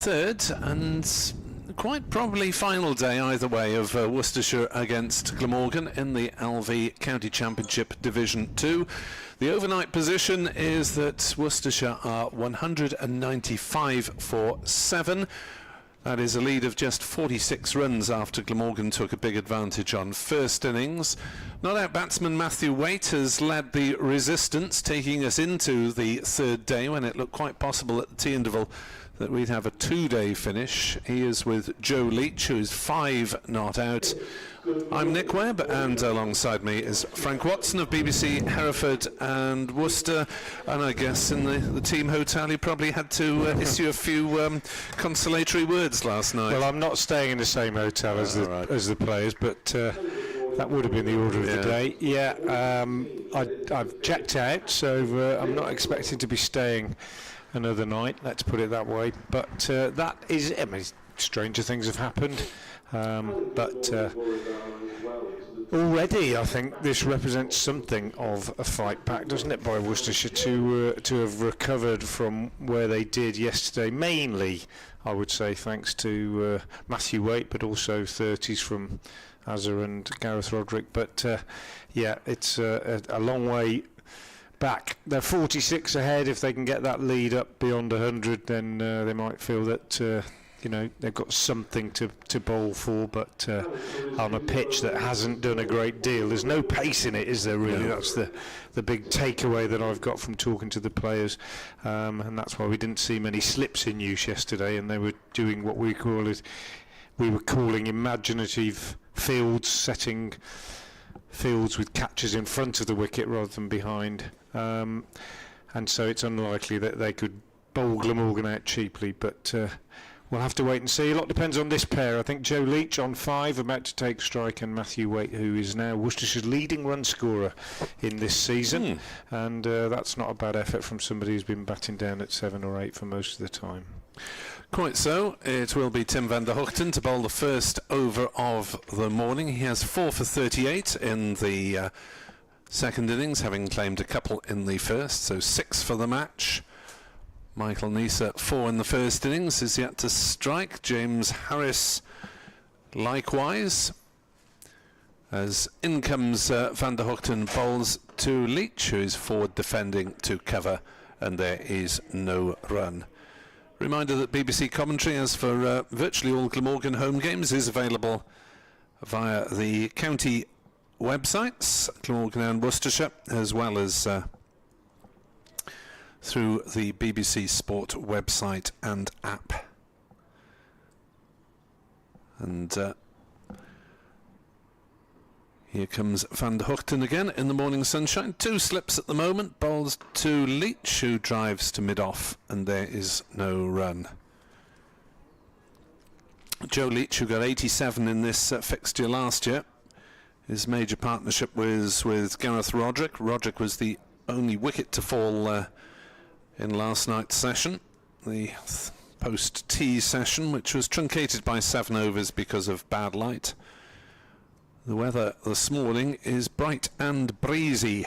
third and quite probably final day either way of Worcestershire against Glamorgan in the LV County Championship Division 2. The overnight position is that Worcestershire are 195 for 7. That is a lead of just 46 runs after Glamorgan took a big advantage on first innings. Not out batsman Matthew Waite has led the resistance, taking us into the third day when it looked quite possible at the tea interval that we'd have a 2-day finish. He is with Joe Leach, who is 5 not out. I'm Nick Webb, and alongside me is Frank Watson of BBC Hereford and Worcester. And I guess in the team hotel you probably had to issue a few consolatory words last night. Well, I'm not staying in the same hotel as the players, but that would have been the order of the day. Yeah, I've checked out, so I'm not expecting to be staying another night, let's put it that way. But that is, I mean, stranger things have happened. But already I think this represents something of a fight back, doesn't it, by Worcestershire to have recovered from where they did yesterday, mainly I would say thanks to Matthew Waite, but also 30s from Azza and Gareth Roderick. But yeah, it's a long way back. They're 46 ahead. If they can get that lead up beyond 100, then they might feel that you know, they've got something to bowl for, but on a pitch that hasn't done a great deal. There's no pace in it, is there, really? No. That's the big takeaway that I've got from talking to the players, and that's why we didn't see many slips in use yesterday, and they were doing what we were calling imaginative fields, setting fields with catches in front of the wicket rather than behind, and so it's unlikely that they could bowl Glamorgan out cheaply, but we'll have to wait and see. A lot depends on this pair. I think Joe Leach on 5, about to take strike, and Matthew Waite, who is now Worcestershire's leading run scorer in this season. And that's not a bad effort from somebody who's been batting down at 7 or 8 for most of the time. Quite so. It will be Tim van der Hoogten to bowl the first over of the morning. He has 4 for 38 in the second innings, having claimed a couple in the first, so 6 for the match. Michael Neser, 4 in the first innings, is yet to strike. James Harris likewise. As in comes van der Hoogten, bowls to Leach, who is forward defending to cover, and there is no run. Reminder that BBC commentary, as for virtually all Glamorgan home games, is available via the county websites, Glamorgan and Worcestershire, as well as through the BBC Sport website and app. And here comes van der Hoogten again in the morning sunshine. 2 slips at the moment. Bowls to Leach, who drives to mid-off, and there is no run. Joe Leach, who got 87 in this fixture last year. His major partnership was with Gareth Roderick. Roderick was the only wicket to fall in last night's session, the post-tea session, which was truncated by 7 overs because of bad light. The weather this morning is bright and breezy,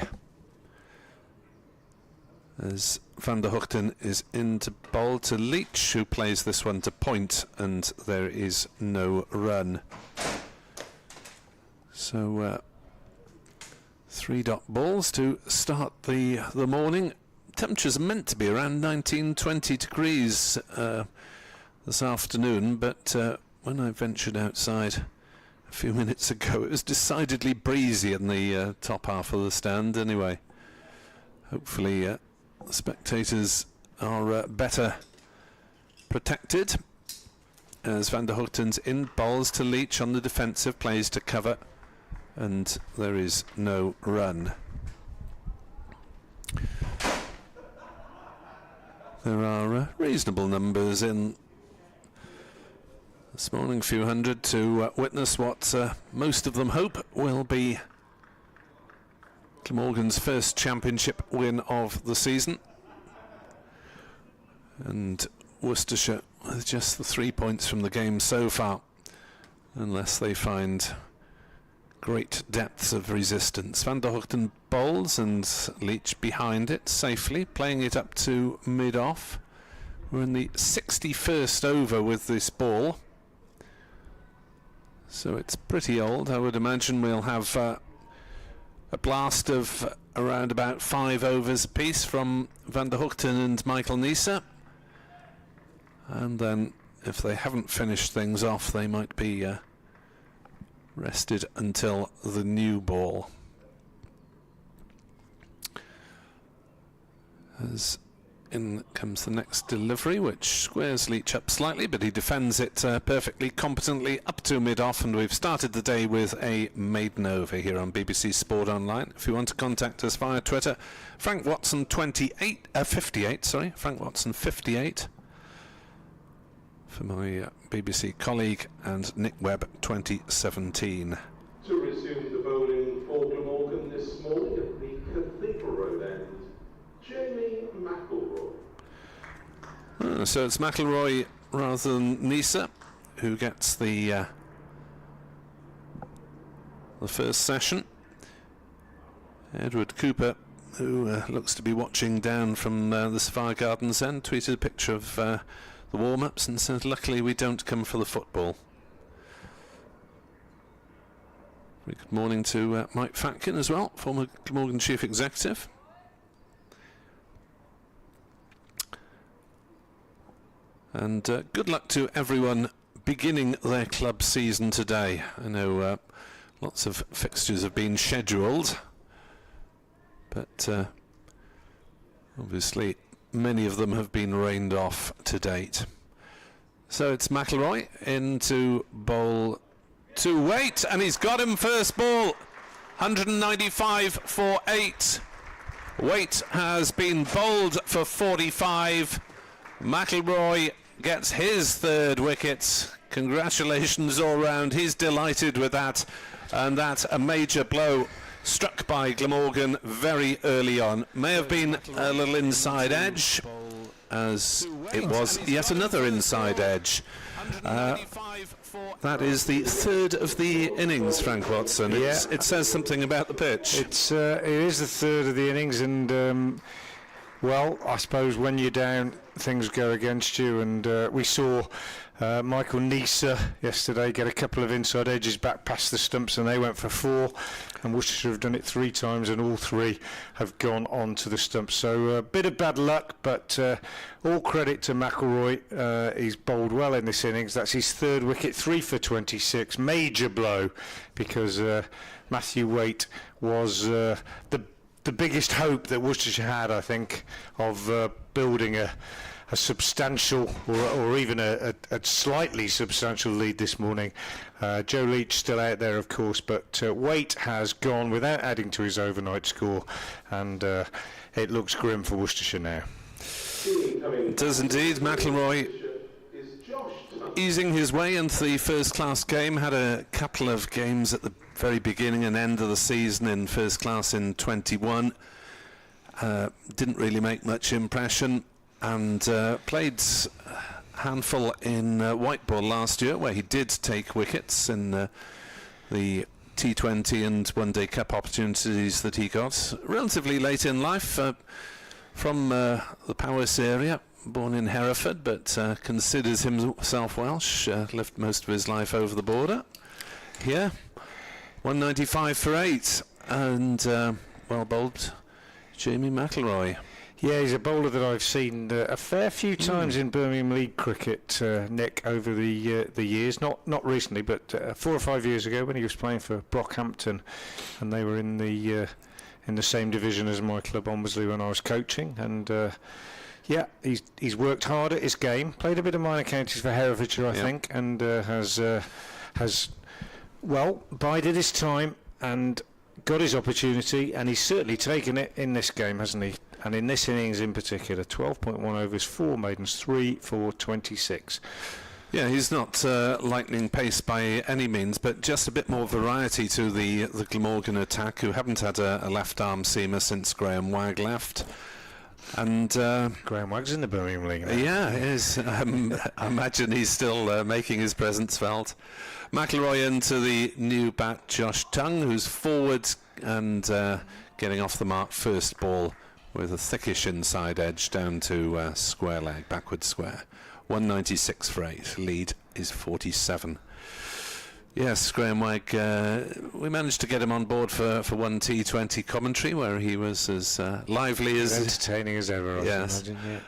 as van der Hoogten is in to bowl to Leach, who plays this one to point, and there is no run. So 3 dot balls to start the morning. Temperatures are meant to be around 19-20 degrees this afternoon, but when I ventured outside a few minutes ago, it was decidedly breezy in the top half of the stand anyway. Hopefully the spectators are better protected, as van der Hoogten's in, bowls to Leach on the defensive, plays to cover, and there is no run. There are reasonable numbers in this morning, few hundred, to witness what most of them hope will be Glamorgan's first championship win of the season. And Worcestershire with just the 3 points from the game so far, unless they find great depths of resistance. Van der Hoogten bowls and Leach behind it safely, playing it up to mid-off We're in the 61st over with this ball, so it's pretty old. I would imagine we'll have a blast of around about 5 overs apiece from Van der Hoogten and Michael Nieser, and then if they haven't finished things off, they might be rested until the new ball. As in comes the next delivery, which squares Leach up slightly, but he defends it perfectly competently up to mid-off, and we've started the day with a maiden over here on BBC Sport Online. If you want to contact us via Twitter, Frank Watson 58, Frank Watson 58 for my BBC colleague, and Nick Webb 2017. To resume the bowling for Glamorgan this morning at the Cathedral Road end, Jamie McElroy. So it's McElroy rather than Nieser who gets the first session. Edward Cooper, who looks to be watching down from the Sophia Gardens end, tweeted a picture of the warm-ups and said, luckily we don't come for the football. Very good morning to Mike Fatkin as well, former Glamorgan Chief Executive. And good luck to everyone beginning their club season today. I know lots of fixtures have been scheduled, but obviously many of them have been rained off to date. So it's McElroy into bowl to Waite, and he's got him first ball. 195 for 8. Waite has been bowled for 45. McElroy gets his third wicket. Congratulations all round. He's delighted with that, and that a major blow struck by Glamorgan very early on. May have been a little inside edge, as it was yet another inside edge. That is the third of the innings, Frank Watson. Yeah. It says something about the pitch. It is the third of the innings, and well, I suppose when you're down, things go against you, and we saw Michael Nieser yesterday get a couple of inside edges back past the stumps, and they went for 4, and Worcestershire have done it 3 times, and all 3 have gone on to the stumps. So a bit of bad luck, but all credit to McElroy. He's bowled well in this innings. That's his third wicket, 3 for 26. Major blow, because Matthew Waite was the biggest hope that Worcestershire had, I think, of building a substantial or even a slightly substantial lead this morning. Joe Leach still out there, of course, but Waite has gone without adding to his overnight score, and it looks grim for Worcestershire now. It does indeed. McElroy easing his way into the first-class game. Had a couple of games at the very beginning and end of the season in first class in 21. Didn't really make much impression, and played a handful in white ball last year, where he did take wickets in the T20 and One Day Cup opportunities that he got relatively late in life, from the Pears area, born in Hereford, but considers himself Welsh. Lived most of his life over the border here. 195 for 8, and well bowled Jamie McElroy. Yeah, he's a bowler that I've seen a fair few times in Birmingham League cricket, Nick, over the years. Not recently, but 4 or 5 years ago when he was playing for Brockhampton, and they were in the same division as my club, Ombersley, when I was coaching. And yeah, he's worked hard at his game. Played a bit of minor counties for Herefordshire, I think, and has well bided his time and got his opportunity, and he's certainly taken it in this game, hasn't he? And in this innings in particular, 12.1 overs, 4 maidens, 3 for 26. Yeah, he's not lightning pace by any means, but just a bit more variety to the Glamorgan attack, who haven't had a left-arm seamer since Graham Wagg left. And Graham Wagg's in the Birmingham League now. Yeah, he is. I imagine he's still making his presence felt. McElroy into the new bat, Josh Tongue, who's forward and getting off the mark first ball with a thickish inside edge down to square leg, backward square. 196 for 8. Lead is 47. Yes, Graham Wagg, we managed to get him on board for one T20 commentary where he was as lively as entertaining as ever. Yes, I imagine,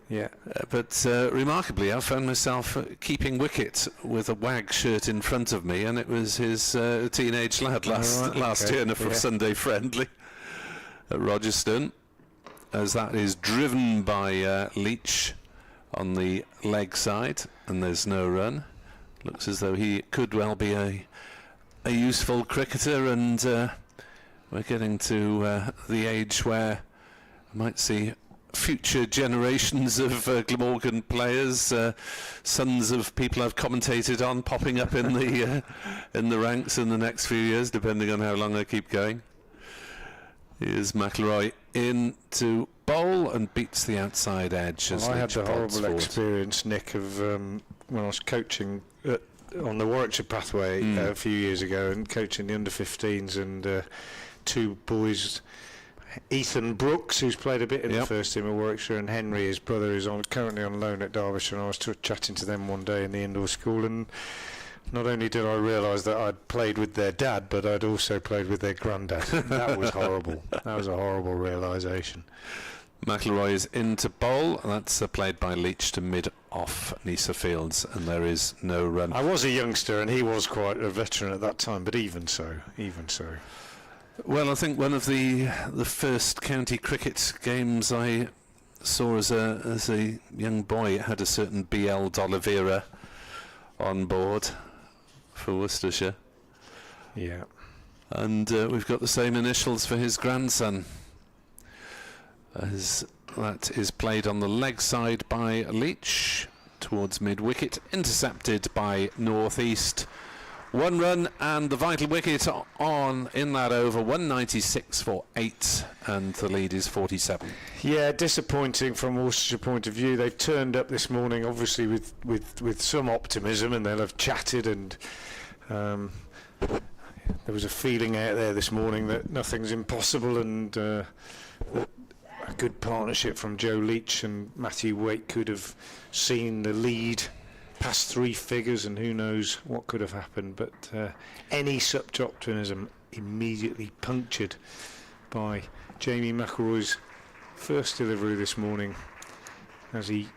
yeah. But remarkably, I found myself keeping wicket with a Wagg shirt in front of me, and it was his teenage lad last year in a Sunday friendly at Rogerstone, as that is driven by Leach on the leg side, and there's no run. Looks as though he could well be a useful cricketer, and we're getting to the age where I might see future generations of Glamorgan players, sons of people I've commentated on, popping up in the ranks in the next few years, depending on how long I keep going. Here's McIlroy in to bowl and beats the outside edge. Well, I had the horrible experience, Nick, of when I was coaching on the Warwickshire pathway a few years ago, and coaching the under-15s, and two boys, Ethan Brooks, who's played a bit in the first team at Warwickshire, and Henry, his brother, is currently on loan at Derbyshire. And I was chatting to them one day in the indoor school, and not only did I realise that I'd played with their dad, but I'd also played with their granddad. That was horrible. That was a horrible realisation. McIlroy is into bowl, and that's played by Leach to mid-off Nisa Fields, and there is no run. I was a youngster, and he was quite a veteran at that time, but even so. Well, I think one of the first county cricket games I saw as a young boy had a certain B.L. D'Oliveira on board for Worcestershire. Yeah. And we've got the same initials for his grandson, as that is played on the leg side by Leach towards mid-wicket, intercepted by north-east. One run and the vital wicket on in that over, 196 for 8, and the lead is 47. Yeah, disappointing from Worcestershire point of view. They've turned up this morning, obviously with some optimism, and they'll have chatted, and there was a feeling out there this morning that nothing's impossible, and that a good partnership from Joe Leach and Matthew Waite could have seen the lead past 3 figures, and who knows what could have happened. But any such optimism immediately punctured by Jamie McIlroy's first delivery this morning, as he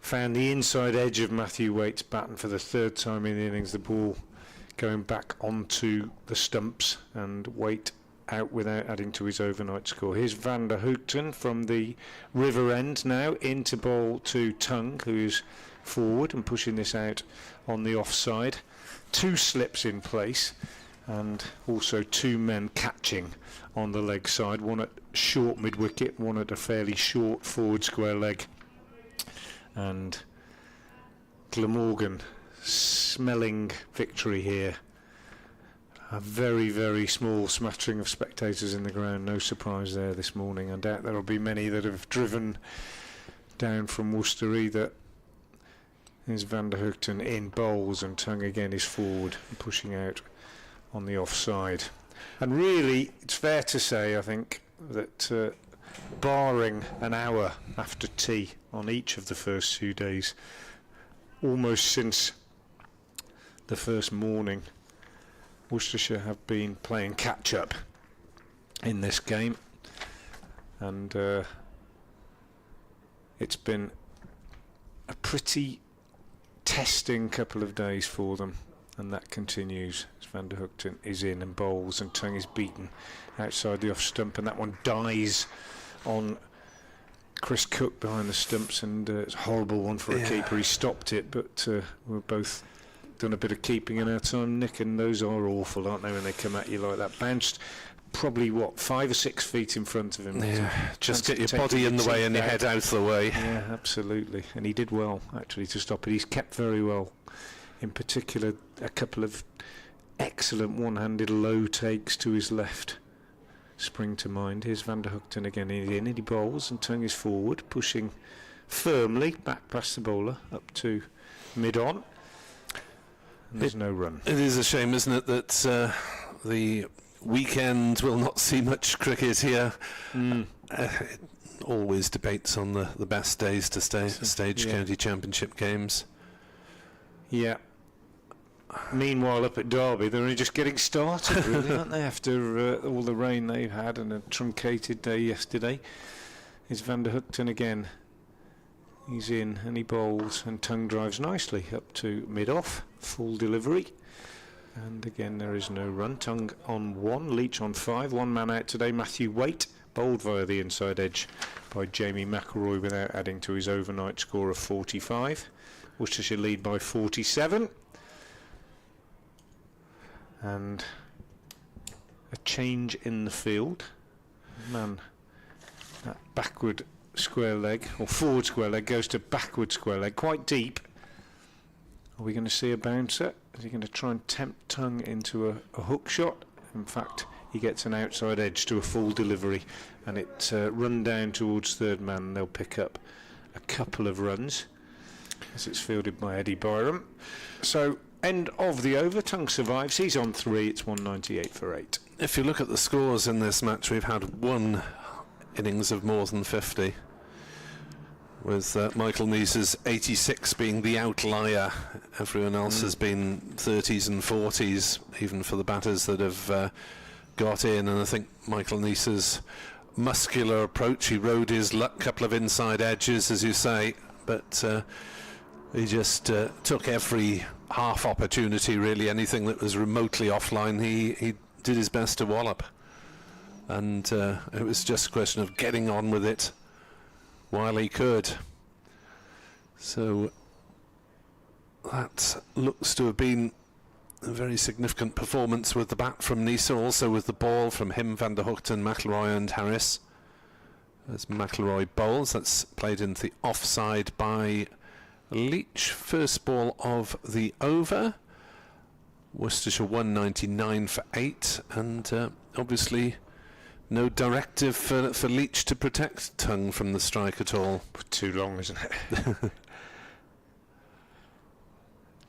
found the inside edge of Matthew Waite's baton for the 3rd time in the innings, the ball going back onto the stumps, and Waite out without adding to his overnight score. Here's Van der Hoogten from the river end now into bowl to Tung, who is forward and pushing this out on the offside. 2 slips in place, and also 2 men catching on the leg side, one at short mid-wicket, one at a fairly short forward square leg. And Glamorgan smelling victory here. A very, very small smattering of spectators in the ground, no surprise there this morning. I doubt there will be many that have driven down from Worcester either. Here's Van der Hoogten in bowls, and Tung again is forward and pushing out on the offside. And really, it's fair to say, I think, that barring an hour after tea on each of the first 2 days, almost since the first morning, Worcestershire have been playing catch-up in this game, and it's been a pretty testing couple of days for them, and that continues as Van der Hoogten is in and bowls, and Tung is beaten outside the off stump, and that one dies on Chris Cook behind the stumps, and it's a horrible one for a keeper. He stopped it, but we're both done a bit of keeping in our time, Nick, and those are awful, aren't they, when they come at you like that? Bounced probably 5 or 6 feet in front of him. Yeah, just get your body in the way and your head out of the way. Yeah, absolutely, and he did well actually to stop it. He's kept very well. In particular, a couple of excellent one-handed low takes to his left spring to mind. Here's Van der Hoogten again in, and he bowls, and Tung is forward, pushing firmly back past the bowler up to mid-on. There's no run. It is a shame, isn't it, that the weekend will not see much cricket here. Always debates on the best days to stage county championship games. Yeah. Meanwhile, up at Derby, they're only just getting started, really, aren't they? After all the rain they've had and a truncated day yesterday. It's Van der Hookten again. He's in and he bowls, and Tongue drives nicely up to mid-off, full delivery. And again, there is no run. Tongue on 1, Leach on 5. 1 man out today, Matthew Waite, bowled via the inside edge by Jamie McElroy without adding to his overnight score of 45. Worcestershire lead by 47. And a change in the field. Man, that backward square leg, or forward square leg, goes to backward square leg, quite deep. Are we going to see a bouncer? Is he going to try and tempt Tongue into a hook shot? In fact, he gets an outside edge to a full delivery, and it run down towards third man. They'll pick up a couple of runs as it's fielded by Eddie Byram. So, end of the over. Tongue survives. He's on 3. It's 198 for 8. If you look at the scores in this match, we've had 1 innings of more than 50, with Michael Neese's 86 being the outlier. Everyone else has been 30s and 40s, even for the batters that have got in. And I think Michael Neese's muscular approach, he rode his luck, couple of inside edges, as you say, but he just took every half opportunity, really. Anything that was remotely offline, he did his best to wallop. And it was just a question of getting on with it while he could. So that looks to have been a very significant performance with the bat from Neese, also with the ball from him, Van der Hookten, McElroy and Harris. As McElroy bowls, that's played into the offside by Leach. First ball of the over. Worcestershire 199 for 8, and obviously no directive for Leach to protect Tongue from the strike at all. Too long, isn't it?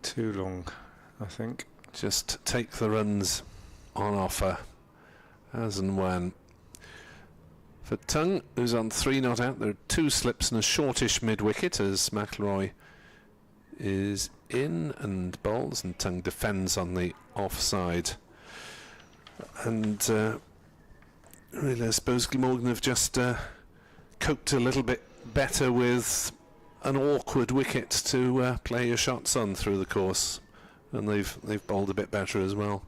Too long, I think. Just take the runs on offer, as and when. For Tongue, who's on 3 not out, there are 2 slips and a shortish mid-wicket as McElroy is in and bowls, and Tongue defends on the offside. And really, I suppose Glamorgan have just coped a little bit better with an awkward wicket to play your shots on through the course, and they've bowled a bit better as well,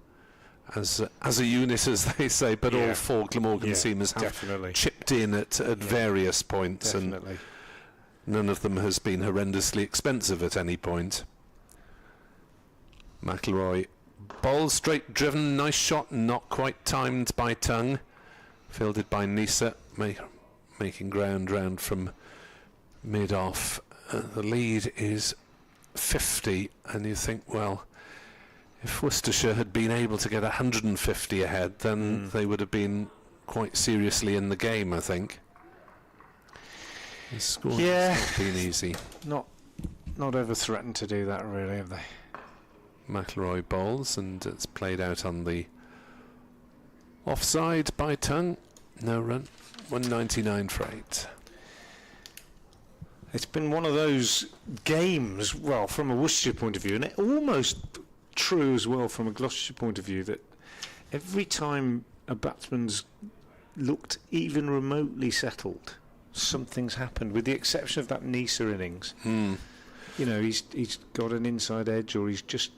as a unit, as they say. But all 4 Glamorgan seamers have chipped in at various points, and none of them has been horrendously expensive at any point. McElroy bowls straight driven, nice shot, not quite timed by Tongue. Fielded by Neese, making ground round from mid-off. The lead is 50, and you think, well, if Worcestershire had been able to get 150 ahead, then they would have been quite seriously in the game, I think. The score has not been easy. Not ever threatened to do that, really, have they? McElroy bowls, and it's played out on the offside by Tongue. No run. 199 for 8. It's been one of those games, well, from a Worcestershire point of view, and it almost true as well from a Gloucestershire point of view, that every time a batsman's looked even remotely settled, something's happened, with the exception of that Neese innings. You know, he's got an inside edge, or he's just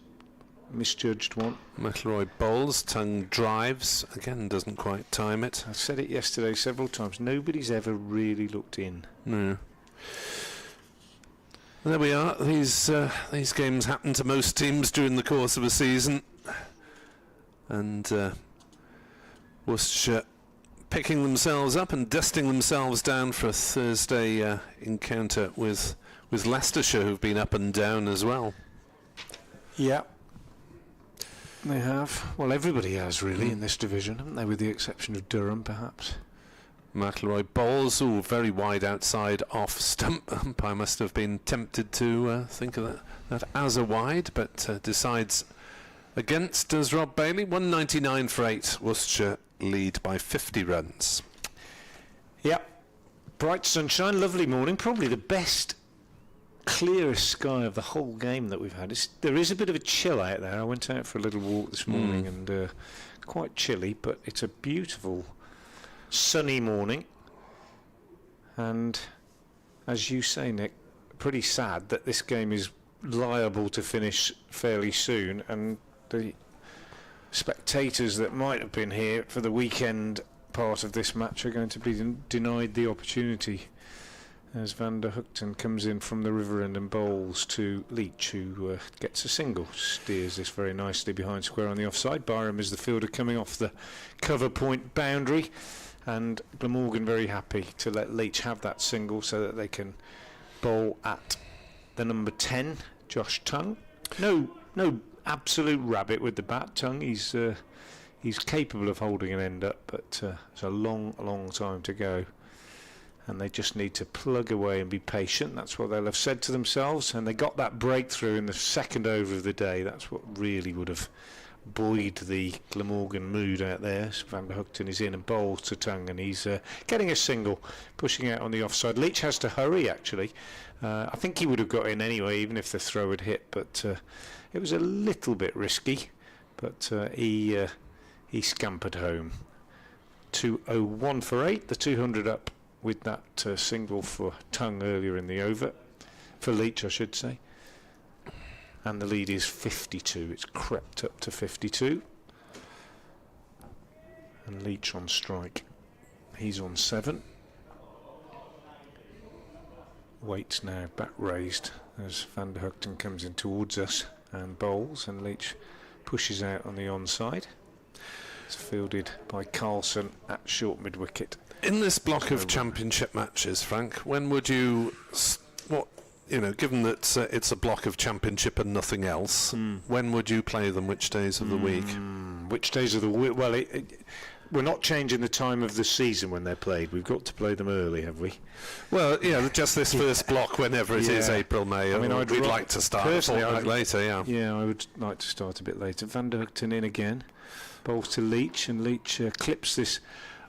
misjudged one. McElroy bowls, Tongue drives, again doesn't quite time it. I said it yesterday several times, nobody's ever really looked in. No. There we are. These games happen to most teams during the course of a season, and Worcestershire picking themselves up and dusting themselves down for a Thursday encounter with Leicestershire, who've been up and down as well. Yeah, they have. Well, everybody has really in this division, haven't they, with the exception of Durham, perhaps. McElroy bowls, very wide outside off stump. Umpire must have been tempted to think of that as a wide, but decides Against does Rob Bailey, 199 for 8. Worcestershire lead by 50 runs. Yep. Bright sunshine, lovely morning. Probably the best, clearest sky of the whole game that we've had. There is a bit of a chill out there. I went out for a little walk this morning and quite chilly, but it's a beautiful sunny morning. And as you say, Nick, pretty sad that this game is liable to finish fairly soon, and the spectators that might have been here for the weekend part of this match are going to be denied the opportunity as Van der Hoogten comes in from the river end and bowls to Leach, who gets a single, steers this very nicely behind square on the offside. Byram is the fielder coming off the cover point boundary, and Glamorgan very happy to let Leach have that single so that they can bowl at the number 10, Josh Tongue. No absolute rabbit with the bat. Tongue, he's capable of holding an end up, but it's a long time to go, and they just need to plug away and be patient. That's what they'll have said to themselves, and they got that breakthrough in the second over of the day. That's what really would have buoyed the Glamorgan mood out there. So Van der Hoogten is in and bowls to Tongue, and he's getting a single, pushing out on the offside. Leach has to hurry, actually. I think he would have got in anyway, even if the throw had hit, but it was a little bit risky, but he scampered home. 201 for 8, the 200 up with that single for Tongue earlier in the over, for Leach I should say, and the lead is 52. It's crept up to 52, and Leach on strike. He's on 7. Waits now back raised as Van der Hoogten comes in towards us and bowls, and Leach pushes out on the onside. It's fielded by Carlson at short mid-wicket. In this block of championship matches, Frank, when would you, given that it's a block of championship and nothing else, when would you play them? Which days of the week? Which days of the week? Well, we're not changing the time of the season when they're played. We've got to play them early, have we? Well, yeah, just this first block, whenever it is, April, May. I mean, we'd like to start a fortnight later, yeah. Yeah, I would like to start a bit later. Van der Hoogten in again. Bowls to Leach, and Leach clips this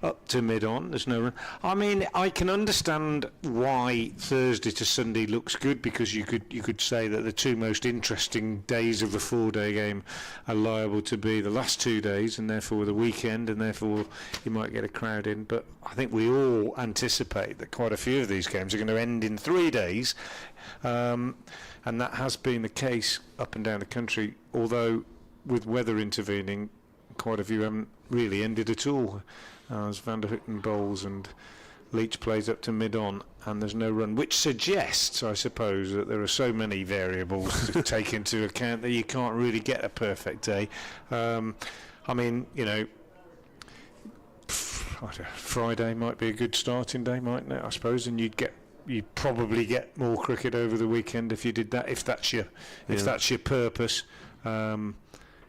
up to mid-on. There's no run. I mean, I can understand why Thursday to Sunday looks good, because you could say that the two most interesting days of the 4-day game are liable to be the last 2 days, and therefore the weekend, and therefore you might get a crowd in. But I think we all anticipate that quite a few of these games are going to end in 3 days, and that has been the case up and down the country, although with weather intervening, quite a few haven't really ended at all. As Van der Hoogten bowls and Leach plays up to mid-on, and there's no run, which suggests, I suppose, that there are so many variables to take into account that you can't really get a perfect day. I mean, Friday might be a good starting day, mightn't it? I suppose, and you'd probably get more cricket over the weekend if you did that. If that's your purpose.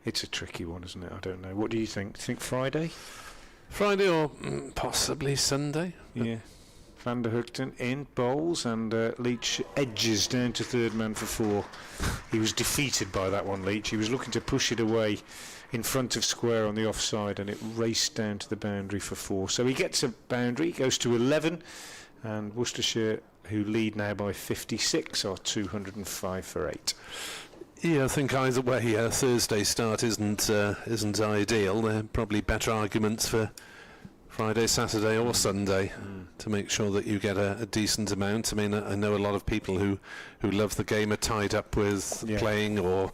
It's a tricky one, isn't it? I don't know. What do you think? Do you think Friday? Friday or possibly Sunday? Yeah. Van der Hoogten in, bowls, and Leach edges down to third man for 4. He was defeated by that one, Leach. He was looking to push it away in front of square on the offside, and it raced down to the boundary for 4. So he gets a boundary, goes to 11, and Worcestershire, who lead now by 56, are 205 for 8. Yeah, I think either way, Thursday start isn't ideal. There are probably better arguments for Friday, Saturday or Sunday to make sure that you get a decent amount. I mean, I know a lot of people who love the game are tied up with playing or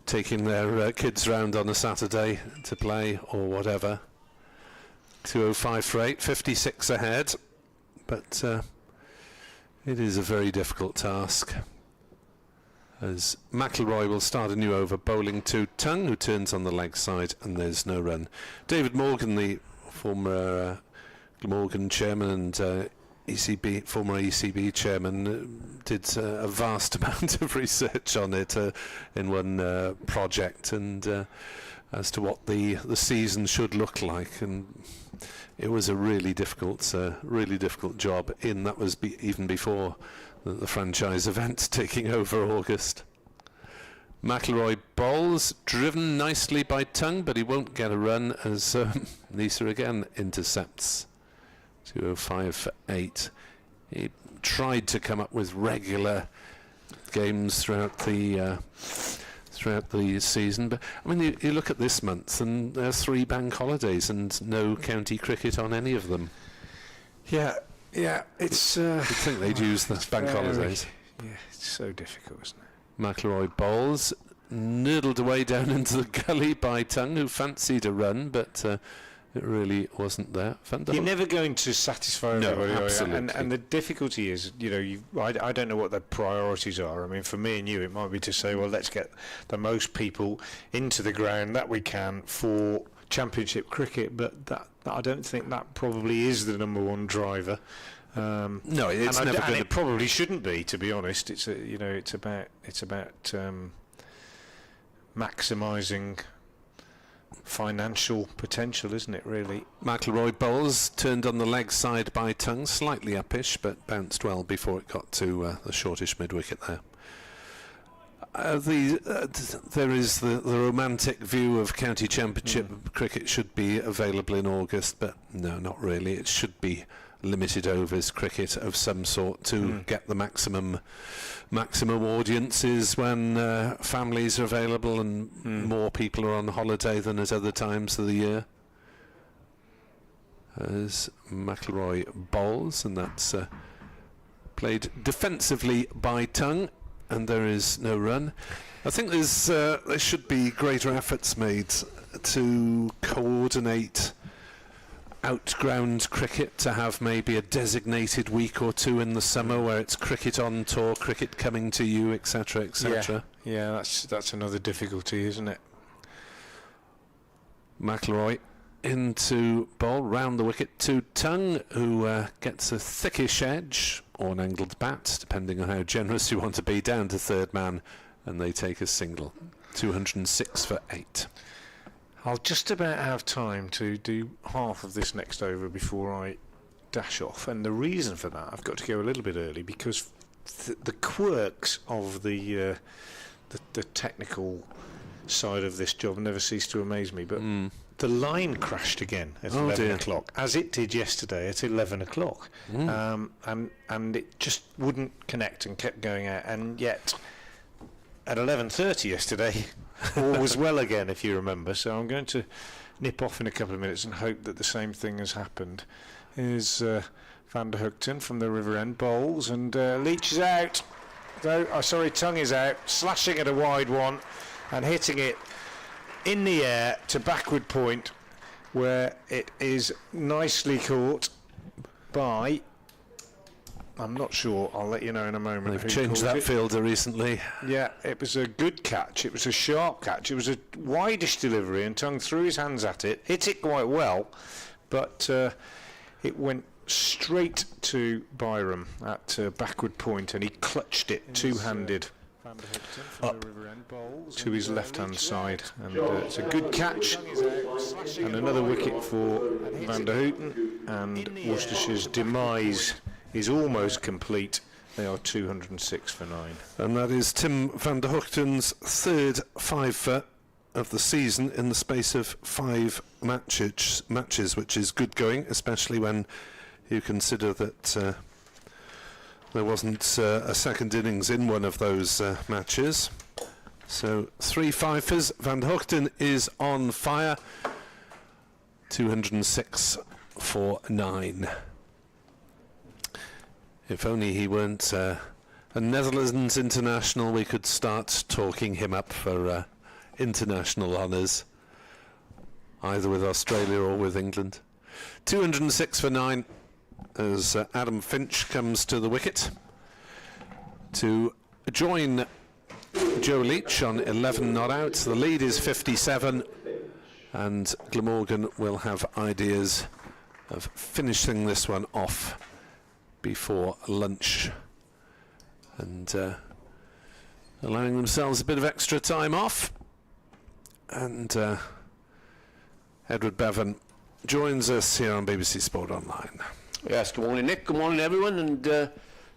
taking their kids round on a Saturday to play or whatever. 205 for 8, 56 ahead, but it is a very difficult task. As McIlroy will start a new over, bowling to Tongue, who turns on the leg side, and there's no run. David Morgan, the former Glamorgan chairman and former ECB chairman, did a vast amount of research on it in one project, and as to what the season should look like, and it was a really difficult job. That was even before the franchise event taking over August. McIlroy bowls, driven nicely by Tongue, but he won't get a run as Lisa again intercepts. 205 for 8. He tried to come up with regular games throughout the season, but I mean, you look at this month and there are 3 bank holidays and no county cricket on any of them. Yeah, it's... You'd think they'd use the bank holidays. Yeah, it's so difficult, isn't it? McIlroy bowls, noodled away down into the gully by Tongue, who fancied a run, but it really wasn't there. You're never going to satisfy everybody, absolutely. and the difficulty is, I don't know what their priorities are. I mean, for me and you, it might be to say, well, let's get the most people into the ground that we can for Championship cricket, but that I don't think that probably is the number one driver. No, it's never going to. It probably shouldn't be, to be honest. It's about maximising financial potential, isn't it? Really. McIlroy bowls, turned on the leg side by Tongue, slightly uppish, but bounced well before it got to the shortish mid wicket there. There is the romantic view of county championship cricket should be available in August, but no, not really. It should be limited overs cricket of some sort to get the maximum audiences when families are available and more people are on holiday than at other times of the year. As McIlroy bowls, and that's played defensively by Tongue, and there is no run. I think there should be greater efforts made to coordinate outground cricket, to have maybe a designated week or 2 in the summer where it's cricket on tour, cricket coming to you, etc., etc. Yeah, that's another difficulty, isn't it? McIlroy into bowl, round the wicket to Tongue, who gets a thickish edge or an angled bat, depending on how generous you want to be, down to third man, and they take a single. 206 for 8. I'll just about have time to do half of this next over before I dash off, and the reason for that, I've got to go a little bit early because the quirks of the technical side of this job never cease to amaze me. But the line crashed again at 11 o'clock, as it did yesterday at 11 o'clock, and it just wouldn't connect and kept going out, and yet at 11:30 yesterday. All was well again, if you remember. So I'm going to nip off in a couple of minutes and hope that the same thing has happened. Here's Van der Hoogten from the River End bowls, and Leach is out. Tongue is out, slashing at a wide one and hitting it in the air to backward point, where it is nicely caught by... I'm not sure. I'll let you know in a moment. They've changed that fielder recently. Yeah, it was a good catch. It was a sharp catch. It was a wideish delivery, and Tongue threw his hands at it, hit it quite well, but it went straight to Byram at backward point, and he clutched it two-handed up to his left-hand side, and it's a good catch, and another wicket for Van der Hoogten, and Worcestershire's demise is almost complete. They are 206 for 9. And that is Tim van der Hoogten's third 5 of the season in the space of 5 matches, which is good going, especially when you consider that there wasn't a second innings in one of those matches. So 3 5s. Van der Hoogten is on fire. 206 for 9. If only he weren't a Netherlands international, we could start talking him up for international honours, either with Australia or with England. 206 for 9 as Adam Finch comes to the wicket to join Joe Leach on 11 not out. The lead is 57, and Glamorgan will have ideas of finishing this one off before lunch and allowing themselves a bit of extra time off. And Edward Bevan joins us here on BBC Sport Online. Yes, good morning Nick, good morning everyone, and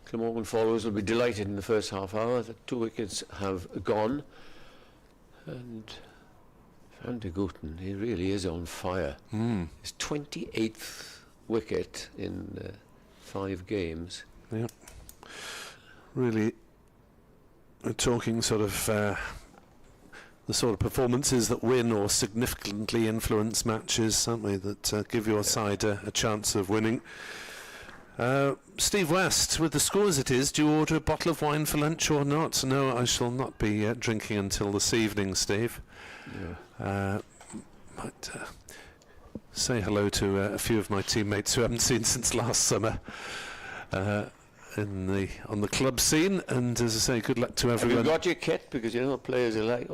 Glamorgan followers will be delighted in the first half hour that 2 wickets have gone. And Van der Gooten, he really is on fire. His 28th wicket in 5 games. Yeah. Really, we're talking sort of the sort of performances that win or significantly influence matches, aren't we, that give your side a chance of winning. Steve West, with the score as it is, do you order a bottle of wine for lunch or not? No, I shall not be drinking until this evening, Steve. Might say hello to a few of my teammates who I haven't seen since last summer on the club scene, and as I say, good luck to everyone. Have you got your kit? Because you know players are like,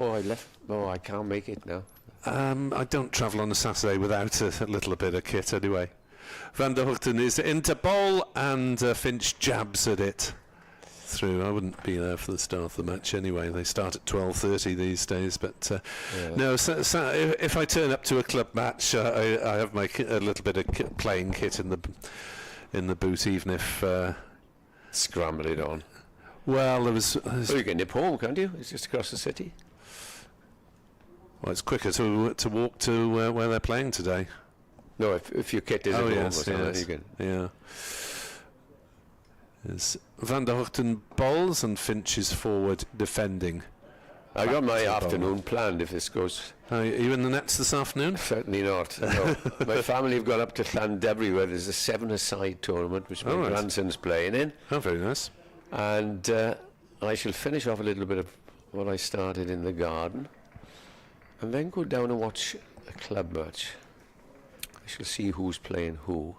I can't make it now. I don't travel on a Saturday without a little bit of kit anyway. Van der Hoogten is into bowl, and Finch jabs at it through. I wouldn't be there for the start of the match anyway. They start at 12:30 these days, but no. So if I turn up to a club match, I have my a little bit of playing kit in the boot, even if scramble it on. Well, You can nip home, can't you? It's just across the city. Well, it's quicker to walk to where they're playing today. No, if your kit is at home or something, you can. Yeah. As Van der Hoogten bowls and Finch is forward defending. I got my afternoon planned if this goes. Are you in the nets this afternoon? Certainly not. No. My family have gone up to Llandebri where there's a 7-a-side tournament which my grandson's playing in. Oh, very nice. And I shall finish off a little bit of what I started in the garden and then go down and watch a club match. I shall see who's playing who.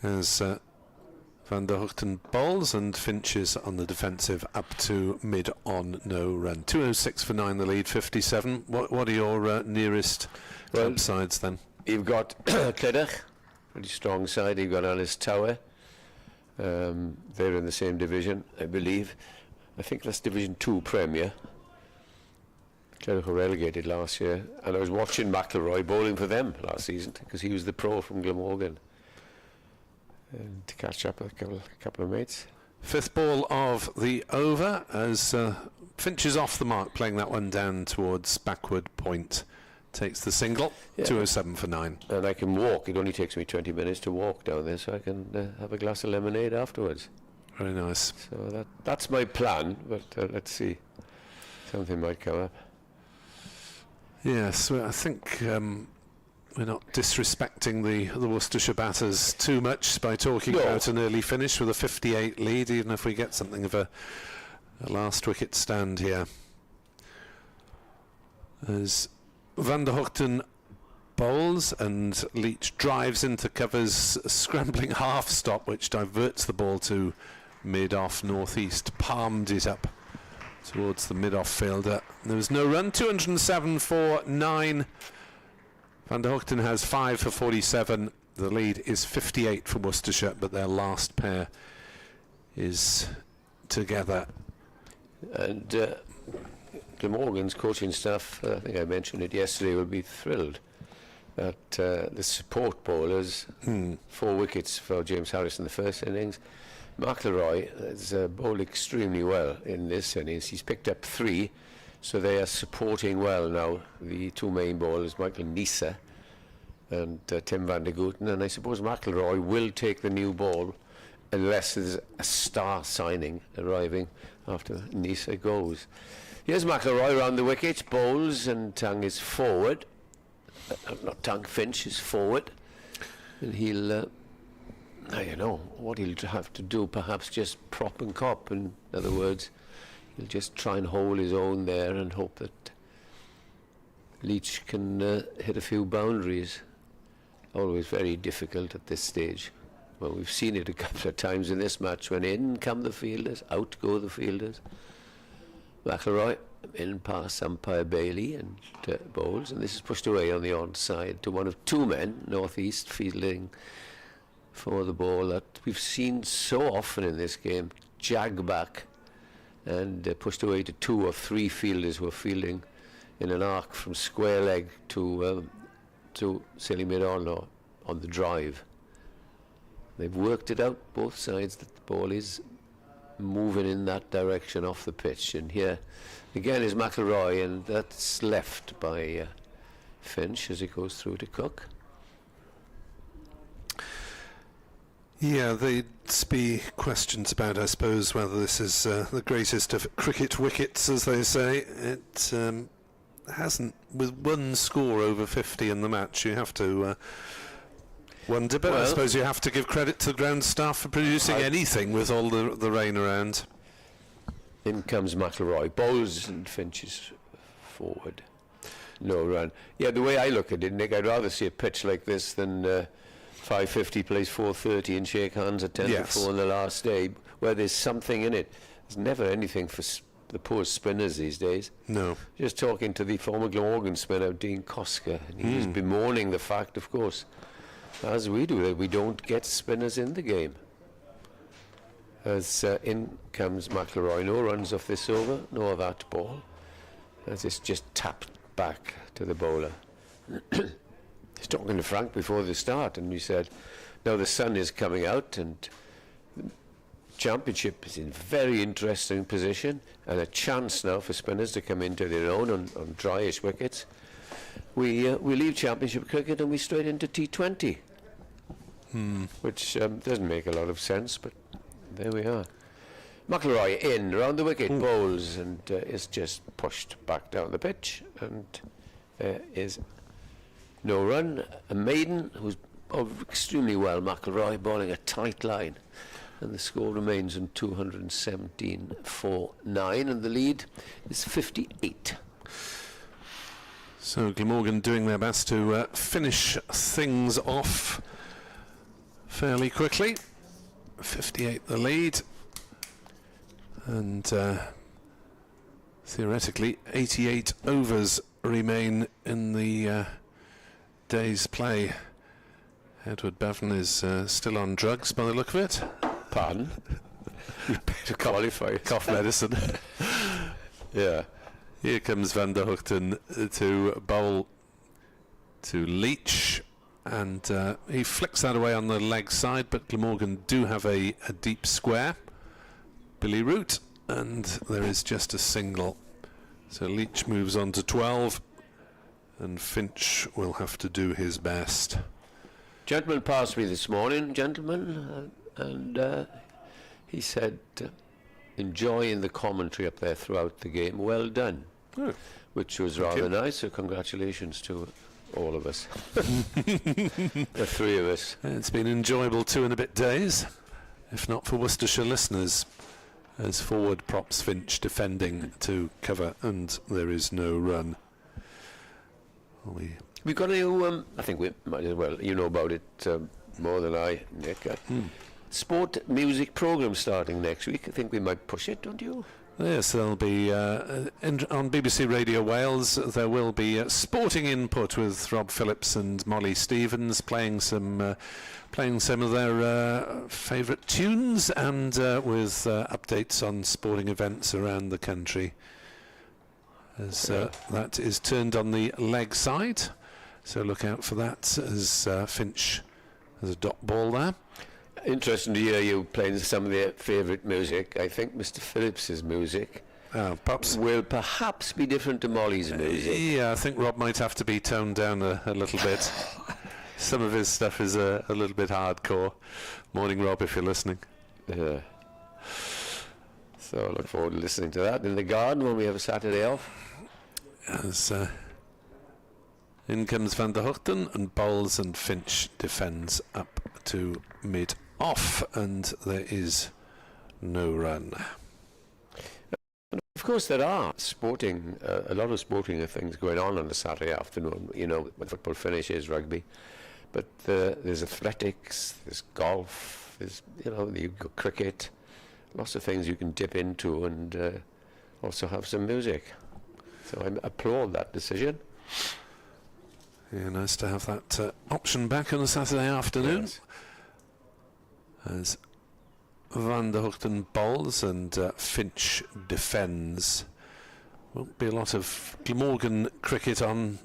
As Van der Hoogten bowls and Finch is on the defensive up to mid on, no run. 206 for 9, the lead, 57. What are your nearest club sides then? You've got Clydach, pretty strong side. You've got Alice Tower. They're in the same division, I believe. I think that's Division 2 Premier. Clydach were relegated last year, and I was watching McIlroy bowling for them last season because he was the pro from Glamorgan. And to catch up with a couple of mates. 5th ball of the over as Finch is off the mark, playing that one down towards backward point. Takes the single, 207 for 9. And I can walk. It only takes me 20 minutes to walk down there, so I can have a glass of lemonade afterwards. Very nice. So that's my plan, but let's see. Something might come up. Yes, well, I think we're not disrespecting the Worcestershire batters too much by talking about an early finish with a 58 lead, even if we get something of a last wicket stand here. As Van der Hoogten bowls and Leach drives into covers, scrambling half stop which diverts the ball to mid-off northeast, palmed it up towards the mid-off fielder. There was no run, 207 for 9. Van der Hoogten has 5 for 47. The lead is 58 for Worcestershire, but their last pair is together. And Glamorgan's coaching staff, I think I mentioned it yesterday, will be thrilled that the support bowlers, 4 wickets for James Harris in the first innings. McIlroy has bowled extremely well in this innings. He's picked up 3, so they are supporting well now. The 2 main bowlers, Michael Nisa and Tim Van der Gooten, and I suppose McIlroy will take the new ball unless there's a star signing arriving after Nisa goes. Here's McIlroy around the wickets, bowls, and Tang is forward. Not Tang, Finch is forward. And he'll, I don't know, what he'll have to do, perhaps just prop and cop. In other words, he'll just try and hold his own there and hope that Leach can hit a few boundaries. Always very difficult at this stage. Well, we've seen it a couple of times in this match when in come the fielders, out go the fielders. McIlroy in past umpire Bailey and bowls, and this is pushed away on the onside to one of 2 men, northeast, fielding for the ball that we've seen so often in this game, jag back and pushed away to 2 or 3 fielders who are fielding in an arc from square leg to silly mid-on or on the drive. They've worked it out, both sides, that the ball is moving in that direction off the pitch. And here again is McIlroy, and that's left by Finch as he goes through to Cook. Yeah, there'd be questions about, I suppose, whether this is the greatest of cricket wickets, as they say. It hasn't, with one score over 50 in the match, you have to wonder, but I suppose you have to give credit to the ground staff for producing anything with all the rain around. In comes McIlroy, bowls and Finch's forward. No run. Yeah, the way I look at it, Nick, I'd rather see a pitch like this than 5:50 plays 4:30 and shake hands at 10 to 4 on the last day, where there's something in it. There's never anything for the poor spinners these days. No. Just talking to the former Glamorgan spinner, Dean Koska, and he was bemoaning the fact, of course, as we do, that we don't get spinners in the game. As in comes McIlroy, no runs off this over, nor that ball, as it's just tapped back to the bowler. He's talking to Frank before the start, and he said, now the sun is coming out, and the championship is in very interesting position, and a chance now for spinners to come into their own on dryish wickets. We leave championship cricket and we straight into T20, which doesn't make a lot of sense, but there we are. McIlroy in, round the wicket, bowls, and is just pushed back down the pitch, and there is no run. A maiden who's extremely well, McIlroy, bowling a tight line, and the score remains in 217 for 9, and the lead is 58. So Glamorgan doing their best to finish things off fairly quickly. 58 the lead, and theoretically 88 overs remain in the day's play. Edward Bevan is still on drugs by the look of it. Pardon? To qualify. Cough medicine. Yeah. Here comes Van der Hoogten to bowl to Leach, and he flicks that away on the leg side, but Glamorgan do have a deep square. Billy Root, and there is just a single. So Leach moves on to 12, and Finch will have to do his best. Gentleman passed me this morning, gentleman, and he said, enjoying the commentary up there throughout the game. Well done. Oh, which was rather nice, so congratulations to all of us. The three of us. It's been enjoyable 2 and a bit days, if not for Worcestershire listeners, as forward props Finch defending to cover, and there is no run. We've got a, I think we might as well, you know about it more than I, Nick. Sport music programme starting next week. I think we might push it, don't you? Yes, there'll be on BBC Radio Wales. There will be sporting input with Rob Phillips and Molly Stevens playing some of their favourite tunes, and with updates on sporting events around the country. As that is turned on the leg side, so look out for that as Finch has a dot ball there. Interesting to hear you playing some of their favourite music. I think Mr. Phillips's music will perhaps be different to Molly's music. Yeah, I think Rob might have to be toned down a little bit. Some of his stuff is a little bit hardcore. Morning, Rob, if you're listening. So I look forward to listening to that in the garden when we have a Saturday off. As in comes Van der Hoogten, and bowls, and Finch defends up to mid-off, and there is no run. Of course, there are a lot of sporting things going on a Saturday afternoon, you know, when football finishes, rugby. But there's athletics, there's golf, there's, you know, you've got cricket, lots of things you can dip into, and also have some music. So I applaud that decision. Yeah, nice to have that option back on a Saturday afternoon. Yes. As Van der Hoogten bowls and Finch defends. Won't be a lot of Glamorgan cricket on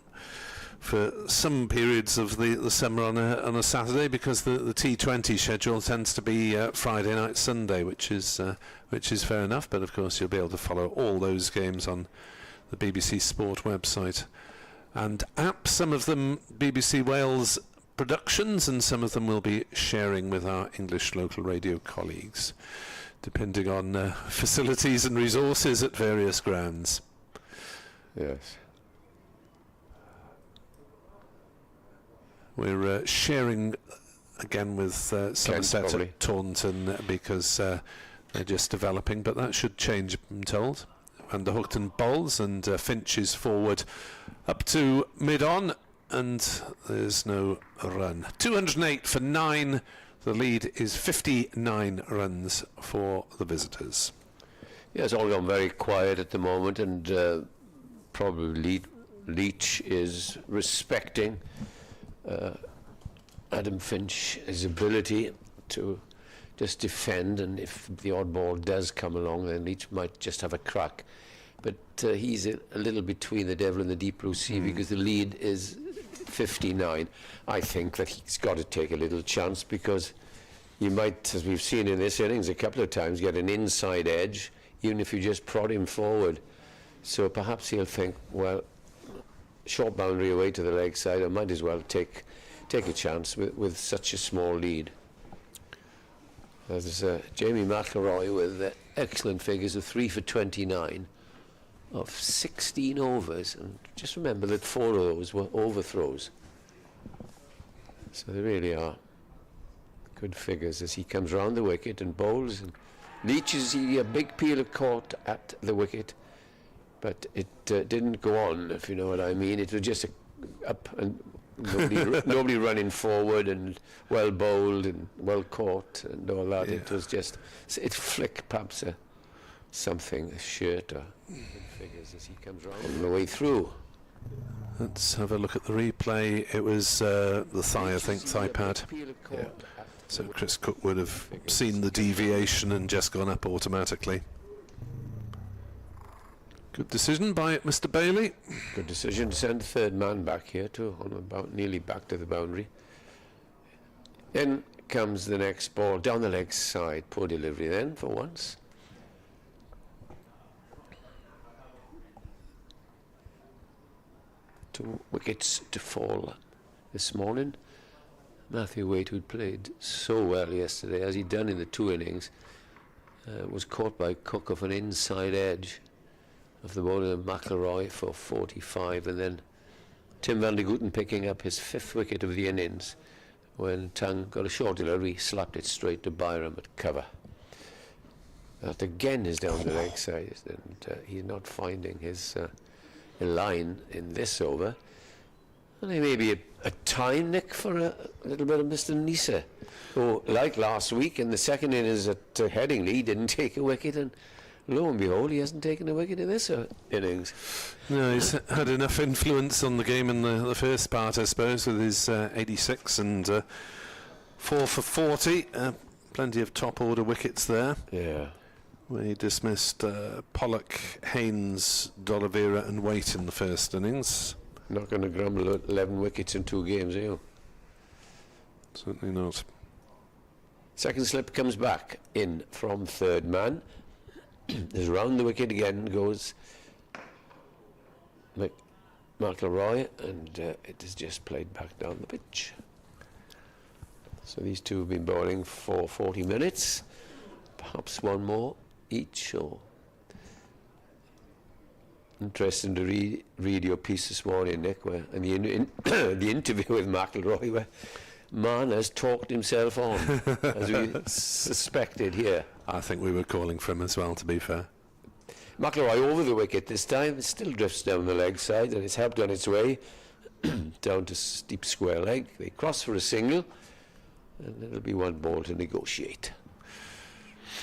for some periods of the summer on a Saturday, because the T20 schedule tends to be Friday night, Sunday, which is fair enough. But of course, you'll be able to follow all those games on the BBC Sport website and app. Some of them BBC Wales productions, and some of them will be sharing with our English local radio colleagues, depending on facilities and resources at various grounds. Yes. We're sharing again with Somerset probably. at Taunton because they're just developing, but that should change, I'm told. Van der Hoogten bowls, and Finch is forward up to mid-on, and there's no run. 208 for 9. The lead is 59 runs for the visitors. Yeah, it's all gone very quiet at the moment, and probably Leach is respecting Adam Finch, his ability to just defend, and if the odd ball does come along, then Leach might just have a crack. But he's a little between the devil and the deep blue sea, because the lead is 59. I think that he's got to take a little chance, because you might, as we've seen in this innings a couple of times, get an inside edge, even if you just prod him forward. So perhaps he'll think, well, short boundary away to the leg side, I might as well take a chance with such a small lead. There's Jamie McElroy with excellent figures of 3 for 29 of 16 overs, and just remember that 4 of those were overthrows. So they really are good figures as he comes round the wicket and bowls, and Leach is a big peeler caught at the wicket, but it didn't go on, if you know what I mean. It was just up and nobody running forward, and well bowled and well caught and all that. Yeah. It was just, it flicked perhaps a shirt or figures as he comes round on the way through. Let's have a look at the replay. It was the thigh, I think, thigh pad. Yeah. So Chris Cook would have seen the deviation and just gone up automatically. Good decision by Mr. Bailey. Good decision to send the third man back here too, on about nearly back to the boundary. Then comes the next ball down the leg side. Poor delivery then for once. Two wickets to fall this morning. Matthew Waite, who'd played so well yesterday, as he'd done in the 2 innings, was caught by Cook off an inside edge of the bowler McElroy for 45, and then Tim van der Gooten picking up his 5th wicket of the innings when Tang got a short delivery, slapped it straight to Byram at cover. That again is down the leg side, and he's not finding his line in this over. And there may be a time, Nick, for a little bit of Mr. Nisa, who, like last week in the second innings at Headingley, didn't take a wicket, and lo and behold, he hasn't taken a wicket in this innings. No, he's had enough influence on the game in the first part, I suppose, with his 86 and 4 for 40. Plenty of top order wickets there. Yeah. Where he dismissed Pollock, Haynes, D'Oliveira and Waite in the first innings. Not going to grumble at 11 wickets in 2 games, are you? Certainly not. Second slip comes back in from third man. As round the wicket again goes McElroy, and it is just played back down the pitch. So these two have been bowling for 40 minutes, perhaps one more each. Or interesting to read your piece this morning, Nick, where in the interview with McElroy, where Man has talked himself on, as we suspected here. I think we were calling for him as well, to be fair. McElroy over the wicket this time. It still drifts down the leg side, and it's helped on its way down to steep square leg. They cross for a single, and it'll be 1 ball to negotiate.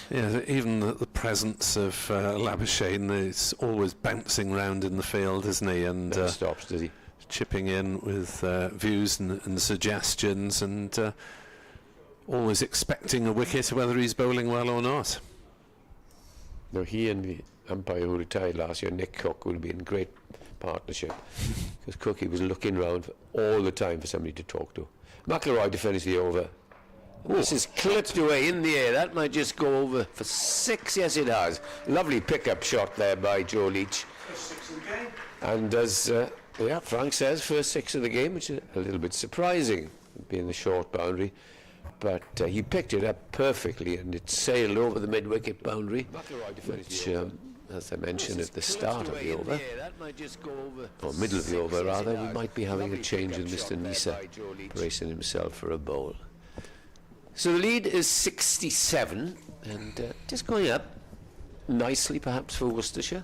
Yeah, even the presence of Labuschagne is always bouncing round in the field, isn't he? And Never stops, does he? Chipping in with views and suggestions, and always expecting a wicket, whether he's bowling well or not. Now, he and the umpire who retired last year, Nick Cook, will be in great partnership, because Cookie was looking round all the time for somebody to talk to. McIlroy defends the over. This is clipped away in the air. That might just go over for 6. Yes, it has. Lovely pickup shot there by Joe Leach. First 6 of the game. And as Frank says, first 6 of the game, which is a little bit surprising, being the short boundary. But he picked it up perfectly, and it sailed over the mid-wicket boundary, which, as I mentioned at the start of the over, or middle of the over rather, we might be having a change with Mr. Nisa bracing himself for a bowl. So the lead is 67, and just going up nicely perhaps for Worcestershire.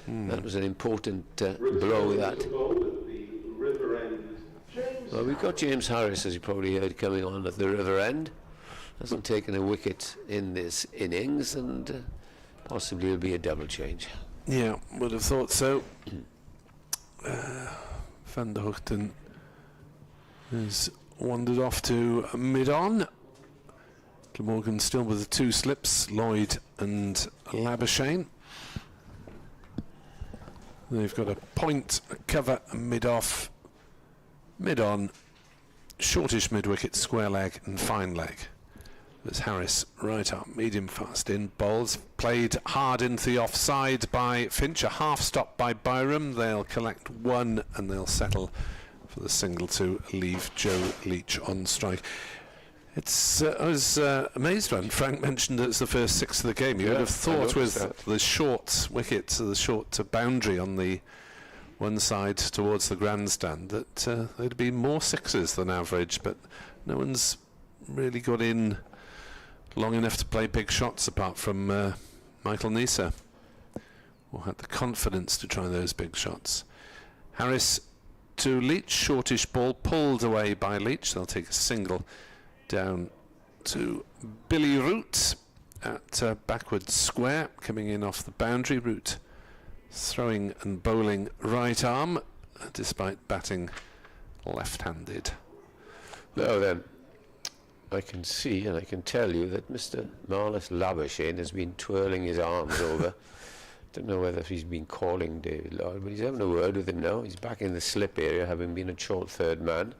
That was an important blow, that. Well, we've got James Harris, as you probably heard, coming on at the river end. Hasn't taken a wicket in this innings, and possibly it'll be a double change. Yeah, would have thought so. Van der Hoogten has wandered off to mid-on. Glamorgan still with the 2 slips, Lloyd and Labuschagne. They've got a point, a cover, a mid-off, mid-on, shortish mid-wicket, square leg and fine leg. There's Harris right up, medium fast in, bowls, played hard into the offside by Finch, a half stop by Byram. They'll collect 1 and they'll settle for the single to leave Joe Leach on strike. I was amazed when Frank mentioned that it's the first 6 of the game. You would have thought with the short wicket, the short boundary on the one side towards the grandstand, that there'd be more 6s than average, but no one's really got in long enough to play big shots apart from Michael Nisa, or had the confidence to try those big shots. Harris to Leach, shortish ball pulled away by Leach. They'll take a single down to Billy Root at backward square, coming in off the boundary. Root throwing and bowling right arm, despite batting left-handed. Now then, I can see and I can tell you that Mr. Marnus Labuschagne has been twirling his arms over. Don't know whether he's been calling David Lloyd, but he's having a word with him now. He's back in the slip area, having been a short third man.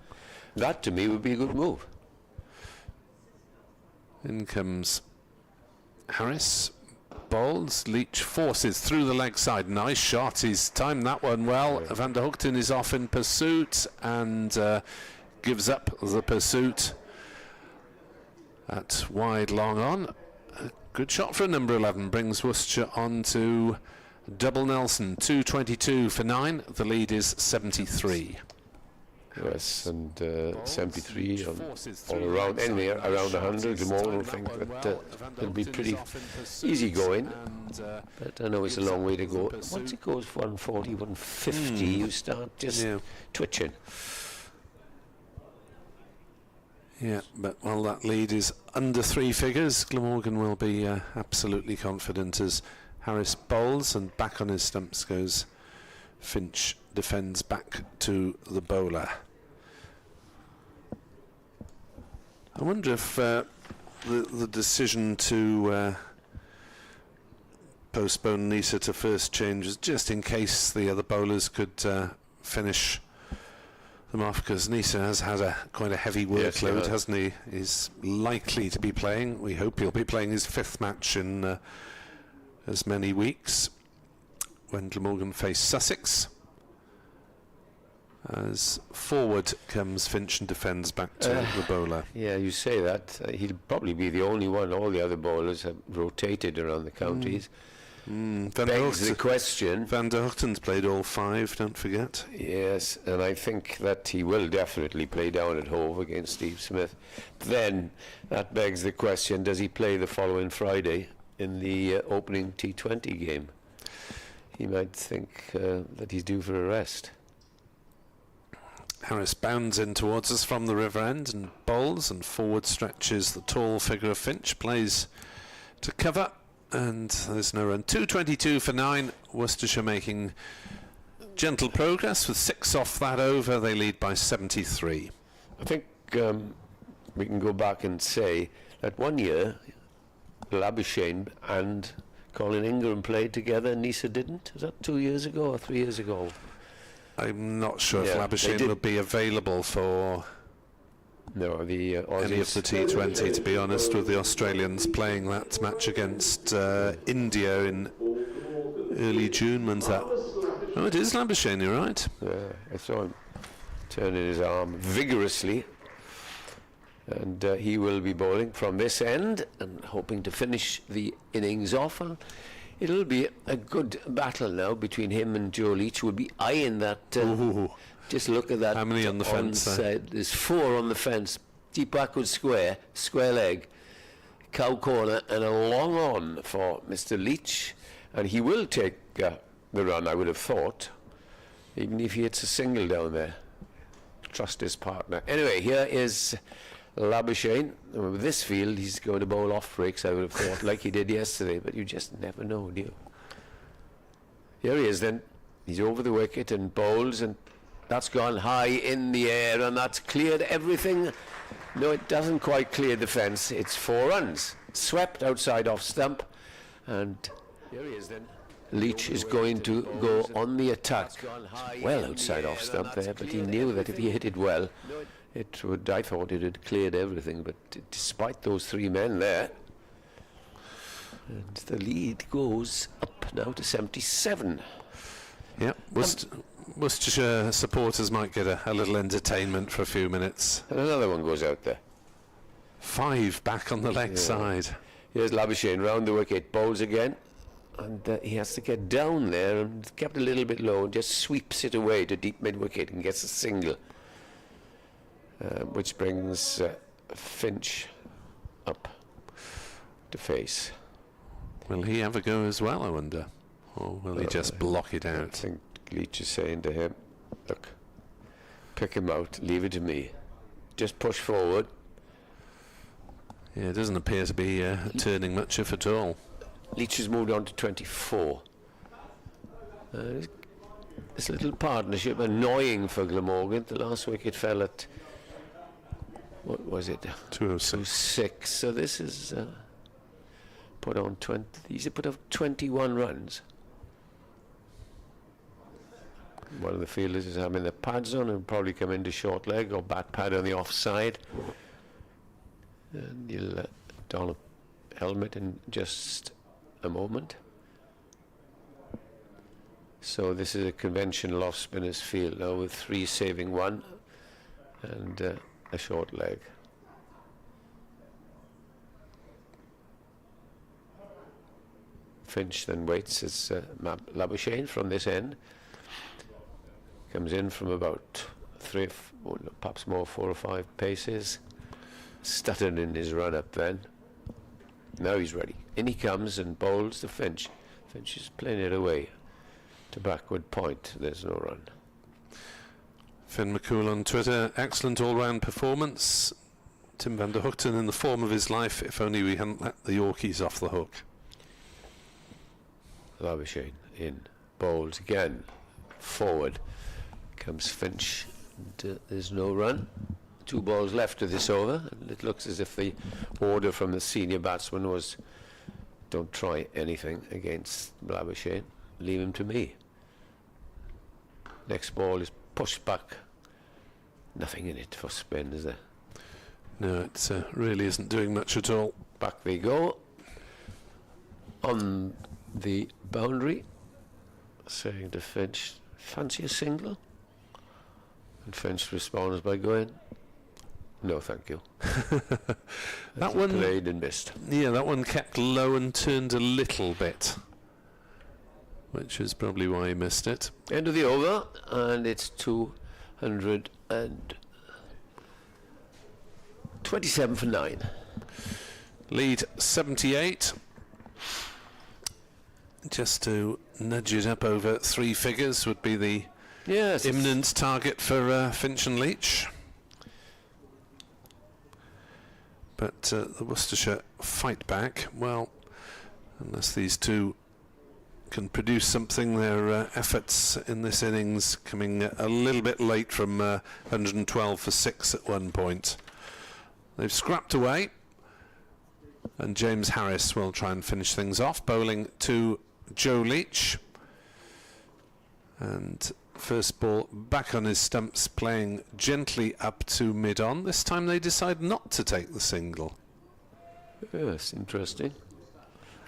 That, to me, would be a good move. In comes Harris, bowls, Leach forces through the leg side. Nice shot, he's timed that one well. Van der Hoogten is off in pursuit and gives up the pursuit at wide long on. A good shot for number 11, brings Worcestershire on to double Nelson, 222 for 9. The lead is 73. Yes, and 73 all around, anywhere around 100. Glamorgan will think that it'll be pretty easy going, but I know it's a long way to go. Once it goes 140, 150, you start just twitching. Yeah, but while that lead is under 3 figures, Glamorgan will be absolutely confident as Harris bowls, and back on his stumps goes Finch. Defends back to the bowler. I wonder if the decision to postpone Nisa to first change is just in case the other bowlers could finish them off, because Nisa has had quite a heavy workload, hasn't he? He's likely to be playing. We hope he'll be playing his 5th match in as many weeks when Glamorgan face Sussex. As forward comes Finch and defends back to the bowler. Yeah, you say that. He'll probably be the only one. All the other bowlers have rotated around the counties. Begs the question. Van der Hoogten's played all 5, don't forget. Yes, and I think that he will definitely play down at Hove against Steve Smith. Then that begs the question, does he play the following Friday in the opening T20 game? He might think that he's due for a rest. Harris bounds in towards us from the river end and bowls, and forward stretches the tall figure of Finch, plays to cover, and there's no run. 222 for 9. Worcestershire making gentle progress with 6 off that over. They lead by 73. I think we can go back and say that one year Labuschagne and Colin Ingram played together and Nisa didn't. Was that 2 years ago or 3 years ago? I'm not sure Yeah, if they Labuschagne did- will be available for No, the any of the T20, to be honest, with the Australians playing that match against India in early June. When's that? Oh, it is Labuschagne, you're right. I saw him turning his arm vigorously, and he will be bowling from this end and hoping to finish the innings off. And it'll be a good battle now between him and Joe Leach. Will be eyeing that. Just look at that. How many on the fence there? There's 4 on the fence. Deep backward square leg, cow corner, and a long on for Mr. Leach, and he will take the run, I would have thought, even if he hits a single down there. Trust his partner. Anyway, here is Labuschagne. With this field, he's going to bowl off breaks, I would have thought, like he did yesterday, but you just never know, do you? Here he is then. He's over the wicket and bowls, and that's gone high in the air, and that's cleared everything. No, it doesn't quite clear the fence. It's 4 runs. Swept outside off stump, and here he is then. Leach is going to go on the attack. Well outside off stump there, but he knew that if he hit it well, it would. I thought it had cleared everything, but despite those 3 men there, and the lead goes up now to 77. Yep. Worcestershire supporters might get a little entertainment for a few minutes. And another one goes out there. 5 back on the leg side. Here's Labuschagne round the wicket, bowls again, and he has to get down there and kept a little bit low and just sweeps it away to deep mid-wicket and gets a single, which brings Finch up to face. Will he have a go as well, I wonder? Or will he just block it I out? think Leach is saying to him, look, pick him out, leave it to me. Just push forward. Yeah, it doesn't appear to be turning much, if at all. Leach has moved on to 24. This little partnership, annoying for Glamorgan. The last wicket fell at, what was it? 206. 6. So this is put on 20. He's put up 21 runs. One of the fielders is having the pads on and probably come into short leg or bat pad on the offside. And you'll don a helmet in just a moment. So this is a conventional off spinners field now with 3 saving 1 and a short leg. Finch then waits as Labuschagne from this end comes in from about 3, perhaps more 4 or 5 paces. Stuttered in his run up then. Now he's ready. In he comes and bowls to Finch. Finch is playing it away to backward point. There's no run. Finn McCool on Twitter, excellent all-round performance. Tim van der Hoogten in the form of his life, if only we hadn't let the Yorkies off the hook. Labuschagne in, bowls again, forward. Comes Finch, and there's no run. 2 balls left of this over, and it looks as if the order from the senior batsman was, don't try anything against Labuschagne, leave him to me. Next ball is pushed back. Nothing in it for spin, is there? No, it really isn't doing much at all. Back they go. On the boundary, saying to Finch, fancy a single? And Finch responds by going, no thank you. That one played and missed. Yeah, that one kept low and turned a little bit, which is probably why he missed it. End of the over, and it's 227 for 9. Lead 78. Just to nudge it up over 3 figures would be the imminent target for Finch and Leach. But the Worcestershire fight back. Well, unless these two can produce something, their efforts in this innings coming a little bit late from 112 for 6 at one point. They've scrapped away, and James Harris will try and finish things off, bowling to Joe Leach. And First ball back on his stumps, playing gently up to mid-on. This time they decide not to take the single. Yes, interesting.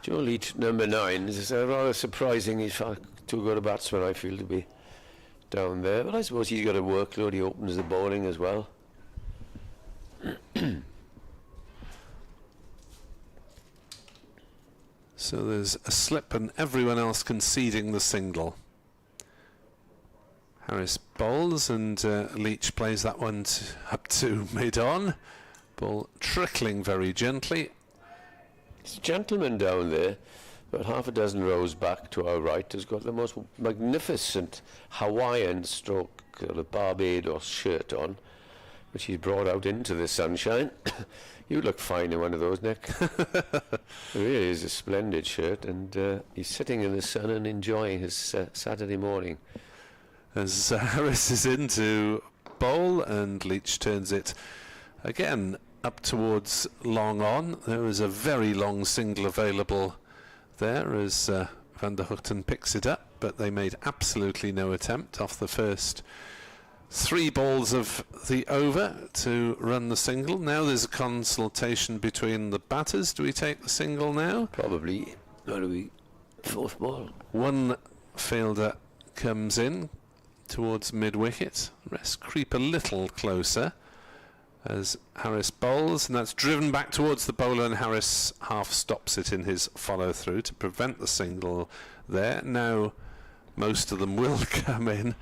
Joe Leach, number 9, is rather surprising. He's too good a batsman, I feel, to be down there. But I suppose he's got a workload. He opens the bowling as well. So there's a slip and everyone else conceding the single. Harris bowls and Leach plays that one up to mid-on. Ball trickling very gently. It's a gentleman down there, about half a dozen rows back to our right, has got the most magnificent Hawaiian stroke sort of Barbados shirt on, which he's brought out into the sunshine. You look fine in one of those, Nick. It really is a splendid shirt, and he's sitting in the sun and enjoying his Saturday morning. As Harris is in to bowl and Leach turns it again up towards long on. There was a very long single available there as Van der Hoogten picks it up, but they made absolutely no attempt off the first 3 balls of the over to run the single. Now there's a consultation between the batters. Do we take the single now? Probably. What do we? 4th ball. One fielder comes in towards mid-wicket. Rest creep a little closer as Harris bowls, and that's driven back towards the bowler, and Harris half stops it in his follow-through to prevent the single there. Now most of them will come in.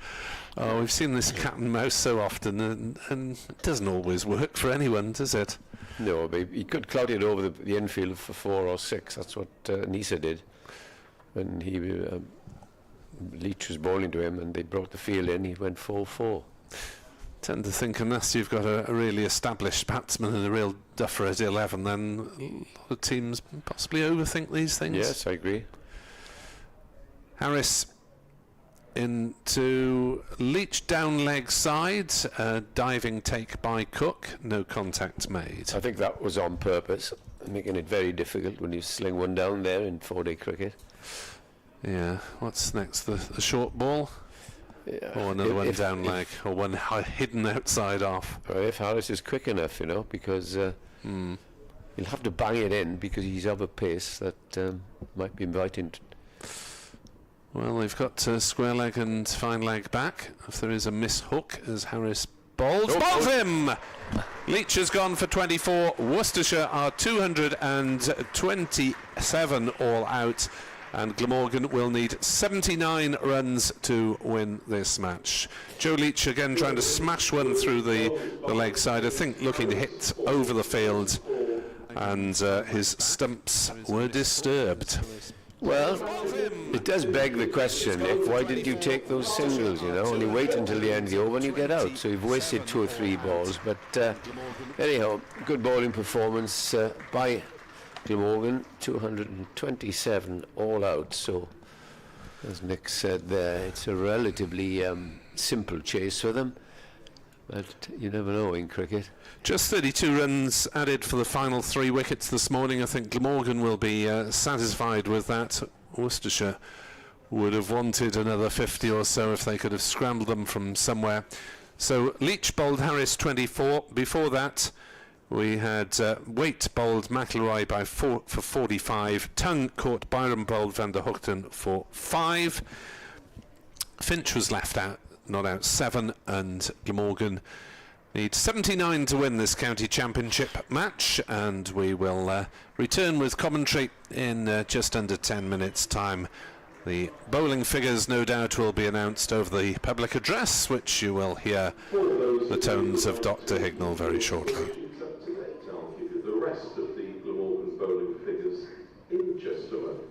Oh, we've seen this cat and mouse so often, and it doesn't always work for anyone, does it? No, but he could clout it over the infield for 4 or 6. That's what Nisa did when he Leach was bowling to him and they brought the field in. He went 4-4. Tend to think unless you've got a really established batsman and a real duffer at 11, then the teams possibly overthink these things. Yes, I agree. Harris into Leach down leg side, diving take by Cook, no contact made. I think that was on purpose, making it very difficult when you sling one down there in 4-day cricket. Yeah, what's next? The short ball? Yeah. Or another one down leg, or one hidden outside off. If Harris is quick enough, you know, because he'll have to bang it in because he's of a pace that might be inviting. Well, they've got square leg and fine leg back. If there is a miss hook as Harris bowls, bowls him! Leach has gone for 24. Worcestershire are 227 all out, and Glamorgan will need 79 runs to win this match. Joe Leach again trying to smash one through the leg side, I think looking to hit over the field, and his stumps were disturbed. Well, it does beg the question, Nick, why did you take those singles, you know, only wait until the end of the over and you get out. So you've wasted 2 or 3 balls, but anyhow, good bowling performance by Glamorgan, 227 all out. So, as Nick said there, it's a relatively simple chase for them, but you never know in cricket. Just 32 runs added for the final 3 wickets this morning. I think Glamorgan will be satisfied with that. Worcestershire would have wanted another 50 or so if they could have scrambled them from somewhere. So Leach bowled Harris 24. Before that, we had Waite bowled McIlroy for 45. Tongue caught Byron bowled Van der Hoogten for 5. Finch was left out, not out 7, and Glamorgan need 79 to win this county championship match, and we will return with commentary in just under 10 minutes time. The bowling figures no doubt will be announced over the public address, which you will hear the tones of Dr. Hignell very shortly. I'll give you the rest of the Glamorgan bowling figures in just a moment.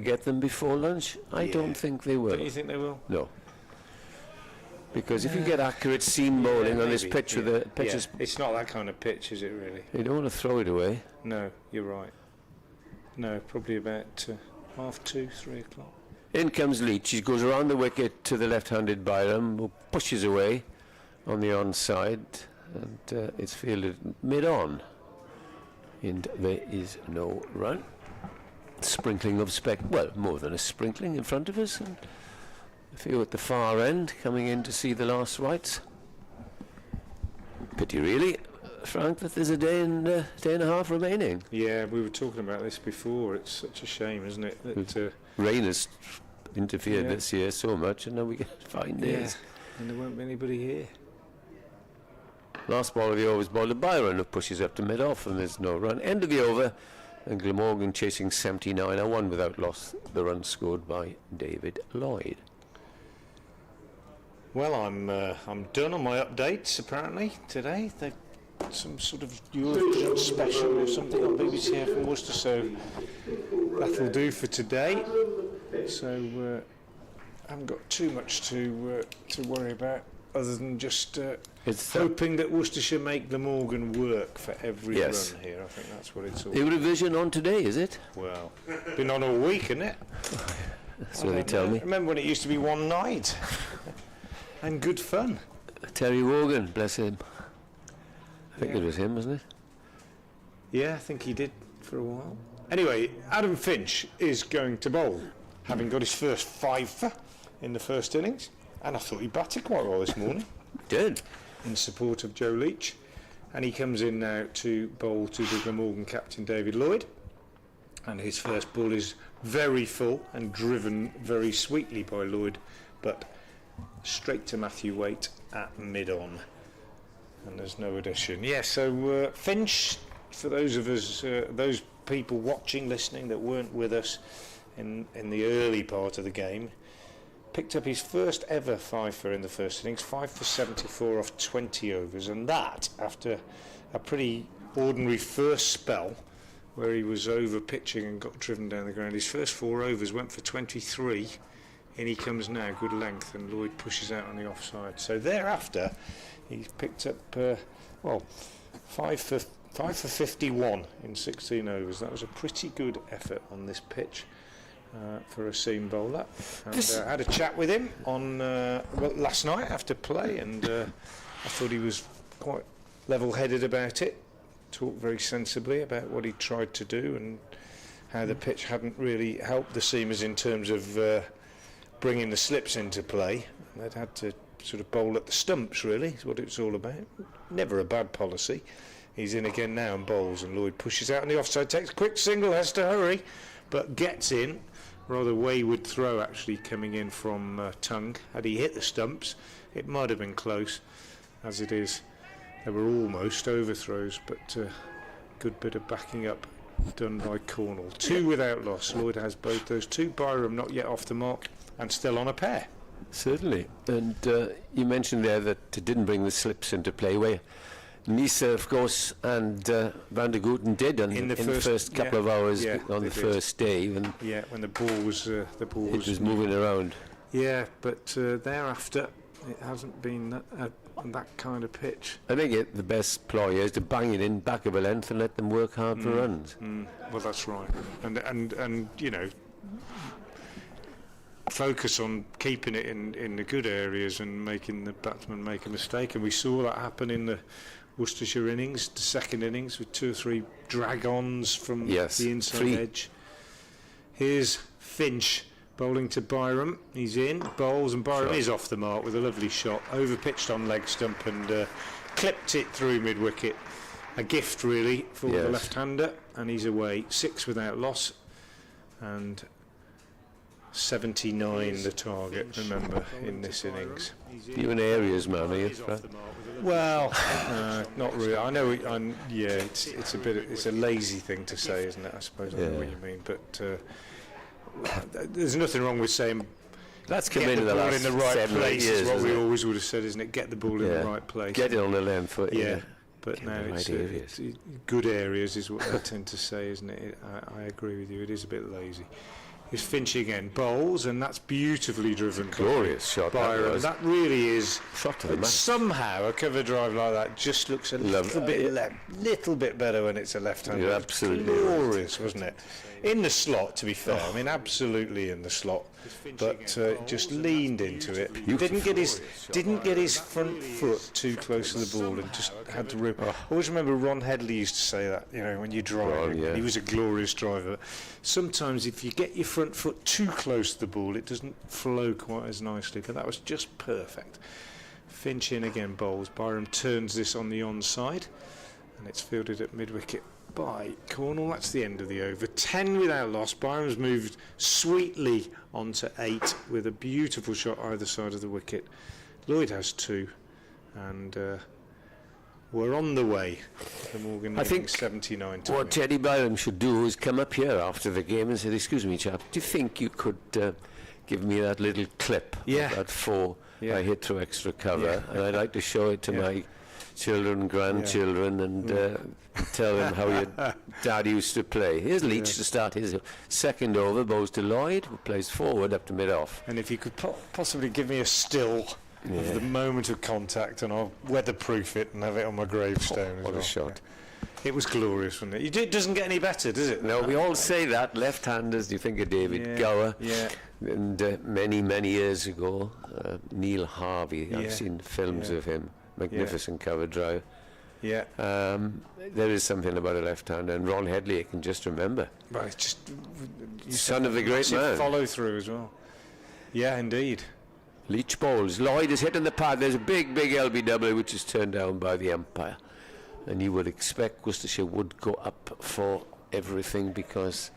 get them before lunch? I don't think they will. Don't you think they will? No. Because if you get accurate seam bowling on this pitch with the pitches, It's not that kind of pitch, is it really? you don't want to throw it away. No, you're right. No, probably about 2:30, 3 o'clock. In comes Leach. He goes around the wicket to the left-handed Byram, who pushes away on the onside, and it's fielded mid-on. And there is no run. Sprinkling of well, more than a sprinkling in front of us, and a few at the far end coming in to see the last rites. Pity, really, Frank, that there's a day and a half remaining. Yeah, we were talking about this before. It's such a shame, isn't it? That, Rain has interfered Yeah. this year so much, and now we get 5 days. and there won't be anybody here. Last ball of the over is bowled to Byron, who pushes up to mid-off, and there's no run. End of the over, and Glamorgan chasing 79. I won without loss. The run scored by David Lloyd. Well, I'm done on my updates. Apparently today they've got some sort of European special or something on BBC from Worcester, so that'll do for today. So I haven't got too much to worry about, other than just hoping that Worcestershire make Glamorgan work for every run here. I think that's what it's all. Eurovision on today, is it? Well, been on all week, isn't it? That's what they tell me. Remember when it used to be one night? And good fun. Terry Wogan, bless him. I think it was him, wasn't it? Yeah, I think he did for a while. Anyway, Adam Finch is going to bowl, having got his first fiver in the first innings, and I thought he batted quite well this morning. Did. In support of Joe Leach, and he comes in now to bowl to the Glamorgan captain David Lloyd, and his first ball is very full and driven very sweetly by Lloyd, but straight to Matthew Waite at mid-on, and there's no addition. Yeah, so Finch, for those of us, those people watching, listening that weren't with us in the early part of the game, picked up his first ever fifer in the first innings, 5 for 74 off 20 overs, and that after a pretty ordinary first spell where he was over pitching and got driven down the ground. His first 4 overs went for 23. In he comes now, good length, and Lloyd pushes out on the offside. So thereafter, he's picked up, 5 for 51 in 16 overs. That was a pretty good effort on this pitch for a seam bowler. And had a chat with him on last night after play, and I thought he was quite level-headed about it. Talked very sensibly about what he tried to do and how the pitch hadn't really helped the seamers in terms of bringing the slips into play. They'd had to sort of bowl at the stumps, really, is what it's all about. Never a bad policy. He's in again now and bowls, and Lloyd pushes out on the offside, takes a quick single, has to hurry, but gets in. Rather wayward throw, actually, coming in from Tongue. Had he hit the stumps, it might have been close. As it is, they were almost overthrows, but good bit of backing up done by Cornell. 2 without loss. Lloyd has both those 2. Byram not yet off the mark and still on a pair. Certainly. And you mentioned there that it didn't bring the slips into play, where Nisa, of course, and Van der Gooten did in the first couple of hours on the first day. When the ball was moving around. Yeah, but thereafter it hasn't been that kind of pitch. I think the best ploy is to bang it in back of a length and let them work hard for runs. Well, that's right. And you know, focus on keeping it in the good areas and making the batsman make a mistake. And we saw that happen in the Worcestershire innings, the second innings, with 2 or 3 drag-ons from the inside edge. Here's Finch bowling to Byram. He's in, bowls, and Byram is off the mark with a lovely shot, over-pitched on leg stump and clipped it through mid-wicket. A gift, really, for the left-hander, and he's away. 6 without loss, and 79 the target, remember, in this innings. You an areas man, are you? Well, not really. I know. It's a lazy thing to say, isn't it? I suppose I know what you mean, but there's nothing wrong with saying that's come get in the ball last in the right 7 or 8 place. years, Is what we always would have said, isn't it? Get the ball in the right place. Get it on the length. But now it's good areas is what I tend to say, isn't it? I agree with you. It is a bit lazy. is Finch again, bowls, and that's beautifully driven. Glorious shot that Byron. was. That really is. Shot to the match. Somehow a cover drive like that just looks a little bit better when it's a left-hander. You're absolutely glorious, wasn't it? In the slot, to be fair. I mean, absolutely in the slot, but just leaned into it. Didn't get his front foot too close to the ball and just had to rip. I always remember Ron Headley used to say that. You know, when you drive, he was a glorious driver. Sometimes if you get your front foot too close to the ball, it doesn't flow quite as nicely. But that was just perfect. Finch in again, bowls. Byram turns this on the onside, and it's fielded at mid-wicket by Cornwall. That's the end of the over. 10 without loss. Byram's moved sweetly onto 8 with a beautiful shot either side of the wicket. Lloyd has 2, and we're on the way. Glamorgan I think 79 to what win. Teddy Byram should do is come up here after the game and say, "Excuse me, chap, do you think you could give me that little clip of that 4 I hit through extra cover, and I'd like to show it to my children and grandchildren and tell them how your dad used to play." Here's Leach to start his second over, bows to Lloyd, who plays forward up to mid-off. And if you could possibly give me a still of the moment of contact, and I'll weatherproof it and have it on my gravestone. What a shot. It was glorious, wasn't it? It doesn't get any better, does it? No, we all say that, left-handers. You think of David Gower, and many years ago, Neil Harvey. I've seen films of him. Magnificent cover drive. Yeah. There is something about a left-hander, and Ron Headley, I can just remember. Well, it's just son of the great man. Follow through as well. Yeah, indeed. Leach bowls. Lloyd is hitting the pad. There's a big LBW which is turned down by the umpire, and you would expect Worcestershire would go up for everything, because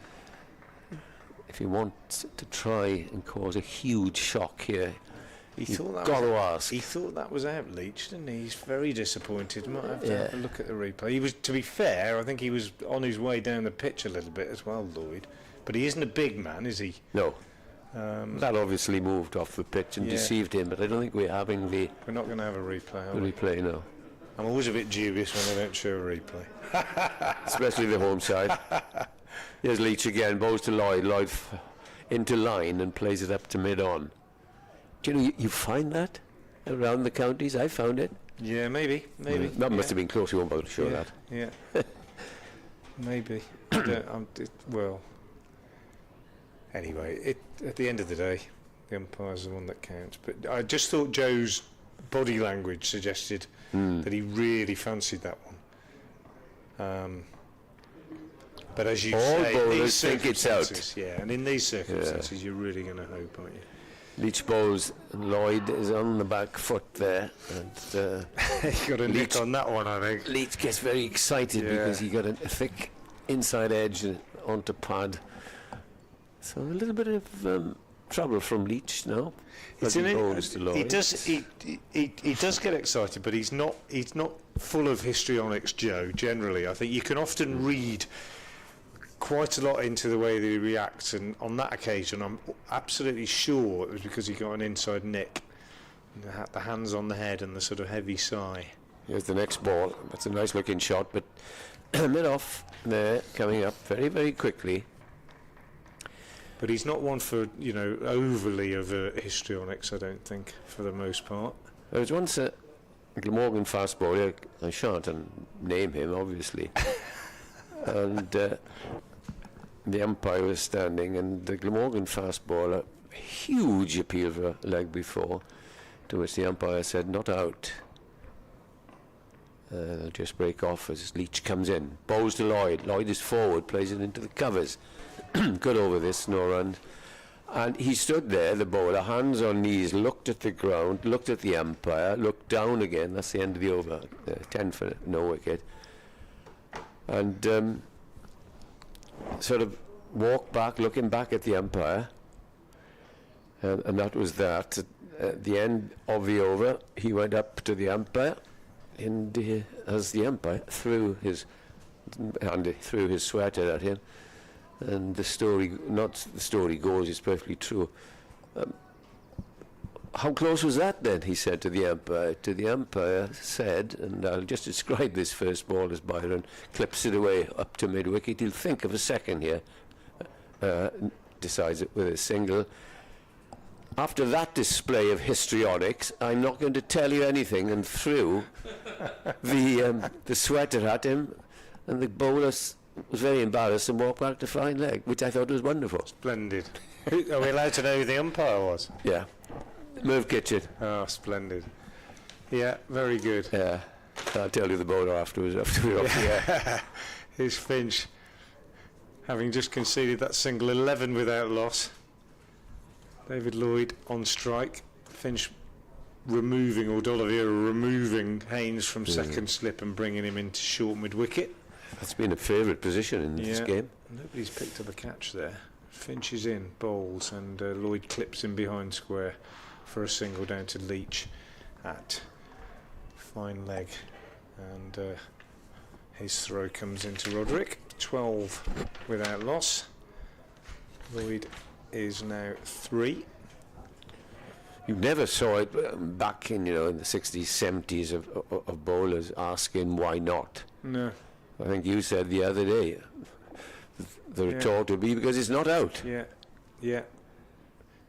if you want to try and cause a huge shock here, You've got to ask. He thought that was out, Leach, didn't he? He's very disappointed. Might have to have a look at the replay. He was, to be fair, I think he was on his way down the pitch a little bit as well, Lloyd. But he isn't a big man, is he? No. That obviously moved off the pitch and deceived him, but I don't think we're having the... We're not going to have a replay, are we? Replay, no. I'm always a bit dubious when they don't show a replay. Especially the home side. Here's Leach again, bows to Lloyd. Lloyd into line and plays it up to mid-on. Do you know, you find that around the counties? I found it. Yeah, maybe. That must have been close. You won't be able to show that. Yeah. Maybe. Well, anyway, at the end of the day, the umpire's the one that counts. But I just thought Joe's body language suggested that he really fancied that one. But as you say, bowlers think it's out. Yeah, and in these circumstances, you're really going to hope, aren't you? Leach bowls, Lloyd is on the back foot there, and he got a nick on that one, I think. Leach gets very excited because he got a thick inside edge onto pad. So a little bit of trouble from Leach now. He does get excited, but he's not full of histrionics, Joe. Generally, I think you can often read quite a lot into the way that he reacts, and on that occasion I'm absolutely sure it was because he got an inside nick, the hands on the head and the sort of heavy sigh. Here's the next ball. That's a nice looking shot, but mid off there, coming up very quickly. But he's not one for, overly overt histrionics, I don't think, for the most part. There was once a Glamorgan fast bowler, I shan't name him obviously, and the umpire was standing, and the Glamorgan fast bowler, huge appeal for a leg before, to which the umpire said, "Not out." They'll just break off as Leach comes in. Bows to Lloyd. Lloyd is forward, plays it into the covers. Good over this, no run. And he stood there, the bowler, hands on knees, looked at the ground, looked at the umpire, looked down again. That's the end of the over. 10 for no wicket. And sort of walked back, looking back at the umpire, and that was that. At the end of the over, he went up to the umpire, and as the umpire threw his sweater at him, and the story goes, it's perfectly true. How close was that then, he said to the umpire. To the umpire said, and I'll just describe this first ball as Byron clips it away up to mid-wicket. He'll think of a second here. decides it with a single. After that display of histrionics, I'm not going to tell you anything, and threw the sweater at him, and the bowler was very embarrassed and walked back to fine leg, which I thought was wonderful. Splendid. Are we allowed to know who the umpire was? Yeah. Merv Kitchen. Oh, splendid. Yeah, very good. Yeah. I'll tell you the bowler afterwards after we're off the air. Here's Finch, having just conceded that single, 11 without loss. David Lloyd on strike. Finch removing, or D'Oliveira removing Haynes from second slip and bringing him into short mid-wicket. That's been a favourite position in this game. Nobody's picked up a catch there. Finch is in, bowls, and Lloyd clips him behind square for a single down to Leach at fine leg. And his throw comes into Roderick. 12 without loss. Lloyd is now 3. You never saw it back in, in the 60s, 70s of bowlers asking why not. No. I think you said the other day, the retort would be because it's not out. Yeah.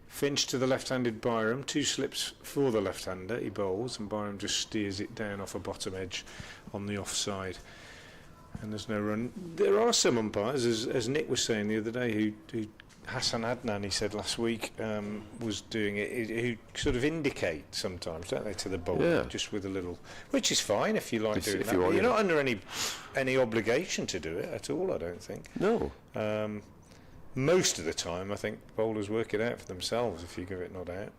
Finch to the left-handed Byram, 2 slips for the left-hander, he bowls, and Byram just steers it down off a bottom edge on the offside. And there's no run. There are some umpires, as Nick was saying the other day, who Hassan Adnan, he said last week, was doing it, who sort of indicate sometimes, don't they, to the bowler, just with a little, which is fine if you like doing that. You're not under any obligation to do it at all, I don't think. No. Most of the time, I think bowlers work it out for themselves if you give it not out.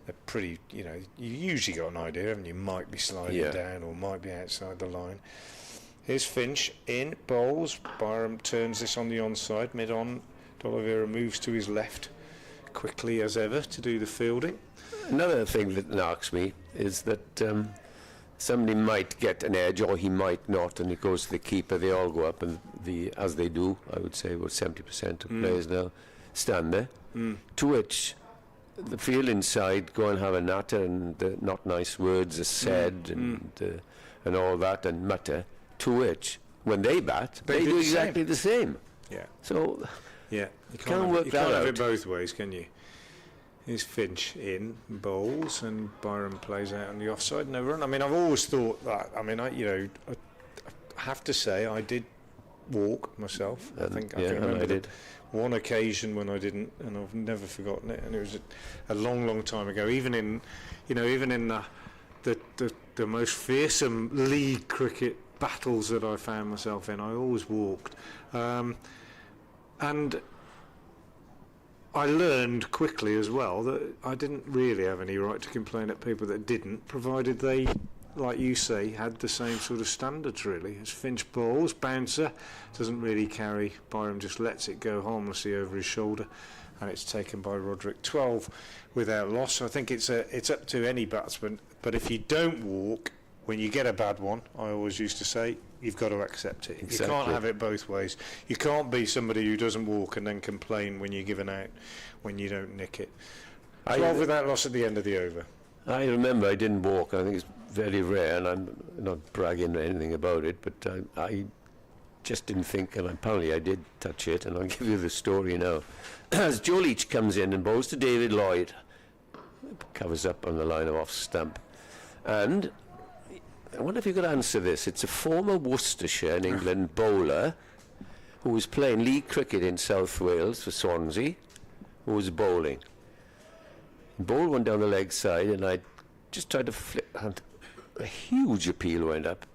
They're pretty, you usually got an idea, haven't you? Might be sliding down or might be outside the line. Here's Finch in, bowls. Byram turns this on the onside, mid-on. D'Oliveira moves to his left quickly as ever to do the fielding. Another thing that knocks me is that somebody might get an edge or he might not, and it goes to the keeper. They all go up, and as they do, I would say about 70% of players now stand there. To which the fielding side go and have a natter, and not nice words are said, and all that, and mutter. To which, when they bat, they do exactly the same. Yeah. So. Yeah, you can't have it both ways, can you? Here's Finch in, bowls, and Byram plays out on the offside, no run. I mean, I've always thought that. I mean, I have to say I did walk myself. I think I can remember I did. One occasion when I didn't, and I've never forgotten it. And it was a long, long time ago. Even in the most fearsome league cricket battles that I found myself in, I always walked. And I learned quickly as well that I didn't really have any right to complain at people that didn't, provided they, like you say, had the same sort of standards, really. As Finch bowls, bouncer, doesn't really carry. Byram just lets it go harmlessly over his shoulder, and it's taken by Roderick. 12 without loss. I think it's up to any batsman, but if you don't walk when you get a bad one, I always used to say, you've got to accept it. Exactly. You can't have it both ways. You can't be somebody who doesn't walk and then complain when you're given out, when you don't nick it. 12 without loss at the end of the over. I remember I didn't walk. I think it's very rare, and I'm not bragging or anything about it, but I just didn't think, and apparently I did touch it, and I'll give you the story now. As Joe Leach comes in and bowls to David Lloyd, covers up on the line of off stump, and I wonder if you could answer this. It's a former Worcestershire in England bowler who was playing league cricket in South Wales for Swansea, who was bowling. He bowled one down the leg side, and I just tried to flip, and a huge appeal went up.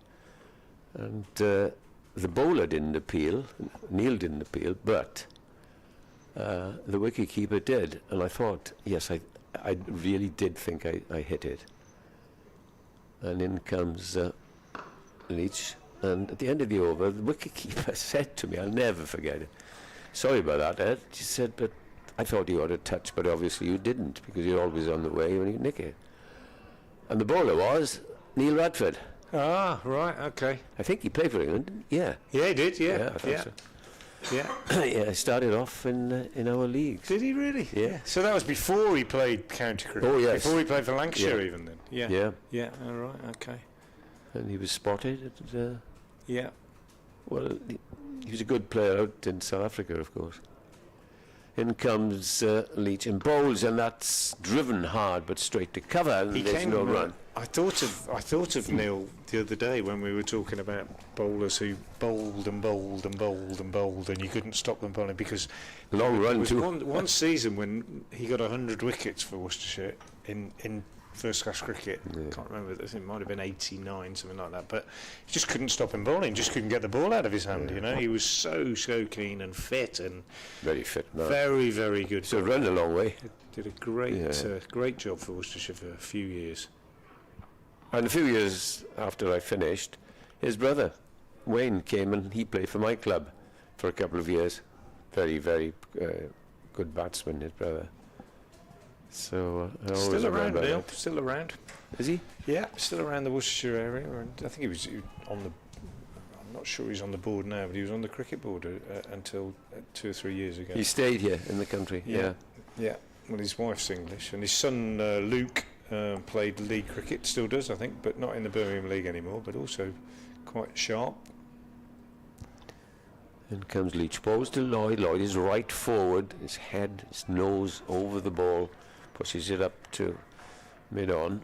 And the bowler didn't appeal, Neil didn't appeal, but the wicketkeeper did. And I thought, yes, I really did think I hit it. And in comes Leach, and at the end of the over, the wicketkeeper said to me, I'll never forget it, sorry about that, Ed. She said, but I thought you ought to touch, but obviously you didn't, because you're always on the way when you nick it. And the bowler was Neil Radford. Ah, right, okay. I think he played for England, didn't he? Yeah. Yeah, he did, yeah. Yeah, I thought so. Yeah. Yeah, he started off in our leagues. Did he really? Yeah. So that was before he played county cricket? Oh, yes. Before he played for Lancashire even then? Yeah. Yeah. Yeah, all right, okay. And he was spotted at... yeah. Well, he was a good player out in South Africa, of course. In comes Leach and bowls, and that's driven hard but straight to cover, and there's no run. I thought of Neil the other day when we were talking about bowlers who bowled and bowled and bowled and bowled, and you couldn't stop them bowling because Long there run was too. one season when he got 100 wickets for Worcestershire in first class cricket. Can't remember. I think it might have been 89, something like that. But you just couldn't stop him bowling. Just couldn't get the ball out of his hand. You know, he was so keen and fit and Very fit now. very, very good. So run a long way. Did a great job for Worcestershire for a few years. And a few years after I finished, his brother Wayne came and he played for my club for a couple of years. Very, very good batsman, his brother. So I always Still around, remember Neil. that. Still around. Is he? Yeah, still around the Worcestershire area. And I think he was on the. I'm not sure he's on the board now, but he was on the cricket board until 2 or 3 years ago. He stayed here in the country. Yeah. Yeah. Well, his wife's English, and his son Luke played league cricket. Still does, I think, but not in the Birmingham League anymore. But also quite sharp. In comes Leach. Balls to Lloyd. Lloyd is right forward. His head, his nose over the ball. Pushes it up to mid-on.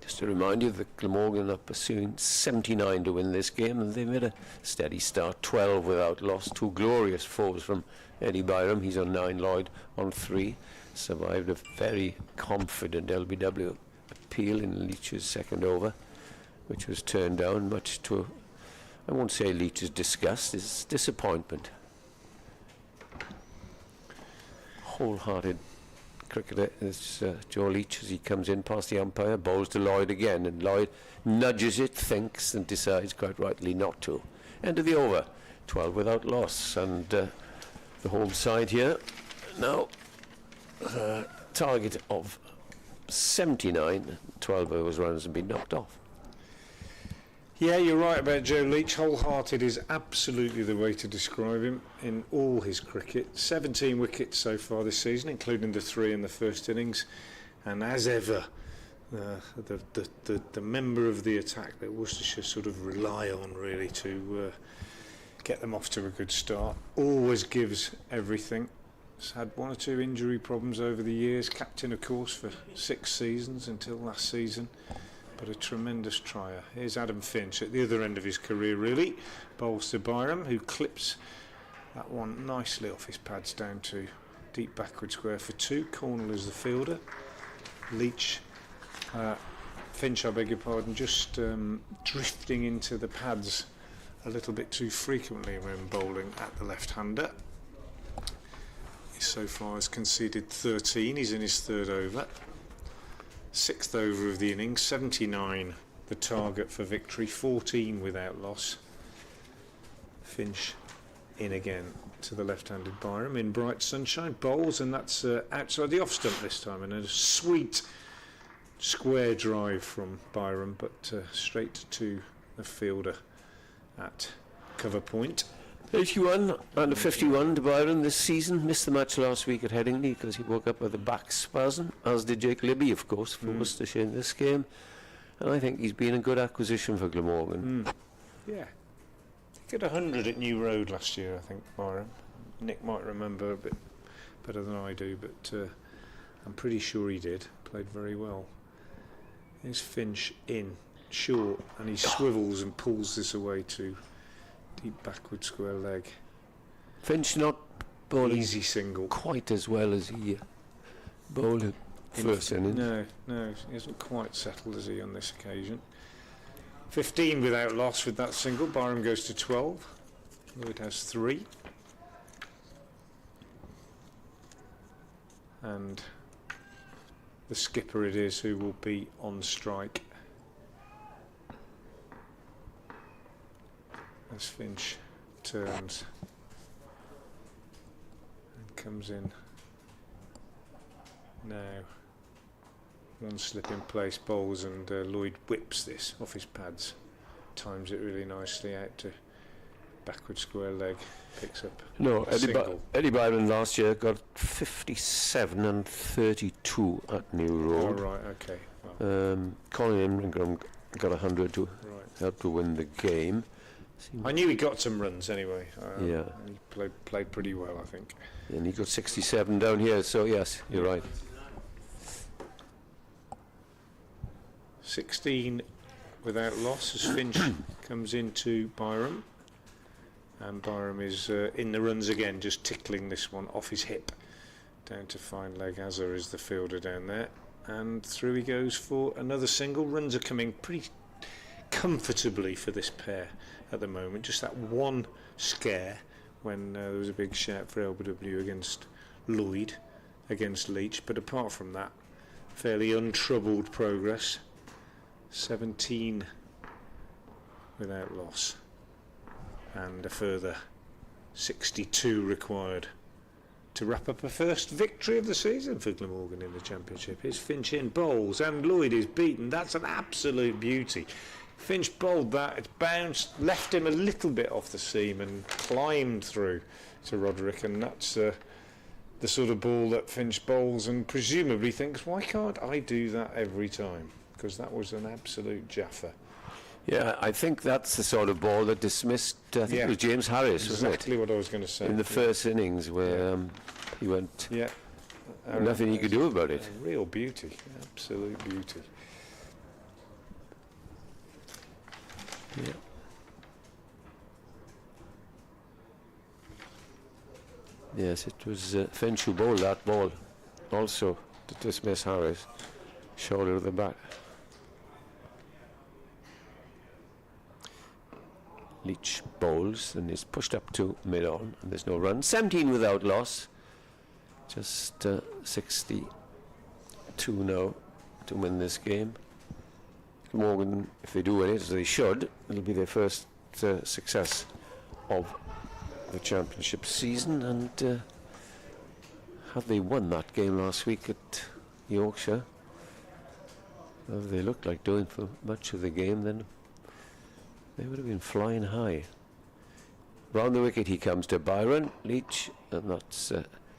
Just to remind you that Glamorgan are pursuing 79 to win this game, and they made a steady start, 12 without loss. 2 glorious fours from Eddie Byram. He's on 9, Lloyd on 3. Survived a very confident LBW appeal in Leach's second over, which was turned down, much to, I won't say Leach's disgust, his disappointment. Wholehearted cricketer is Joe Leach as he comes in past the umpire, bowls to Lloyd again, and Lloyd nudges it, thinks, and decides quite rightly not to. End of the over, 12 without loss, and the home side here now target of 79, 12 overs runs and been knocked off. Yeah, you're right about Joe Leach. Wholehearted is absolutely the way to describe him in all his cricket. 17 wickets so far this season, including the 3 in the first innings. And as ever, the member of the attack that Worcestershire sort of rely on really to get them off to a good start. Always gives everything. He's had 1 or 2 injury problems over the years. Captain, of course, for 6 seasons until last season. But a tremendous trier. Here's Adam Finch at the other end of his career, really. Bowls to Byram, who clips that one nicely off his pads down to deep backward square for 2. Cornell is the fielder. Leach, Finch, I beg your pardon, just drifting into the pads a little bit too frequently when bowling at the left-hander. He so far has conceded 13. He's in his 3rd over. 6th over of the innings, 79 the target for victory, 14 without loss. Finch in again to the left-handed Byram in bright sunshine, bowls, and that's outside the off stump this time, and a sweet square drive from Byram, but straight to the fielder at cover point. 81 and a 51 to Byron this season. Missed the match last week at Headingley because he woke up with a back spasm, as did Jake Libby, of course, for Worcestershire in this game. And I think he's been a good acquisition for Glamorgan. Yeah. He got 100 at New Road last year, I think, Byram. Nick might remember a bit better than I do, but I'm pretty sure he did. Played very well. Here's Finch in, short, and he swivels and pulls this away to deep backward square leg. Finch not bowling Easy single. quite as well as he bowled at first innings. No, he hasn't quite settled, has he, on this occasion. 15 without loss with that single. Byram goes to 12. Lloyd has 3. And the skipper it is who will be on strike. As Finch turns and comes in now. One slip in place, bowls, and Lloyd whips this off his pads, times it really nicely out to backward square leg, picks up No, single. Eddie Byron last year got 57 and 32 at New Oh, Road. right, okay. Well, Colin Ingram got 100 to right. help to win the game. I knew he got some runs anyway. Yeah. He played pretty well, I think. And he got 67 down here, so yes, you're right. 16 without loss as Finch comes into Byram. And Byram is in the runs again, just tickling this one off his hip. Down to fine leg. Azar is the fielder down there. And through he goes for another single. Runs are coming pretty comfortably for this pair at the moment. Just that one scare when there was a big shout for LBW against Lloyd, against Leach. But apart from that, fairly untroubled progress. 17 without loss. And a further 62 required to wrap up a first victory of the season for Glamorgan in the Championship. Here's Finch in, bowls, and Lloyd is beaten. That's an absolute beauty. Finch bowled that, it's bounced, left him a little bit off the seam and climbed through to Roderick, and that's the sort of ball that Finch bowls and presumably thinks, why can't I do that every time? Because that was an absolute jaffer. Yeah, I think that's the sort of ball that dismissed, I think it was James Harris, wasn't it? Exactly what I was going to say. In the first innings where he went, yeah, nothing he could do about it. A real beauty, absolute beauty. Yeah. Yes, it was Finch who bowled that ball also to dismiss Harris. Shoulder of the bat. Leach bowls and is pushed up to mid-on, and there's no run. 17 without loss. Just 62 now to win this game. Morgan, if they do win it, as they should, it'll be their first success of the championship season. And had they won that game last week at Yorkshire, if they looked like doing for much of the game, then they would have been flying high. Round the wicket he comes to Byron. Leach, and that's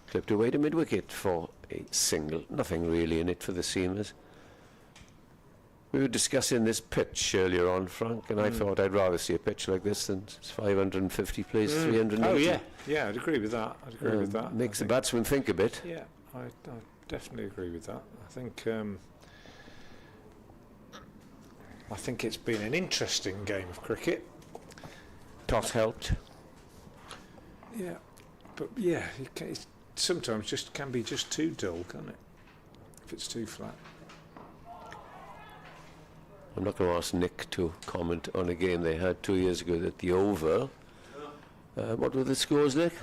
clipped away to mid-wicket for a single. Nothing really in it for the seamers. We were discussing this pitch earlier on, Frank, and I thought I'd rather see a pitch like this than 550 plays 380. Oh yeah, I'd agree with that. Makes the batsman think a bit. Yeah, I definitely agree with that. I think it's been an interesting game of cricket. Toss helped. Yeah, but yeah, it sometimes just can be just too dull, can't it? If it's too flat. I'm not going to ask Nick to comment on a game they had 2 years ago at the Oval. What were the scores, Nick?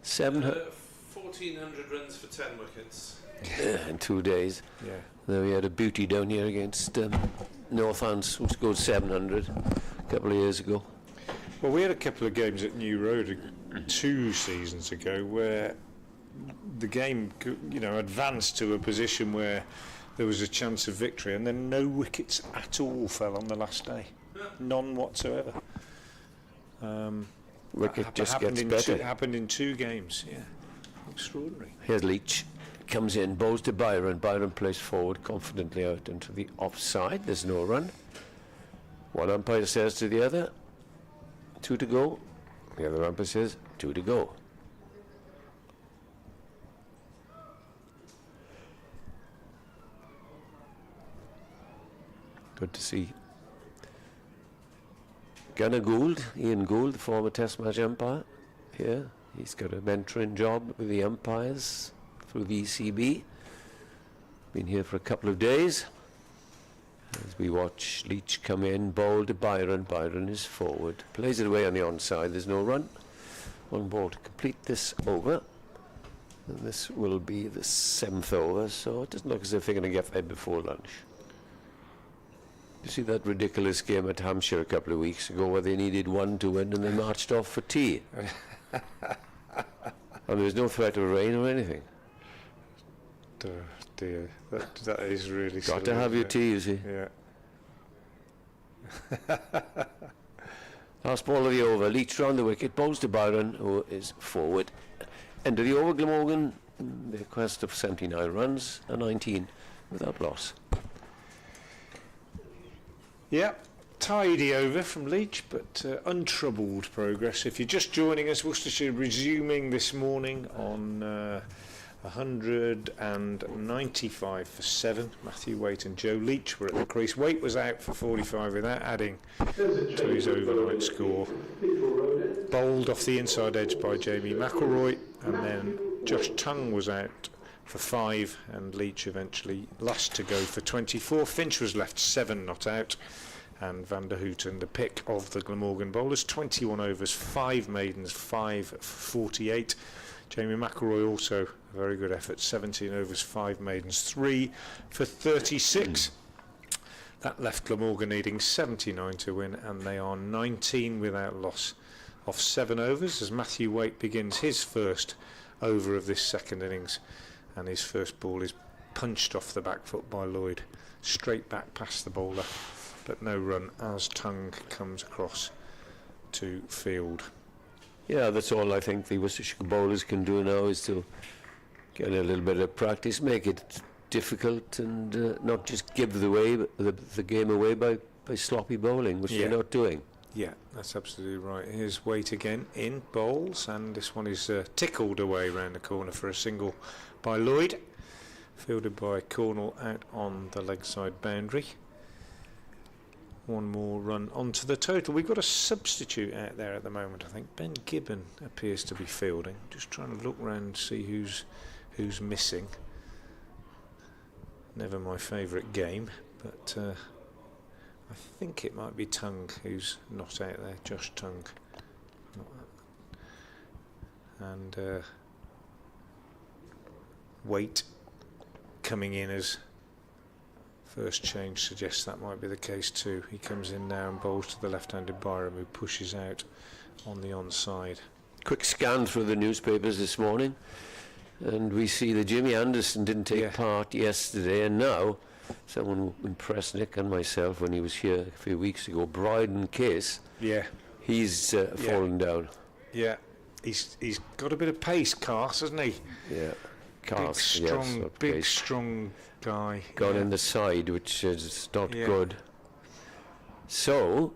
1,400 runs for 10 wickets. In 2 days. Yeah. Then we had a beauty down here against Northants, who scored 700 a couple of years ago. Well, we had a couple of games at New Road 2 seasons ago where the game, advanced to a position where there was a chance of victory, and then no wickets at all fell on the last day. None whatsoever. Wicket just gets better. It happened in 2 games, yeah. Extraordinary. Here's Leach. Comes in, bowls to Byron. Byron plays forward confidently out into the offside. There's no run. One umpire says to the other, 2 to go. The other umpire says, 2 to go. Good to see Gunnar Gould, Ian Gould, the former Test match umpire, here. He's got a mentoring job with the umpires through the ECB. Been here for a couple of days. As we watch Leach come in, bowl to Byron. Byron is forward. Plays it away on the onside. There's no run. 1 ball to complete this over. And this will be the 7th over, so it doesn't look as if they're going to get there before lunch. You see that ridiculous game at Hampshire a couple of weeks ago where they needed 1 to win and they marched off for tea. And there was no threat of rain or anything. Dear, that is really Got to have your tea, you see. Yeah. Last ball of the over. Leach round the wicket, bowls to Byron, who is forward. End of the over, Glamorgan. The quest of 79 runs, a 19 without loss. Yeah, tidy over from Leach, but untroubled progress. If you're just joining us, Worcestershire resuming this morning on 195 for 7. Matthew Waite and Joe Leach were at the crease. Waite was out for 45 without adding to his overnight score. Bowled off the inside edge by Jamie McElroy, and then Josh Tongue was out for 5, and Leach eventually last to go for 24. Finch was left 7 not out, and Van der Houten, the pick of the Glamorgan bowlers, 21 overs, 5 maidens, 5 for 48. Jamie McElroy also a very good effort, 17 overs, 5 maidens, 3 for 36. That left Glamorgan needing 79 to win, and they are 19 without loss off 7 overs as Matthew Waite begins his first over of this second innings, and his first ball is punched off the back foot by Lloyd, straight back past the bowler, but no run as Tongue comes across to field. Yeah, that's all I think the Worcestershire bowlers can do now, is to get a little bit of practice, make it difficult, and not just give the game away by sloppy bowling, which they're not doing. Yeah, that's absolutely right. Here's Waite again in bowls, and this one is tickled away round the corner for a single by Lloyd, fielded by Cornell out on the leg side boundary. One more run onto the total. We've got a substitute out there at the moment, I think. Ben Gibbon appears to be fielding. Just trying to look round to see who's missing. Never my favourite game, but I think it might be Tongue who's not out there. Josh Tongue. And Waite coming in as first change suggests that might be the case too. He comes in now and bowls to the left-handed Byram, who pushes out on the onside. Quick scan through the newspapers this morning, and we see that Jimmy Anderson didn't take part yesterday, and now someone who impressed Nick and myself when he was here a few weeks ago, Bryden Case. Yeah, he's fallen down. Yeah, he's got a bit of pace, Cars, hasn't he? Yeah, Cars, big strong guy. Gone in the side, which is not good. So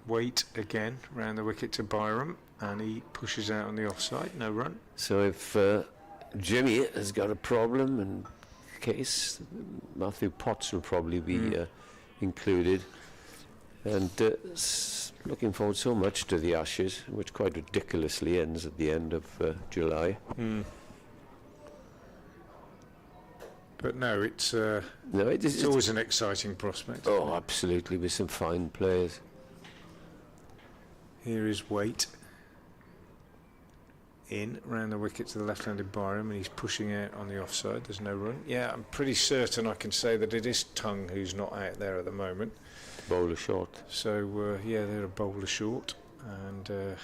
Waite again round the wicket to Byram, and he pushes out on the offside, no run. So if Jimmy has got a problem in Case, Matthew Potts will probably be included, and looking forward so much to the Ashes, which quite ridiculously ends at the end of July. But no, it's always an exciting prospect. Oh, absolutely, with some fine players. Here is Waite in round the wicket to the left-handed Byram, and he's pushing out on the offside. There's no run. Yeah, I'm pretty certain I can say that it is Tongue who's not out there at the moment. Bowler short. So they're a bowler short, and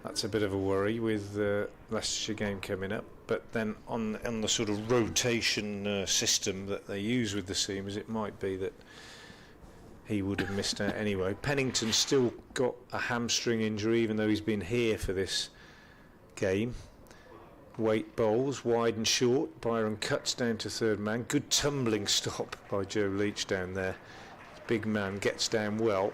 that's a bit of a worry with the Leicestershire game coming up. But then on the sort of rotation system that they use with the seamers, it might be that he would have missed out anyway. Pennington's still got a hamstring injury, even though he's been here for this game. Waite bowls wide and short. Byron cuts down to third man. Good tumbling stop by Joe Leach down there. Big man gets down well.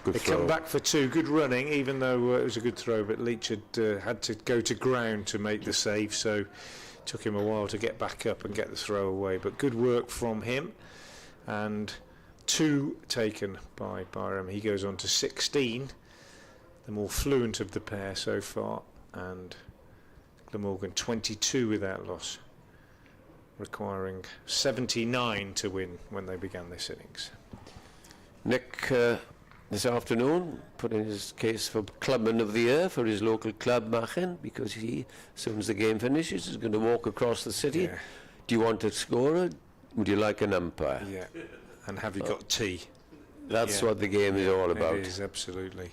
They come back for 2. Good running, even though it was a good throw, but Leach had to go to ground to make the save, so it took him a while to get back up and get the throw away. But good work from him, and 2 taken by Byram. He goes on to 16, the more fluent of the pair so far, and Glamorgan 22 without loss, requiring 79 to win when they began this innings. Nick, this afternoon, put in his case for Clubman of the Year for his local club, Machen, because he, as soon as the game finishes, is going to walk across the city. Yeah. Do you want a scorer? Would you like an umpire? Yeah. And have you got tea? That's what the game is all about. It is, absolutely.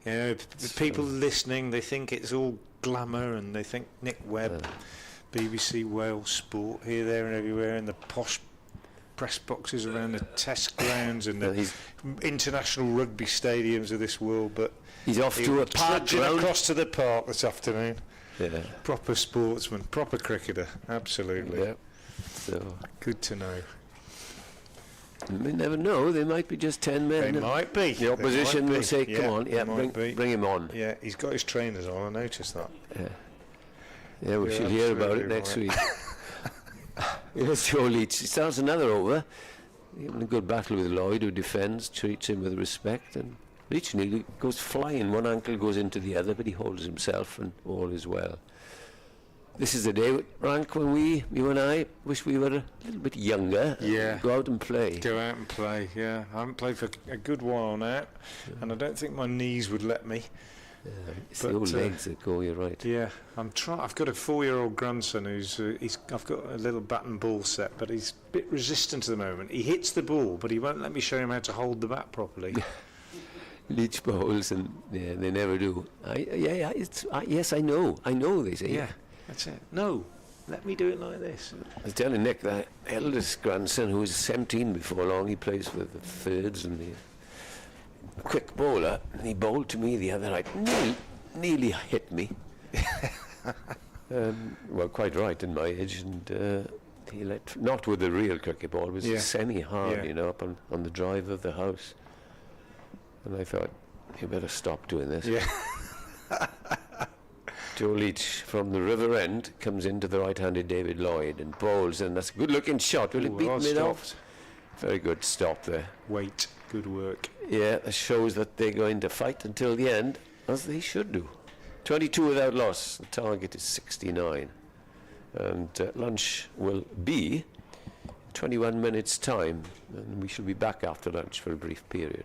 You know, people listening, they think it's all glamour, and they think Nick Webb, BBC Wales Sport, here, there and everywhere, in the posh press boxes around the test grounds and the international rugby stadiums of this world, but he's off to a park ground. Across to the park this afternoon. Yeah. Proper sportsman, proper cricketer, absolutely. Yeah. So good to know. We never know. They might be just 10 men. They might be. The opposition will say, "Come on, they might be. bring him on." Yeah, he's got his trainers on. I noticed that. Yeah, we You're should hear about it absolutely next right. week. Here's Joe Leach. He starts another over. Having a good battle with Lloyd, who defends, treats him with respect, and Leach nearly goes flying. One ankle goes into the other, but he holds himself, and all is well. This is the day, Rank, when you and I, wish we were a little bit younger. Yeah. Go out and play. Go out and play, yeah. I haven't played for a good while now, and I don't think my knees would let me. It's But, the old legs that go, you're right. Yeah, I'm trying. I've got a 4-year-old grandson who's I've got a little bat and ball set, but he's a bit resistant at the moment. He hits the ball, but he won't let me show him how to hold the bat properly. Leach bowls, and they never do. Yes, I know, they say. Yeah, that's it. No, let me do it like this. I was telling Nick, the eldest grandson, who was 17 before long, he plays for the thirds and the quick bowler, and he bowled to me the other night. Nearly hit me. Well, quite right in my age, and he not with the real cricket ball, it was semi-hard, up on the drive of the house. And I thought, you better stop doing this. Yeah. Joe Leach from the river end comes into the right-handed David Lloyd and bowls, and that's a good-looking shot. Will it beat mid off? Very good stop there. Wait, good work. Yeah, it shows that they're going to fight until the end, as they should do. 22 without loss. The target is 69. And lunch will be 21 minutes' time, and we shall be back after lunch for a brief period.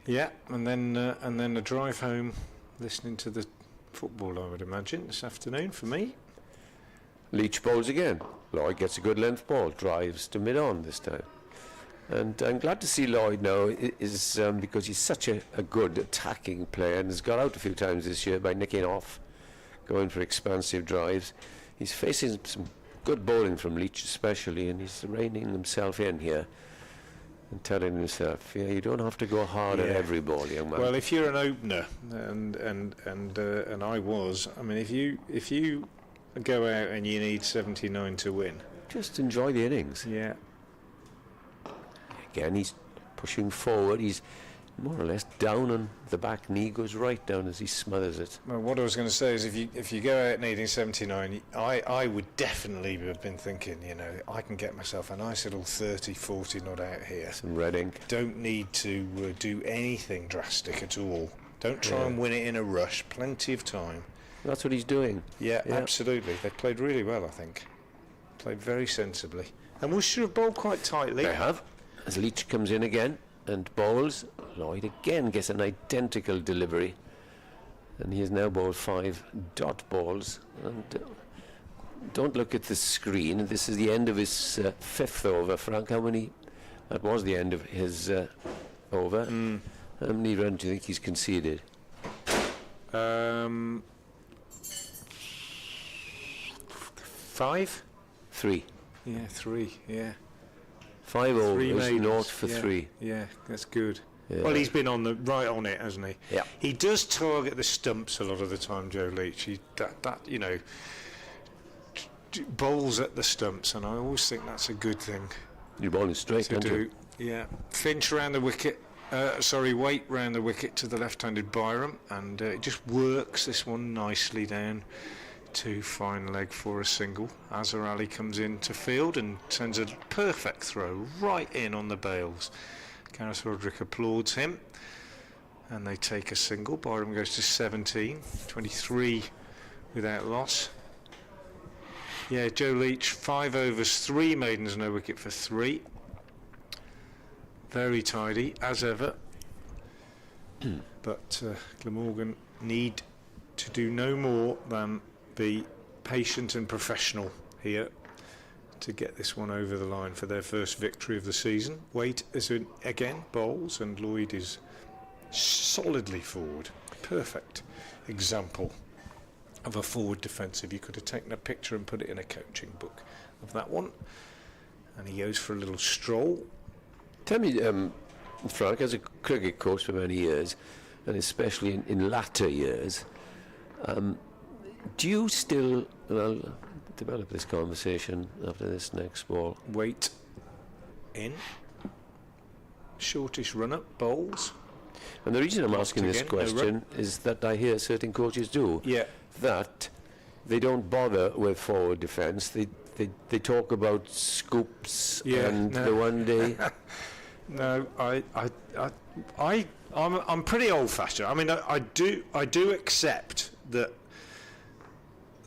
Yeah, and then a drive home, listening to the football, I would imagine, this afternoon for me. Leach bowls again. Lloyd gets a good length ball, drives to mid-on this time. And I'm glad to see Lloyd now, because he's such a good attacking player and has got out a few times this year by nicking off, going for expansive drives. He's facing some good bowling from Leach especially, and he's reining himself in here and telling himself, you don't have to go hard at every ball, young man. Well, if you're an opener, and I was, I mean, if you go out and you need 79 to win, just enjoy the innings. Yeah. Again, he's pushing forward. He's more or less down on the back knee, goes right down as he smothers it. Well, what I was going to say is, if you go out needing 79, I would definitely have been thinking, I can get myself a nice little 30, 40 not out here. Some red ink. Don't need to do anything drastic at all. Don't try and win it in a rush. Plenty of time. That's what he's doing. Yeah, absolutely. They played really well, I think. Played very sensibly. And Worcestershire have bowled quite tightly. They have. As Leach comes in again and bowls, Lloyd again gets an identical delivery, and he has now bowled 5 dot balls. And don't look at the screen. This is the end of his 5th over. Frank, how many? That was the end of his over. How many runs do you think he's conceded? 5? 3. Yeah, 3. Yeah. 5 overs, maidens. 0 for 3. Yeah, that's good. Yeah. Well, he's been right on it, hasn't he? Yeah. He does target the stumps a lot of the time, Joe Leach. Bowls at the stumps, and I always think that's a good thing You're bowling straight, to don't do. you? Yeah. Finch round the wicket. Waite round the wicket to the left-handed Byram, and it just works this one nicely down to fine leg for a single. Azhar Ali comes in to field and sends a perfect throw right in on the bails. Gareth Roderick applauds him, and they take a single. Byram goes to 17, 23 without loss. Yeah, Joe Leach, 5 overs, 3 maidens, no wicket for 3. Very tidy, as ever. But Glamorgan need to do no more than be patient and professional here to get this one over the line for their first victory of the season. Waite is again bowls, and Lloyd is solidly forward. Perfect example of a forward defensive. You could have taken a picture and put it in a coaching book of that one. And he goes for a little stroll. Tell me, Frank, as a cricket coach for many years, and especially in latter years, do you still, develop this conversation after this next ball. Weight in. Shortish run-up, bowls. And the reason I'm asking this Again, question is that I hear certain coaches do. Yeah. That they don't bother with forward defence. They talk about scoops and the one day. No, I'm pretty old-fashioned. I mean, I do accept that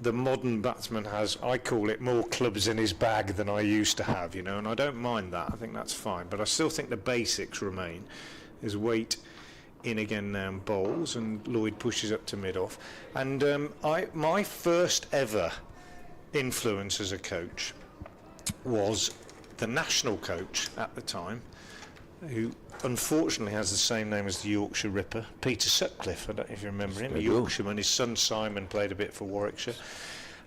the modern batsman has, I call it, more clubs in his bag than I used to have, and I don't mind that. I think that's fine, but I still think the basics remain. Is weight in again now and bowls, and Lloyd pushes up to mid-off. And my first ever influence as a coach was the national coach at the time, who unfortunately has the same name as the Yorkshire Ripper, Peter Sutcliffe. I don't know if you remember him, a Yorkshireman. His son Simon played a bit for Warwickshire.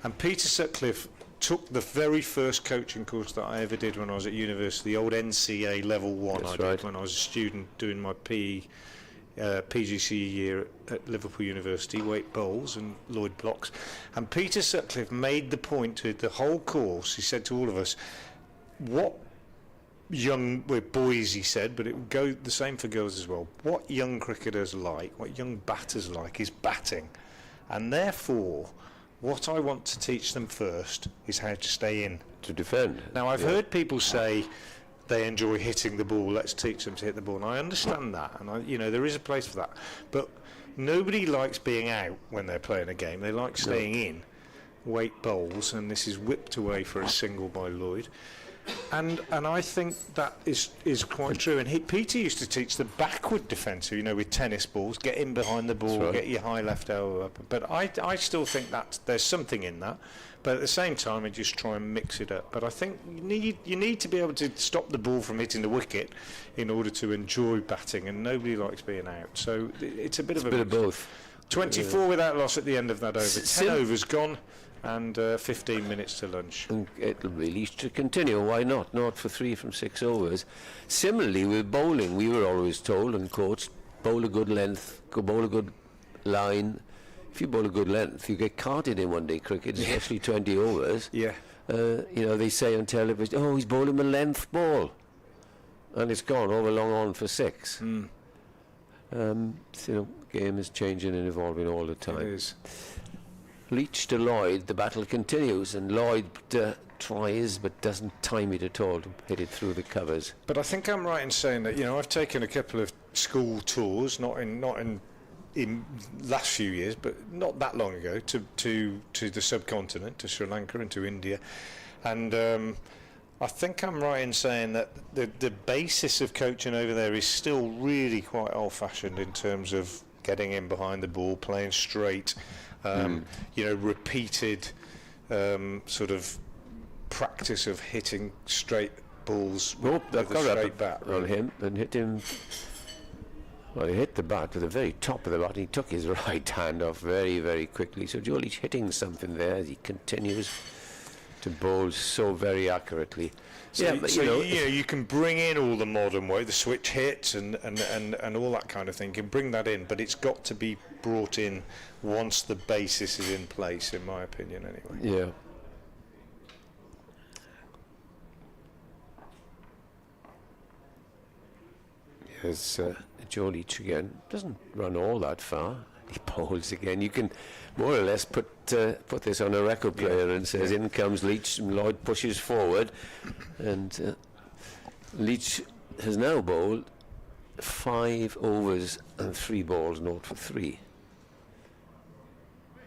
And Peter Sutcliffe took the very first coaching course that I ever did when I was at university, the old NCA level 1 That's I did right. when I was a student doing my PGCE year at Liverpool University, weight bowls and Lloyd blocks. And Peter Sutcliffe made the point to the whole course. He said to all of us, we're boys, he said, but it would go the same for girls as well. What young cricketers like, what young batters like, is batting. And therefore, what I want to teach them first is how to stay in. To defend. Now, I've heard people say they enjoy hitting the ball, let's teach them to hit the ball. And I understand that, and there is a place for that. But nobody likes being out when they're playing a game. They like staying in. Weight bowls, and this is whipped away for a single by Lloyd. And I think that is quite true. And Peter used to teach the backward defence, with tennis balls, get in behind the ball, right. Get your high left elbow up. But I still think that there's something in that. But at the same time, I just try and mix it up. But I think you need to be able to stop the ball from hitting the wicket in order to enjoy batting, and nobody likes being out. So it's a bit of both. 24 without loss at the end of that over. 10 overs gone. And 15 minutes to lunch. And it'll really to continue. Why not? Not for 3 from 6 overs. Similarly with bowling, we were always told and coached, bowl a good length, bowl a good line. If you bowl a good length, you get carted in one-day cricket, especially 20 overs. Yeah. They say on television, oh, he's bowling a length ball, and it's gone over long on for 6. Game is changing and evolving all the time. It is. Leach to Lloyd, the battle continues, and Lloyd tries but doesn't time it at all to hit it through the covers. But I think I'm right in saying that I've taken a couple of school tours, not in last few years, but not that long ago, to the subcontinent, to Sri Lanka and to India, and I think I'm right in saying that the basis of coaching over there is still really quite old-fashioned in terms of getting in behind the ball, playing straight. Repeated sort of practice of hitting straight balls with a straight bat. On him and hit him. Well, he hit the bat with the very top of the bat. He took his right hand off very, very quickly. So Joe Leach hitting something there as he continues to bowl so very accurately. You can bring in all the modern way, the switch hits and all that kind of thing. You can bring that in, but it's got to be brought in once the basis is in place, in my opinion, anyway. Yeah. Here's Joe Leach again. Doesn't run all that far. He bowls again. You can more or less put this on a record player and says, in comes Leach, and Lloyd pushes forward, and Leach has now bowled 5 overs and 3 balls, 0 for 3.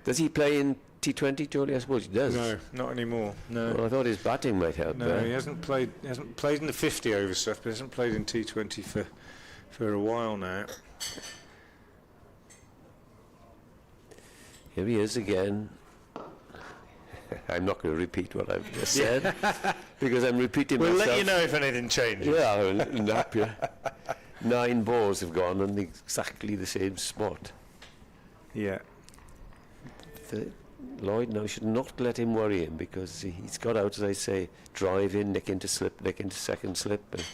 Does he play in T20, Jolly? I suppose he does. No, not anymore. No. Well, I thought his batting might help. No, there. he hasn't played in the 50 over stuff, but he hasn't played in T20 for a while now. Here he is again. I'm not going to repeat what I've just said because I'm repeating We'll myself. let you know if anything changes. Yeah, I'll nap you. 9 balls have gone on exactly the same spot. Yeah. Lloyd now should not let him worry him because he's got out, as I say, drive in, nick into slip, nick into second slip, and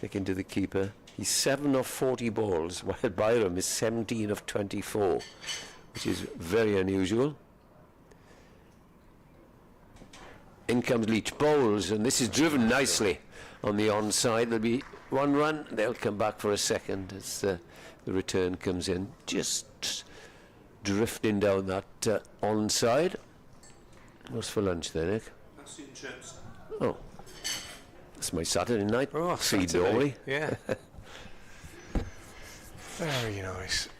nick into the keeper. He's 7 of 40 balls, while Byram is 17 of 24, which is very unusual. In comes Leach, bowls, and this is driven nicely on the onside. There'll be 1 run. They'll come back for a second as the return comes in. Just drifting down that onside. What's for lunch there, Nick? Oh, that's my Saturday night. Oh, feed, Saturday. Dolly. Yeah. Very nice.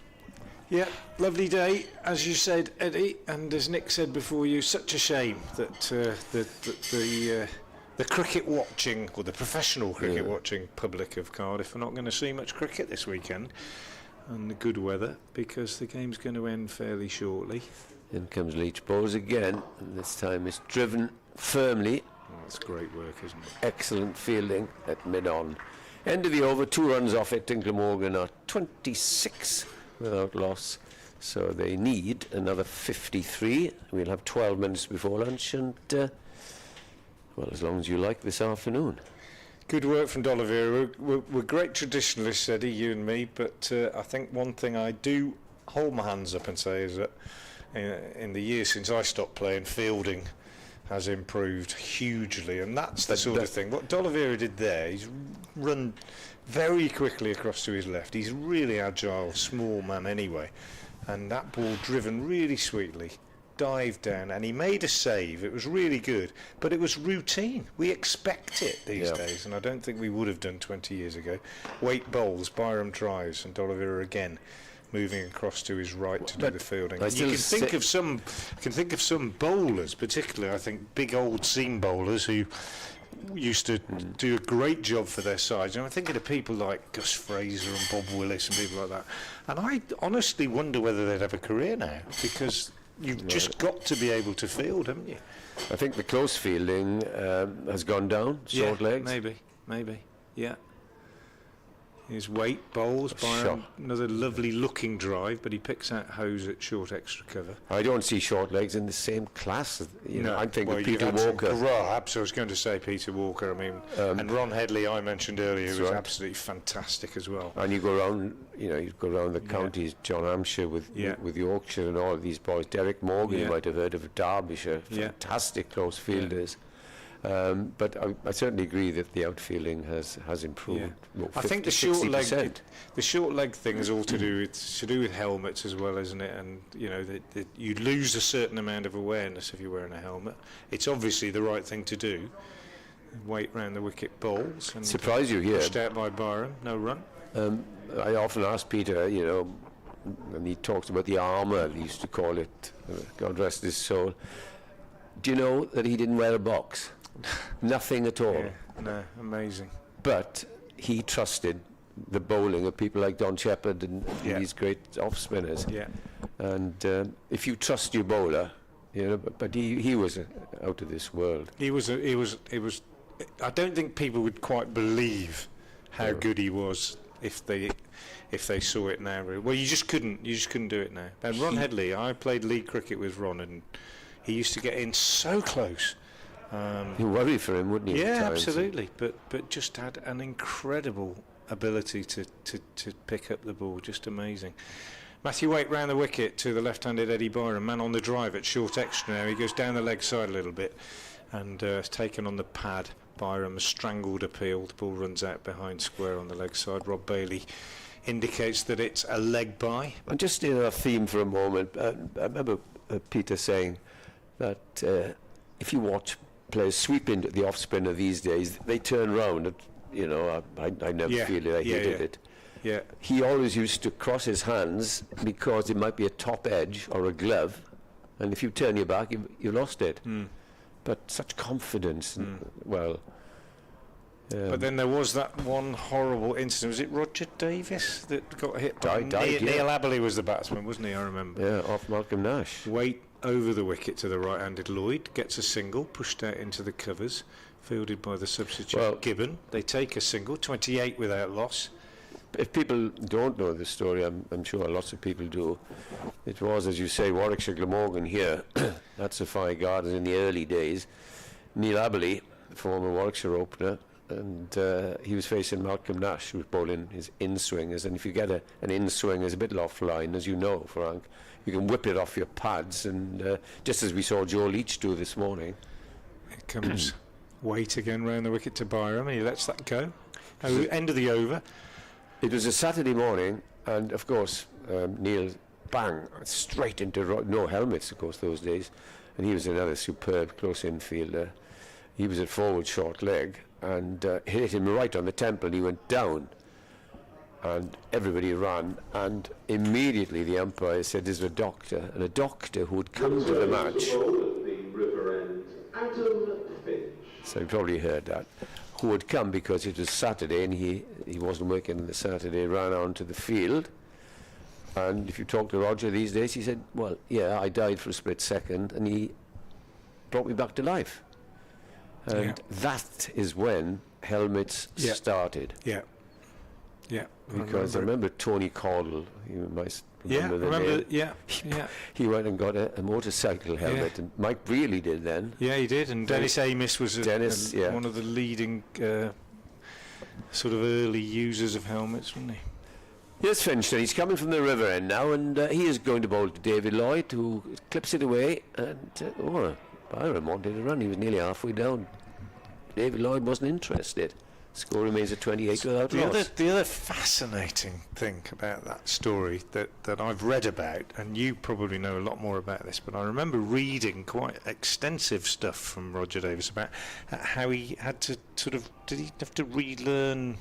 Yeah, lovely day, as you said, Eddie, and as Nick said before you, such a shame that the cricket watching, or the professional cricket watching public of Cardiff are not going to see much cricket this weekend, and the good weather, because the game's going to end fairly shortly. In comes Leach, bowls again, and this time it's driven firmly. Oh, that's great work, isn't it? Excellent fielding at mid-on. End of the over, 2 runs off it, and Glamorgan are 26 without loss. So they need another 53. We'll have 12 minutes before lunch, and, well, as long as you like this afternoon. Good work from D'Oliveira. We're great traditionalists, Eddie, you and me, but I think one thing I do hold my hands up and say is that in the years since I stopped playing, fielding has improved hugely, and that's the sort of thing. What D'Oliveira did there, he's run very quickly across to his left. He's really agile, small man anyway, and that ball driven really sweetly, dived down, and he made a save. It was really good, but it was routine. We expect it these days, and I don't think we would have done 20 years ago. Waite bowls, Byram tries, and D'Oliveira again moving across to his right to do the fielding. And you can think of some bowlers, particularly I think big old seam bowlers who used to do a great job for their sides. And I'm thinking of people like Gus Fraser and Bob Willis and people like that. And I honestly wonder whether they'd have a career now, because you've just got to be able to field, haven't you? I think the close fielding has gone down, short legs. Maybe, yeah. His weight bowls by another lovely looking drive, but he picks out hose at short extra cover. I don't see short legs in the same class. I'm thinking Peter Walker. Perhaps I was going to say Peter Walker. I mean, and Ron Headley I mentioned earlier, who was absolutely fantastic as well. And you go around, the counties, John Hampshire with Yorkshire and all of these boys. Derek Morgan, you might have heard of, Derbyshire, fantastic close fielders. But I certainly agree that the outfielding has improved. Yeah. I think the short leg thing is all to do with helmets as well, isn't it? And you lose a certain amount of awareness if you're wearing a helmet. It's obviously the right thing to do. Wait round the wicket bowls. And surprise you here. Pushed out by Byram, no run. I often ask Peter, and he talks about the armour, he used to call it. God rest his soul. Do you know that he didn't wear a box? Nothing at all. No, amazing. But he trusted the bowling of people like Don Shepherd and these great off spinners. Yeah. And if you trust your bowler, but he was out of this world. He was. I don't think people would quite believe how good he was if they saw it now. Well, you just couldn't do it now. And Ron Headley, I played league cricket with Ron, and he used to get in so close. You worry for him, wouldn't you? Yeah, absolutely. But just had an incredible ability to pick up the ball, just amazing. Matthew Waite round the wicket to the left-handed Eddie Byram, man on the drive at short extra now. He goes down the leg side a little bit and has taken on the pad. Byram has strangled appeal. The ball runs out behind square on the leg side. Rob Bailey indicates that it's a leg by. And just in our theme for a moment, I remember Peter saying that if you watch players sweep into the off spinner these days, they turn round. I never feel that he did it. Yeah. He always used to cross his hands because it might be a top edge or a glove, and if you turn your back, you lost it. But such confidence. But then there was that one horrible incident. Was it Roger Davis that got hit? Neil Aberley was the batsman, wasn't he? I remember. Yeah, off Malcolm Nash. Waite over the wicket to the right-handed Lloyd, gets a single, pushed out into the covers, fielded by the substitute Gibbon. They take a single, 28 without loss. If people don't know the story, I'm sure lots of people do. It was, as you say, Warwickshire Glamorgan here at Sophia Gardens in the early days. Neil Aberley, the former Warwickshire opener, and he was facing Malcolm Nash, who was bowling his in-swingers. And if you get an in-swing, it's a bit offline, as you know, Frank. You can whip it off your pads, and just as we saw Joe Leach do this morning. Here comes Waite again round the wicket to Byram, and he lets that go. End of the over. It was a Saturday morning, and of course Neil bang straight into no helmets, of course, those days, and he was another superb close infielder. He was at forward short leg and hit him right on the temple. He went down, and everybody ran, and immediately the umpire said there's a doctor, and a doctor who had come to the match. So you probably heard that. Who had come because it was Saturday and he wasn't working on the Saturday, ran onto the field. And if you talk to Roger these days, he said, well, yeah, I died for a split second and he brought me back to life. And that is when helmets started. Yeah. Yeah. Because I remember Tony Caudle, you might remember the name. Yeah. He went and got a motorcycle helmet, and Mike Brealey did then. Yeah, he did, and Dennis Amos was one of the leading sort of early users of helmets, wasn't he? Yes, Finch, and he's coming from the river end now, and he is going to bowl to David Lloyd, who clips it away, and Byram wanted to run. He was nearly halfway down. David Lloyd wasn't interested. Score remains at 28 without loss. The other fascinating thing about that story that I've read about, and you probably know a lot more about this, but I remember reading quite extensive stuff from Roger Davis about how he had to did he have to relearn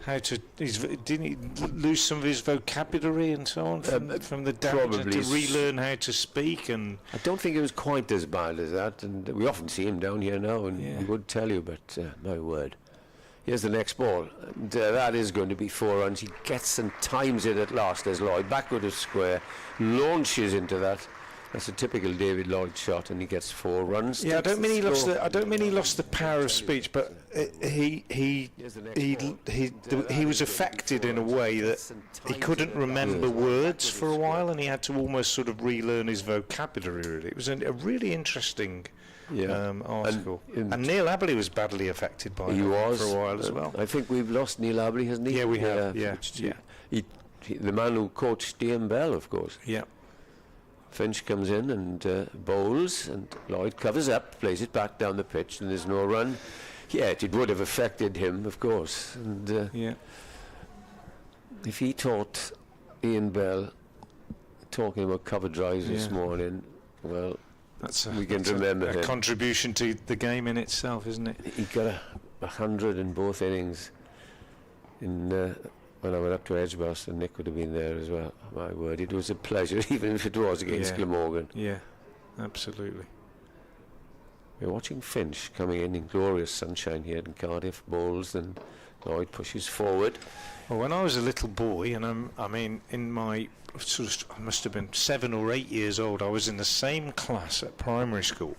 how to, didn't he lose some of his vocabulary and so on from the damage, to relearn how to speak? And I don't think it was quite as bad as that, and we often see him down here now, and he would tell you, but my word. Here's the next ball, and that is going to be 4 runs. He gets and times it at last as Lloyd, backward of square, launches into that. That's a typical David Lloyd shot, and he gets 4 runs. Yeah, I don't mean he lost the power of speech, but he was affected in a way that he couldn't remember words for a while, and he had to almost sort of relearn his vocabulary. Really, it was a really interesting article. And Neil Abley was badly affected by it for a while as well. I think we've lost Neil Abley, hasn't he? Yeah, we have. The man who coached Ian Bell, of course. Yeah. Finch comes in and bowls, and Lloyd covers up, plays it back down the pitch, and there's no run. Yet it would have affected him, of course. And if he taught Ian Bell talking about cover drives this morning, well, we can remember a contribution to the game in itself, isn't it? He got 100 in both innings. When I went up to Edgbaston, Nick would have been there as well. My word, it was a pleasure, even if it was against Glamorgan. Yeah, absolutely. We're watching Finch coming in glorious sunshine here in Cardiff, bowls, and Lloyd pushes forward. Well, when I was a little boy, and I mean, in my I must have been 7 or 8 years old, I was in the same class at primary school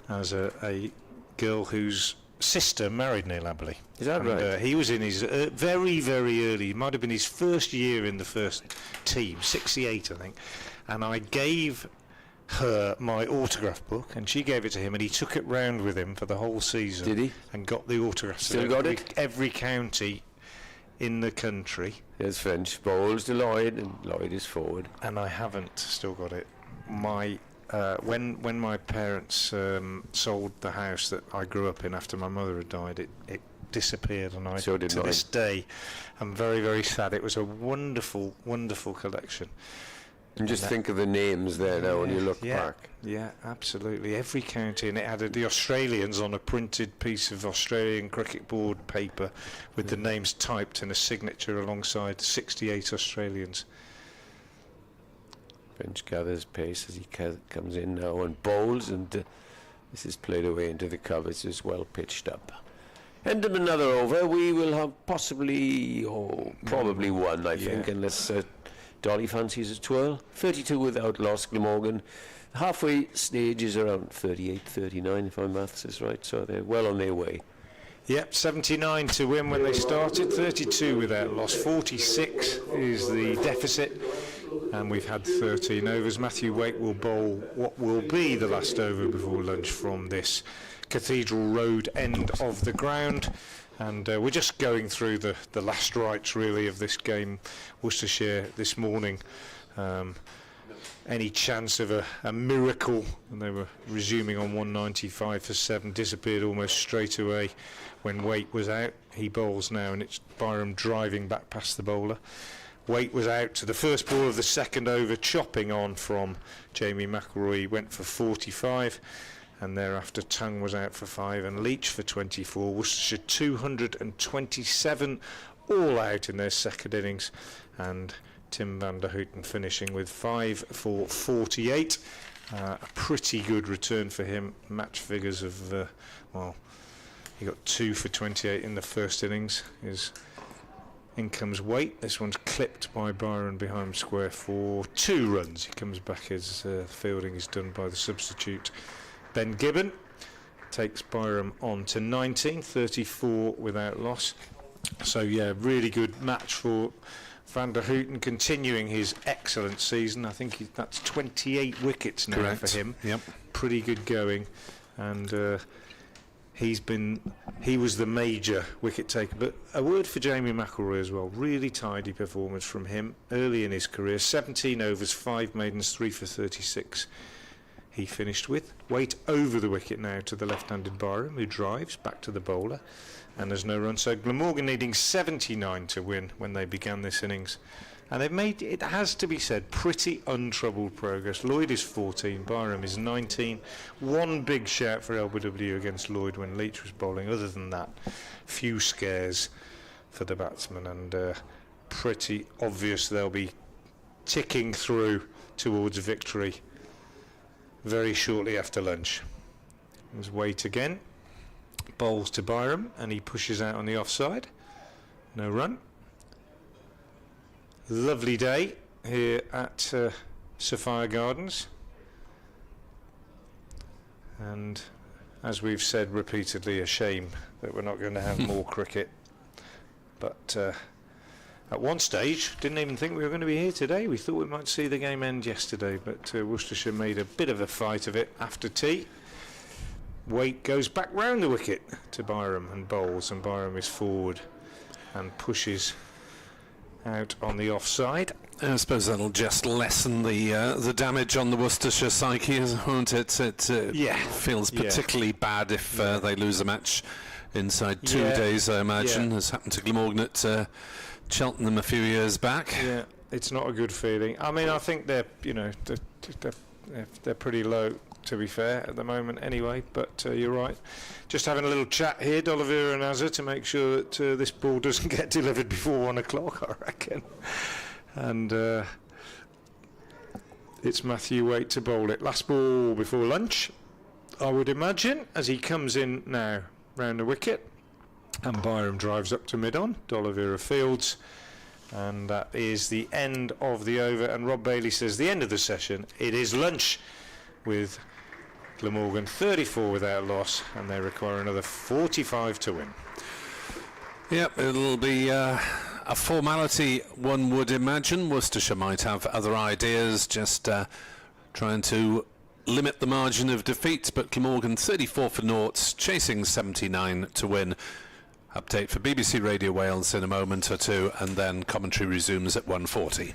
as a girl whose sister married Neil Abley. Is that right? He was in his very, very early, it might have been his first year in the first team, 68 I think, and I gave her my autograph book and she gave it to him, and he took it round with him for the whole season. Did he? And got the autograph. Still got it? Every county in the country. There's Finch, bowls to Lloyd, and Lloyd is forward. And I haven't still got it. When my parents sold the house that I grew up in after my mother had died, it disappeared, and to this day I'm very, very sad. It was a wonderful, wonderful collection. And just think of the names there now when you look back. Yeah, absolutely. Every county, and it had the Australians on a printed piece of Australian cricket board paper with the names typed in a signature alongside 68 Australians. Finch gathers pace as he comes in now and bowls, and this is played away into the covers, is well pitched up. End of another over. We will have probably one, I think, unless Dolly fancies a twirl. 32 without loss, Glamorgan. Halfway stage is around 38, 39, if my maths is right, so they're well on their way. Yep, 79 to win when they started, 32 without loss, 46 is the deficit, and we've had 13 overs. Matthew Waite will bowl what will be the last over before lunch from this Cathedral Road end of the ground. And we're just going through the last rites, really, of this game, Worcestershire, this morning. any chance of a miracle, and they were resuming on 195 for 7, disappeared almost straight away when Waite was out. He bowls now, and it's Byram driving back past the bowler. Waite was out to the first ball of the second over, chopping on from Jamie McElroy. He went for 45, and thereafter Tongue was out for 5 and Leach for 24. Worcestershire 227 all out in their second innings, and Tim van der Houten finishing with 5 for 48. A pretty good return for him. Match figures of, well, he got 2 for 28 in the first innings. In comes Waite. This one's clipped by Byron behind square for 2 runs. He comes back as fielding is done by the substitute Ben Gibbon. Takes Byram on to 19, 34 without loss. So yeah, really good match for Van der Houten, continuing his excellent season. I think that's 28 wickets now. Correct. For him. Yep. Pretty good going, and he was the major wicket taker. But a word for Jamie McElroy as well. Really tidy performance from him early in his career. 17 overs, 5 maidens, 3 for 36. He finished with. Waite over the wicket now to the left-handed Byram, who drives back to the bowler, and there's no run. So Glamorgan needing 79 to win when they began this innings, and they've made, it has to be said, pretty untroubled progress. Lloyd is 14, Byram is 19. One big shout for LBW against Lloyd when Leach was bowling. Other than that, few scares for the batsman, and pretty obvious they'll be ticking through towards victory very shortly after lunch. There's Waite again. Bowls to Byram, and he pushes out on the offside. No run. Lovely day here at Sophia Gardens, and as we've said repeatedly, a shame that we're not going to have more cricket, but at one stage didn't even think we were going to be here today. We thought we might see the game end yesterday, but Worcestershire made a bit of a fight of it after tea. Waite goes back round the wicket to Byram and bowls, and Byram is forward and pushes out on the offside. I suppose that'll just lessen the damage on the Worcestershire psyche, won't it? It feels particularly bad if they lose a match inside 2 days, I imagine, as happened to Glamorgan at Cheltenham a few years back. Yeah, it's not a good feeling. I mean, I think they're pretty low, to be fair, at the moment anyway, but you're right. Just having a little chat here, D'Oliveira and Azza, to make sure that this ball doesn't get delivered before 1 o'clock, I reckon. And it's Matthew Waite to bowl it. Last ball before lunch, I would imagine, as he comes in now round the wicket, and Byram drives up to mid-on. D'Oliveira fields, and that is the end of the over. And Rob Bailey says the end of the session. It is lunch, with Glamorgan 34 without loss, and they require another 45 to win. Yep, it'll be a formality, one would imagine. Worcestershire might have other ideas, just trying to limit the margin of defeat, but Glamorgan 34 for noughts, chasing 79 to win. Update for BBC Radio Wales in a moment or two, and then commentary resumes at 1:40.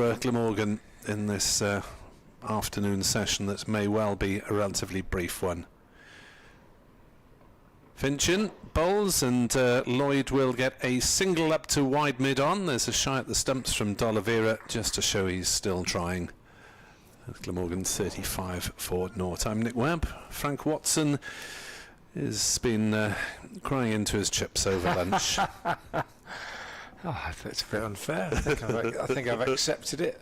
for Glamorgan in this afternoon session that may well be a relatively brief one. Finchin bowls, and Lloyd will get a single up to wide mid-on. There's a shy at the stumps from D'Oliveira just to show he's still trying. Glamorgan 35 for naught. I'm Nick Webb. Frank Watson has been crying into his chips over lunch. Oh, that's a bit unfair. I think I've accepted it.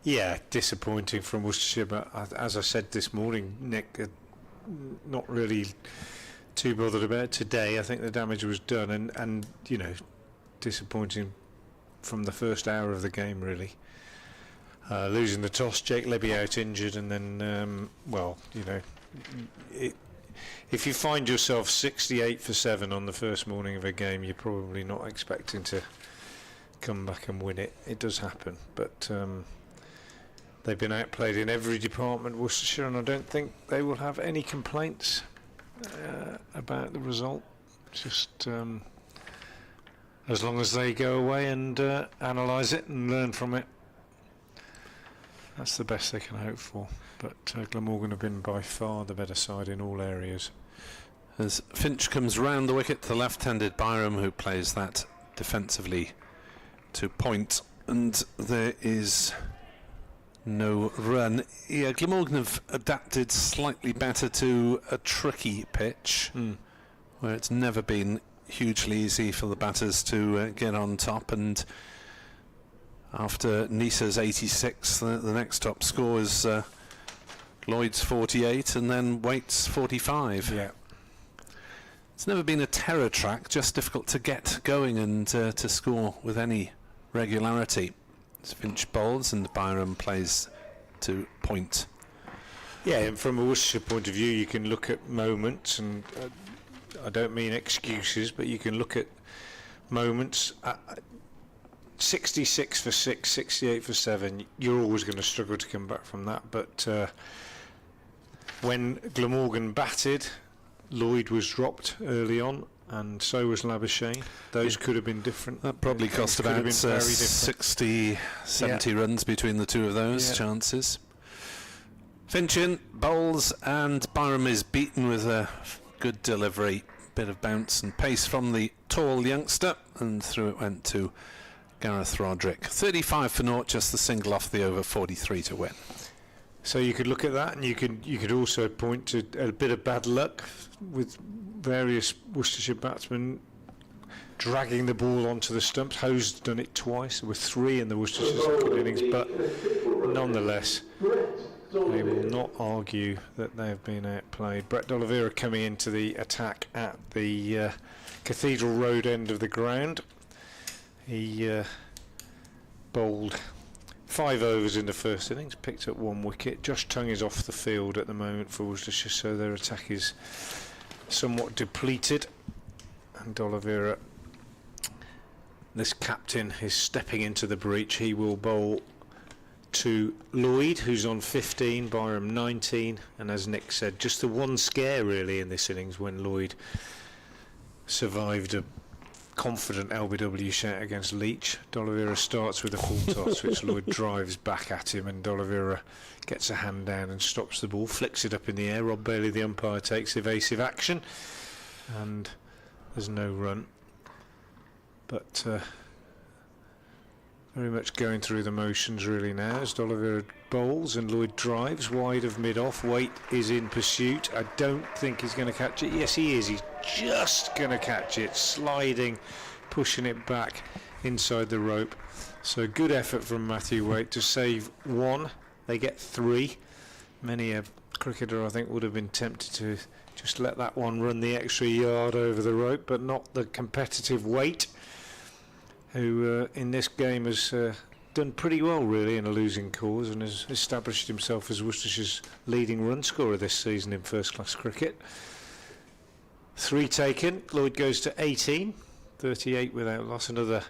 Yeah, disappointing from Worcestershire, but as I said this morning, Nick, not really too bothered about it today. I think the damage was done, and you know, disappointing from the first hour of the game, really. Losing the toss, Jake Lebby out injured, and then, well, you know, if you find yourself 68 for 7 on the first morning of a game, you're probably not expecting to come back and win it. It does happen, but they've been outplayed in every department, Worcestershire, and I don't think they will have any complaints about the result. Just as long as they go away and analyse it and learn from it, that's the best they can hope for. But Glamorgan have been by far the better side in all areas. As Finch comes round the wicket to the left-handed Byram, who plays that defensively to point, and there is no run. Yeah, Glamorgan have adapted slightly better to a tricky pitch, where it's never been hugely easy for the batters to get on top, and after Nisa's 86, the next top score is Lloyd's 48 and then Waite's 45. Yeah. It's never been a terror track, just difficult to get going and to score with any regularity. It's Finch bowls and Byram plays to point. Yeah, and from a Worcestershire point of view, you can look at moments, and I don't mean excuses, but you can look at moments. 66 for 6, 68 for 7, you're always going to struggle to come back from that. But when Glamorgan batted, Lloyd was dropped early on, and so was Labuschagne. Those could have been different. That probably cost about 60, 70 runs between the two of those chances. Finchin bowls, and Byram is beaten with a good delivery. Bit of bounce and pace from the tall youngster, and through it went to Gareth Roderick. 35 for naught, just the single off the over, 43 to win. So you could look at that, and you could also point to a bit of bad luck with various Worcestershire batsmen dragging the ball onto the stumps. Ho's done it twice. There were 3 in the Worcestershire second innings, but nonetheless, they will not argue that they have been outplayed. Brett D'Oliveira coming into the attack at the Cathedral Road end of the ground. He bowled 5 overs in the first innings, picked up 1 wicket. Josh Tongue is off the field at the moment for Worcestershire, so their attack is somewhat depleted. And D'Oliveira, this captain, is stepping into the breach. He will bowl to Lloyd, who's on 15, Byram 19, and as Nick said, just the one scare really in this innings when Lloyd survived a confident LBW shout against Leach. D'Oliveira starts with a full toss, which Lloyd drives back at him, and D'Oliveira gets a hand down and stops the ball, flicks it up in the air. Rob Bailey, the umpire, takes evasive action, and there's no run. But very much going through the motions really now as D'Oliveira bowls and Lloyd drives wide of mid-off. Waite is in pursuit. I don't think he's going to catch it. Yes, he is. He's just going to catch it, sliding, pushing it back inside the rope. So good effort from Matthew Waite to save 1. They get 3. Many a cricketer, I think, would have been tempted to just let that one run the extra yard over the rope, but not the competitive Waite, who in this game has done pretty well really in a losing cause and has established himself as Worcestershire's leading run scorer this season in first class cricket. 3 taken, Lloyd goes to 18, 38 without loss, another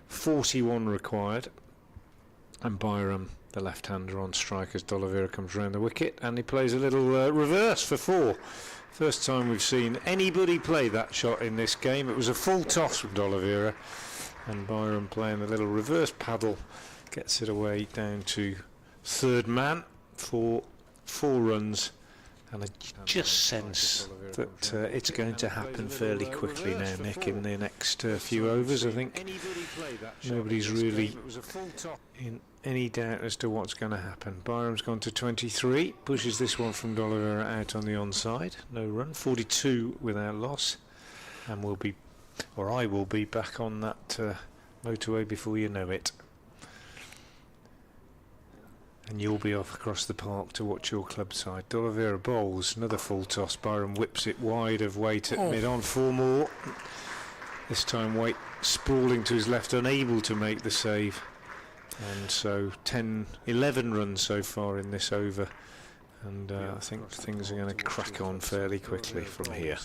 41 required, and Byram, the left-hander, on strike as D'Oliveira comes round the wicket, and he plays a little reverse for 4. First time we've seen anybody play that shot in this game. It was a full toss from D'Oliveira, and Byram playing a little reverse paddle gets it away down to third man for 4 runs, and I just sense that it's going to happen fairly quickly now, Nick, in the next few overs. I think nobody's really in any doubt as to what's going to happen. Byram's gone to 23, pushes this one from D'Oliveira out on the onside, no run, 42 without loss, and we'll be, or I will be, back on that motorway before you know it. And you'll be off across the park to watch your club side. D'Oliveira bowls, another full toss. Byram whips it wide of Waite at mid-on. 4 more. This time Waite sprawling to his left, unable to make the save. And so 11 runs so far in this over. And I think things are going to crack on fairly quickly from here.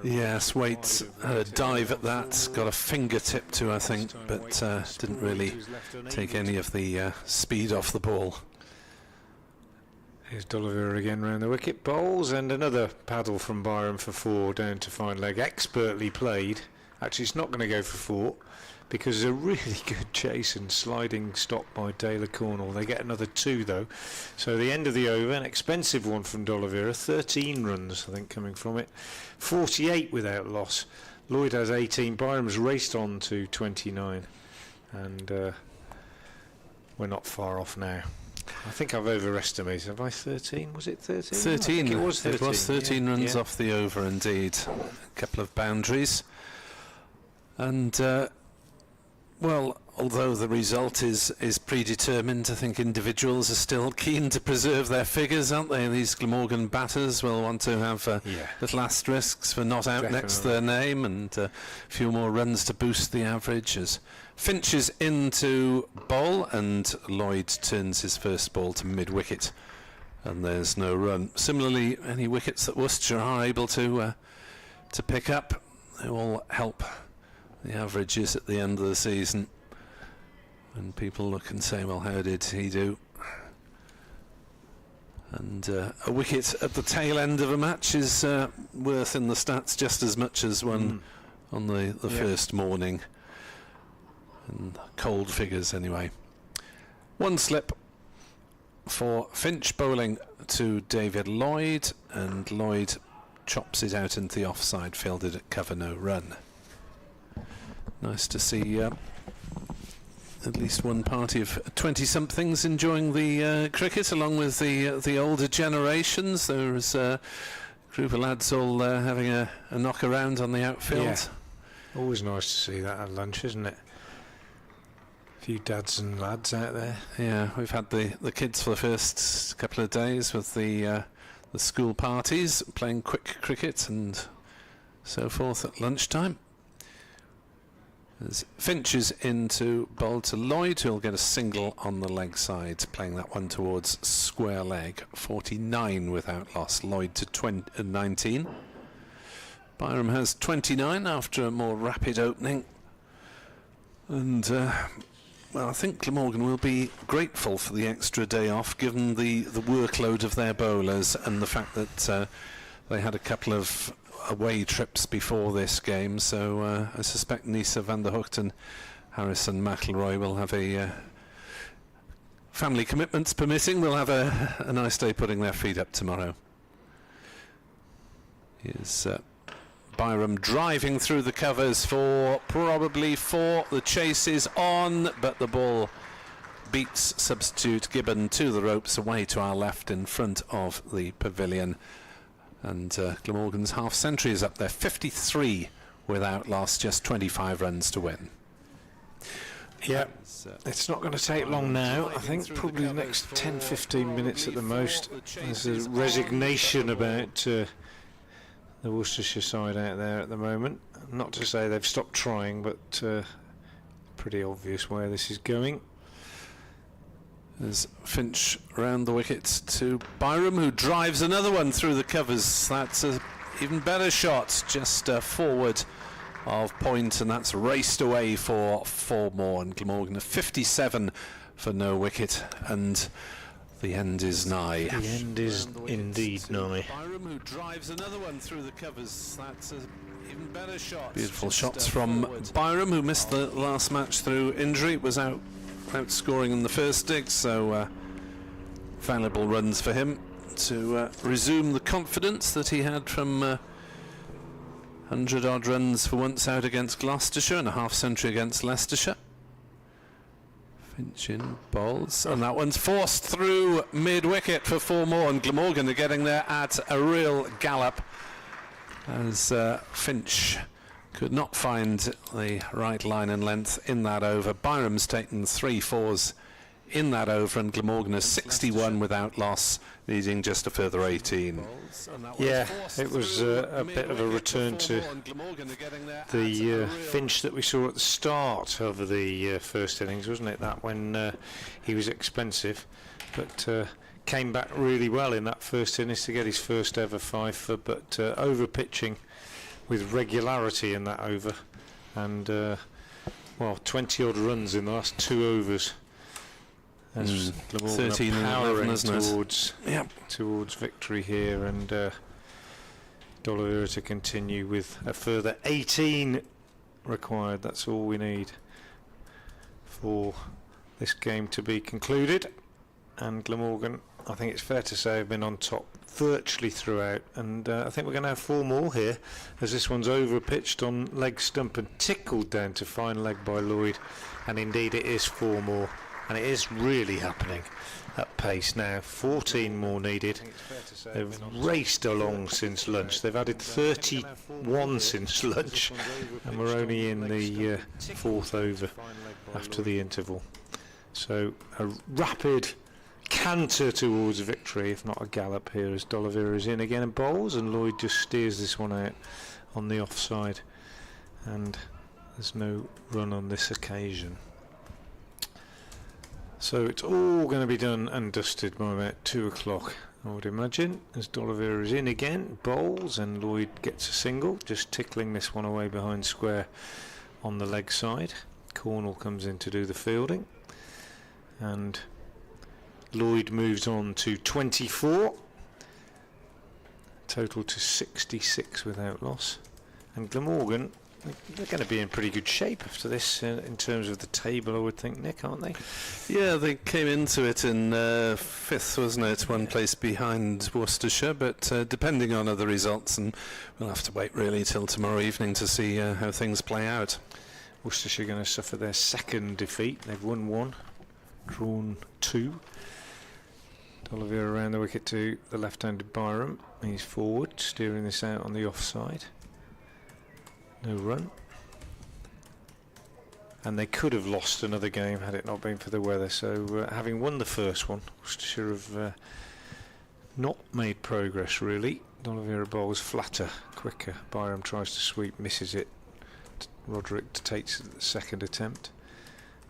Yes, Waite had a dive at that, got a fingertip to, I think, but didn't really take any of the speed off the ball. Here's D'Oliveira again round the wicket, bowls, and another paddle from Byram for 4 down to fine leg. Expertly played. Actually, it's not going to go for 4 because a really good chase and sliding stop by Taylor Cornwall. They get another 2 though. So the end of the over, an expensive one from D'Oliveira, 13 runs I think coming from it, 48 without loss. Lloyd has 18, Byram's raced on to 29, and we're not far off now. I think I've overestimated. Have I 13? Was it 13? 13. It was 13. It was 13 runs off the over indeed. A couple of boundaries. And well, although the result is predetermined, I think individuals are still keen to preserve their figures, aren't they? These Glamorgan batters will want to have little asterisks for not out next to their name, and a few more runs to boost the average. As Finch is into bowl, and Lloyd turns his first ball to mid-wicket, and there's no run. Similarly, any wickets that Worcestershire are able to pick up, they will help the averages at the end of the season, and people look and say, well, how did he do? And a wicket at the tail end of a match is worth in the stats just as much as one on the first morning, and cold figures anyway. 1 slip for Finch, bowling to David Lloyd, and Lloyd chops it out into the offside, fielded at cover, no run. Nice to see at least one party of 20-somethings enjoying the cricket, along with the older generations. There's a group of lads all having a knock around on the outfield. Yeah. Always nice to see that at lunch, isn't it? A few dads and lads out there. Yeah, we've had the kids for the first couple of days with the school parties, playing quick cricket and so forth at lunchtime. As Finch is into bowl to Lloyd, who'll get a single on the leg side, playing that one towards square leg. 49 without loss. Lloyd to 19. Byram has 29 after a more rapid opening. And well, I think Glamorgan will be grateful for the extra day off, given the workload of their bowlers and the fact that they had a couple of away trips before this game, so I suspect Nisa van der Hocht and Harrison McIlroy will have a family commitments permitting, will have a nice day putting their feet up tomorrow. Here's Byram driving through the covers for probably 4. The chase is on, but the ball beats substitute Gibbon to the ropes, away to our left in front of the pavilion. And Glamorgan's half century is up there, 53 without loss, just 25 runs to win. Yeah, it's not going to take long now. I think probably the next 10-15 minutes at the most. There's a resignation about the Worcestershire side out there at the moment. Not to say they've stopped trying, but pretty obvious where this is going. There's Finch round the wicket to Byram, who drives another one through the covers. That's an even better shot, just forward of point, and that's raced away for 4 more. And Glamorgan 57 for no wicket, and the end is nigh. The end is indeed nigh. Byram, who drives another one through the covers. That's an even better shot. Beautiful shots from Byram, who missed the last match through injury. Was out outscoring in the first dig, so valuable runs for him to resume the confidence that he had from 100-odd runs for once out against Gloucestershire and a half-century against Leicestershire. Finch in, bowls, and that one's forced through mid-wicket for 4 more, and Glamorgan are getting there at a real gallop as Finch could not find the right line and length in that over. Byram's taken 3 fours in that over, and Glamorgan is 61 without loss, needing just a further 18. Yeah, it was a bit of a return to the Finch that we saw at the start of the first innings, wasn't it? That when he was expensive, but came back really well in that first innings to get his first ever 5 but over pitching with regularity in that over, and well, 20 odd runs in the last 2 overs. As 13 and 11, isn't it? Towards victory here, and D'Oliveira to continue with a further 18 required. That's all we need for this game to be concluded. And Glamorgan, I think it's fair to say, have been on top virtually throughout, and I think we're going to have 4 more here, as this one's over pitched on leg stump and tickled down to fine leg by Lloyd, and indeed it is 4 more. And it is really happening at pace now. 14 more needed. They've raced along since lunch. They've added 31 since lunch, and we're only in the 4th over after the interval. So a rapid canter towards victory, if not a gallop here, as D'Oliveira is in again and bowls, and Lloyd just steers this one out on the offside, and there's no run on this occasion. So it's all going to be done and dusted by about 2 o'clock, I would imagine, as D'Oliveira is in again, bowls, and Lloyd gets a single, just tickling this one away behind square on the leg side. Cornell comes in to do the fielding, and Lloyd moves on to 24, total to 66 without loss, and Glamorgan, they're going to be in pretty good shape after this in terms of the table, I would think, Nick, aren't they? Yeah, they came into it in 5th, wasn't it? 1 place behind Worcestershire, but depending on other results, and we'll have to wait really till tomorrow evening to see how things play out. Worcestershire going to suffer their 2nd defeat. They've won 1, drawn 2. D'Oliveira around the wicket to the left-handed Byram. He's forward, steering this out on the offside. No run, and they could have lost another game had it not been for the weather, so having won the first one, Worcestershire have not made progress really. D'Oliveira bowls flatter, quicker. Byram tries to sweep, misses it. Roderick takes the 2nd attempt,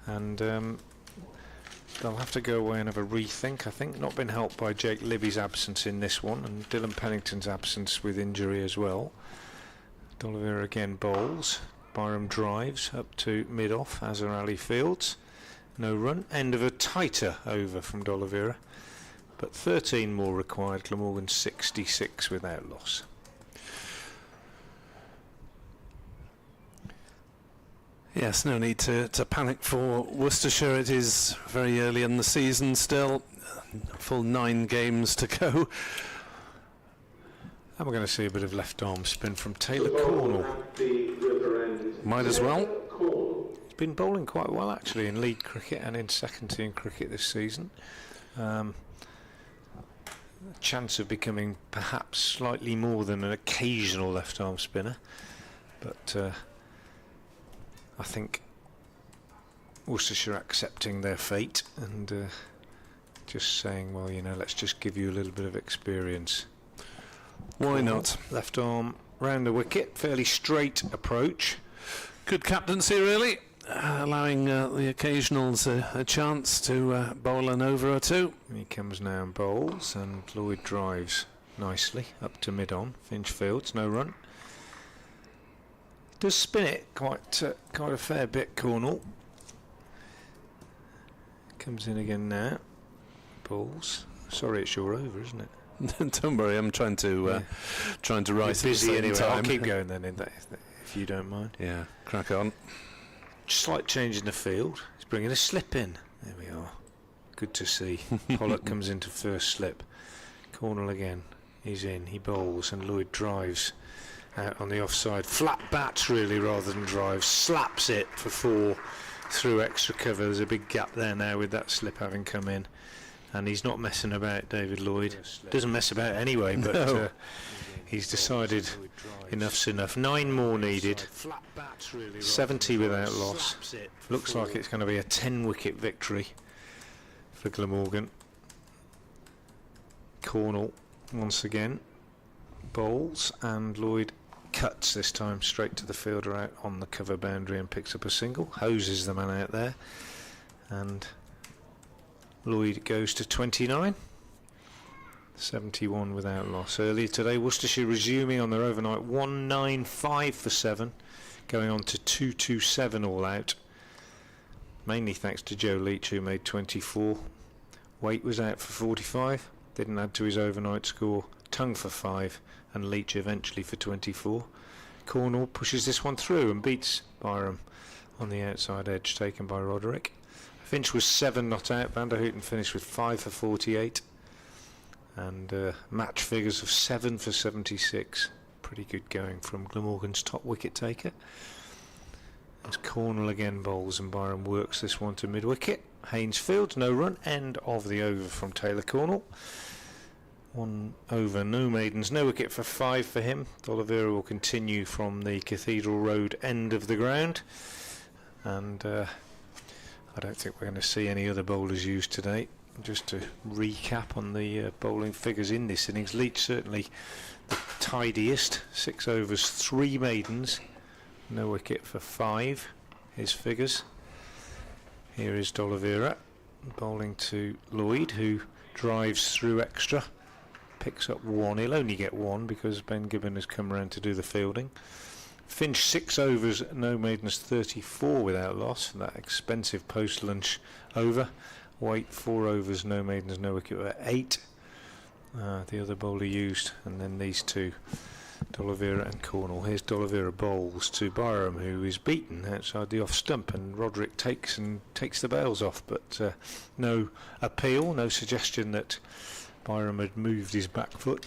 and they'll have to go away and have a rethink, I think. Not been helped by Jake Libby's absence in this one, and Dylan Pennington's absence with injury as well. D'Oliveira again bowls. Byram drives up to mid-off. Azhar Ali fields. No run. End of a tighter over from D'Oliveira. But 13 more required. Glamorgan 66 without loss. Yes, no need to panic for Worcestershire. It is very early in the season still. Full 9 games to go. And we're going to see a bit of left arm spin from Taylor Cornell. Might as well. He's been bowling quite well actually in league cricket and in second team cricket this season. A chance of becoming perhaps slightly more than an occasional left arm spinner, but I think Worcestershire accepting their fate and just saying, well, you know, let's just give you a little bit of experience. Why not? Left arm round the wicket, fairly straight approach. Good captaincy really, allowing the occasionals a chance to bowl an over or 2. He comes now and bowls, and Lloyd drives nicely up to mid-on. Finch fields, no run. Does spin it quite a fair bit, Cornell. Comes in again now. Bowls. Sorry, it's your over, isn't it? Don't worry, I'm trying to write at the same time. I'll keep going then, if you don't mind. Yeah, crack on. Slight change in the field. He's bringing a slip in. There we are. Good to see. Pollock comes into first slip. Cornell again. He's in. He bowls and Lloyd drives out on the offside. Flat bats really rather than drives. Slaps it for 4 through extra cover. There's a big gap there now with that slip having come in. And he's not messing about, David Lloyd. Doesn't mess about anyway, but No. he's decided enough's enough. 9 more needed. 70 without loss. Looks like it's going to be a 10-wicket victory for Glamorgan. Cornell once again bowls, and Lloyd cuts this time straight to the fielder out on the cover boundary and picks up a single. Hoses the man out there, and Lloyd goes to 29. 71 without loss. Earlier today, Worcestershire resuming on their overnight 195 for 7, going on to 227 all out. Mainly thanks to Joe Leach, who made 24. Waite was out for 45, didn't add to his overnight score. Tongue for 5, and Leach eventually for 24. Cornell pushes this one through and beats Byram on the outside edge, taken by Roderick. Finch was 7 not out. Van der Houten finished with 5 for 48. And match figures of 7 for 76. Pretty good going from Glamorgan's top wicket taker. As Cornell again bowls and Byram works this one to mid-wicket. Hainesfield, no run. End of the over from Taylor Cornell. 1 over, no maidens, no wicket for 5 for him. D'Oliveira will continue from the Cathedral Road end of the ground. And I don't think we're going to see any other bowlers used today. Just to recap on the bowling figures in this innings, Leach certainly the tidiest. 6 overs, 3 maidens, no wicket for 5, his figures. Here is D'Oliveira bowling to Lloyd, who drives through extra, picks up 1. He'll only get 1 because Ben Gibbon has come around to do the fielding. Finch 6 overs, no maidens, 34 without loss. That expensive post-lunch over. Waite 4 overs, no maidens, no wicket for 8. The other bowler used, and then these two, D'Oliveira and Cornell. Here's D'Oliveira bowls to Byram, who is beaten outside the off stump, and Roderick takes the bails off, but no appeal, no suggestion that Byram had moved his back foot.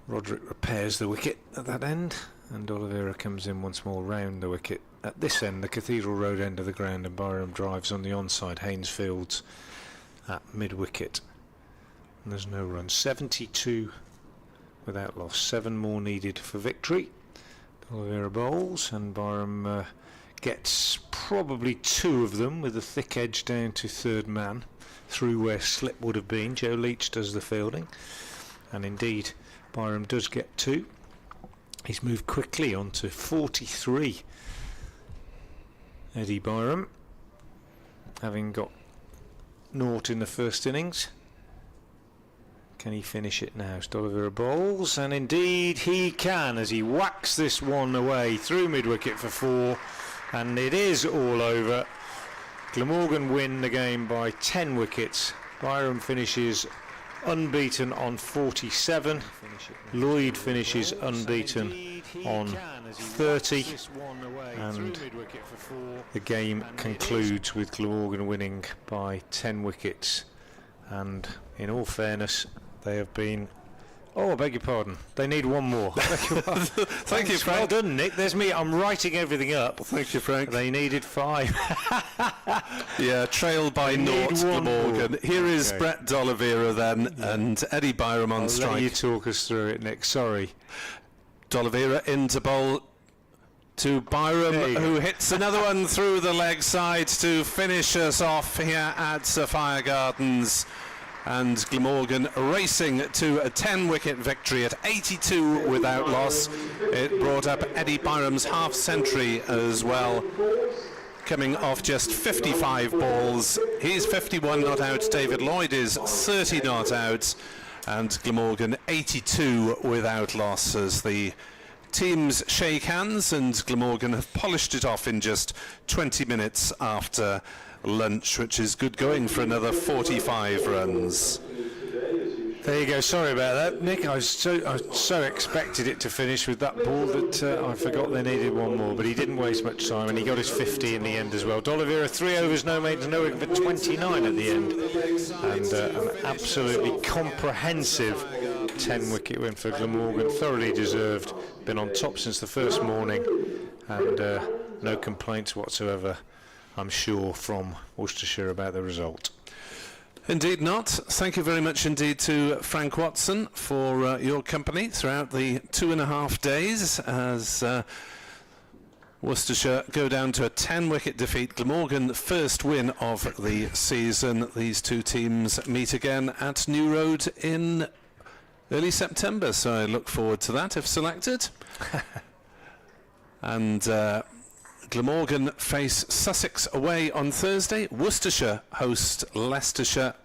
Roderick repairs the wicket at that end, and D'Oliveira comes in once more round the wicket at this end, the Cathedral Road end of the ground, and Byram drives on the onside, Hainesfields at mid-wicket. And there's no run. 72 without loss. 7 more needed for victory. D'Oliveira bowls, and Byram gets probably 2 of them with a thick edge down to third man, through where slip would have been. Joe Leach does the fielding, and indeed Byram does get 2. He's moved quickly on to 43. Eddie Byram, having got 0 in the first innings. Can he finish it now? D'Oliveira bowls, and indeed he can, as he whacks this one away through mid-wicket for 4, and it is all over. Glamorgan win the game by 10 wickets. Byram finishes unbeaten on 47. Lloyd finishes unbeaten on 30, and the game concludes with Glamorgan winning by 10 wickets. And in all fairness, they have been... Oh, I beg your pardon. They need 1 more. Thank you, Frank. Well done, Nick. There's me. I'm writing everything up. Thank you, Frank. They needed 5. Yeah, trailed by 0 Glamorgan. Here is Brett D'Oliveira then, and Eddie Byram on strike. Let you talk us through it, Nick. Sorry. D'Oliveira into bowl to Byram, who hits another one through the leg side to finish us off here at Sophia Gardens. And Glamorgan racing to a 10-wicket victory at 82 without loss. It brought up Eddie Byram's half-century as well, coming off just 55 balls. He's 51 not out. David Lloyd is 30 not out. And Glamorgan 82 without loss as the teams shake hands, and Glamorgan have polished it off in just 20 minutes after lunch, which is good going for another 45 runs. Today, as you There you go. Sorry about that, Nick. I so expected it to finish with that ball that I forgot they needed one more. But he didn't waste much time, and he got his 50 in the end as well. D'Oliveira 3 overs, no mates, no wicket for 29 at the end, and an absolutely comprehensive 10-wicket win for Glamorgan. Thoroughly deserved. Been on top since the first morning, and no complaints whatsoever, I'm sure, from Worcestershire about the result. Indeed not. Thank you very much indeed to Frank Watson for your company throughout the 2.5 days as Worcestershire go down to a 10-wicket defeat. Glamorgan, first win of the season. These two teams meet again at New Road in early September, so I look forward to that if selected. And Glamorgan face Sussex away on Thursday. Worcestershire host Leicestershire.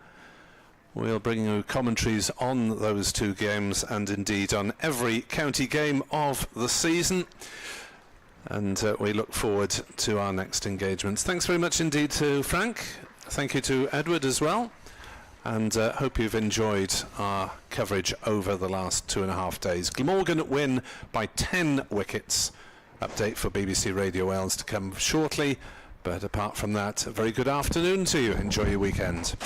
We'll bring you commentaries on those two games and indeed on every county game of the season. And we look forward to our next engagements. Thanks very much indeed to Frank. Thank you to Edward as well. And hope you've enjoyed our coverage over the last 2.5 days. Glamorgan win by 10 wickets. Update for BBC Radio Wales to come shortly, but apart from that, a very good afternoon to you. Enjoy your weekend.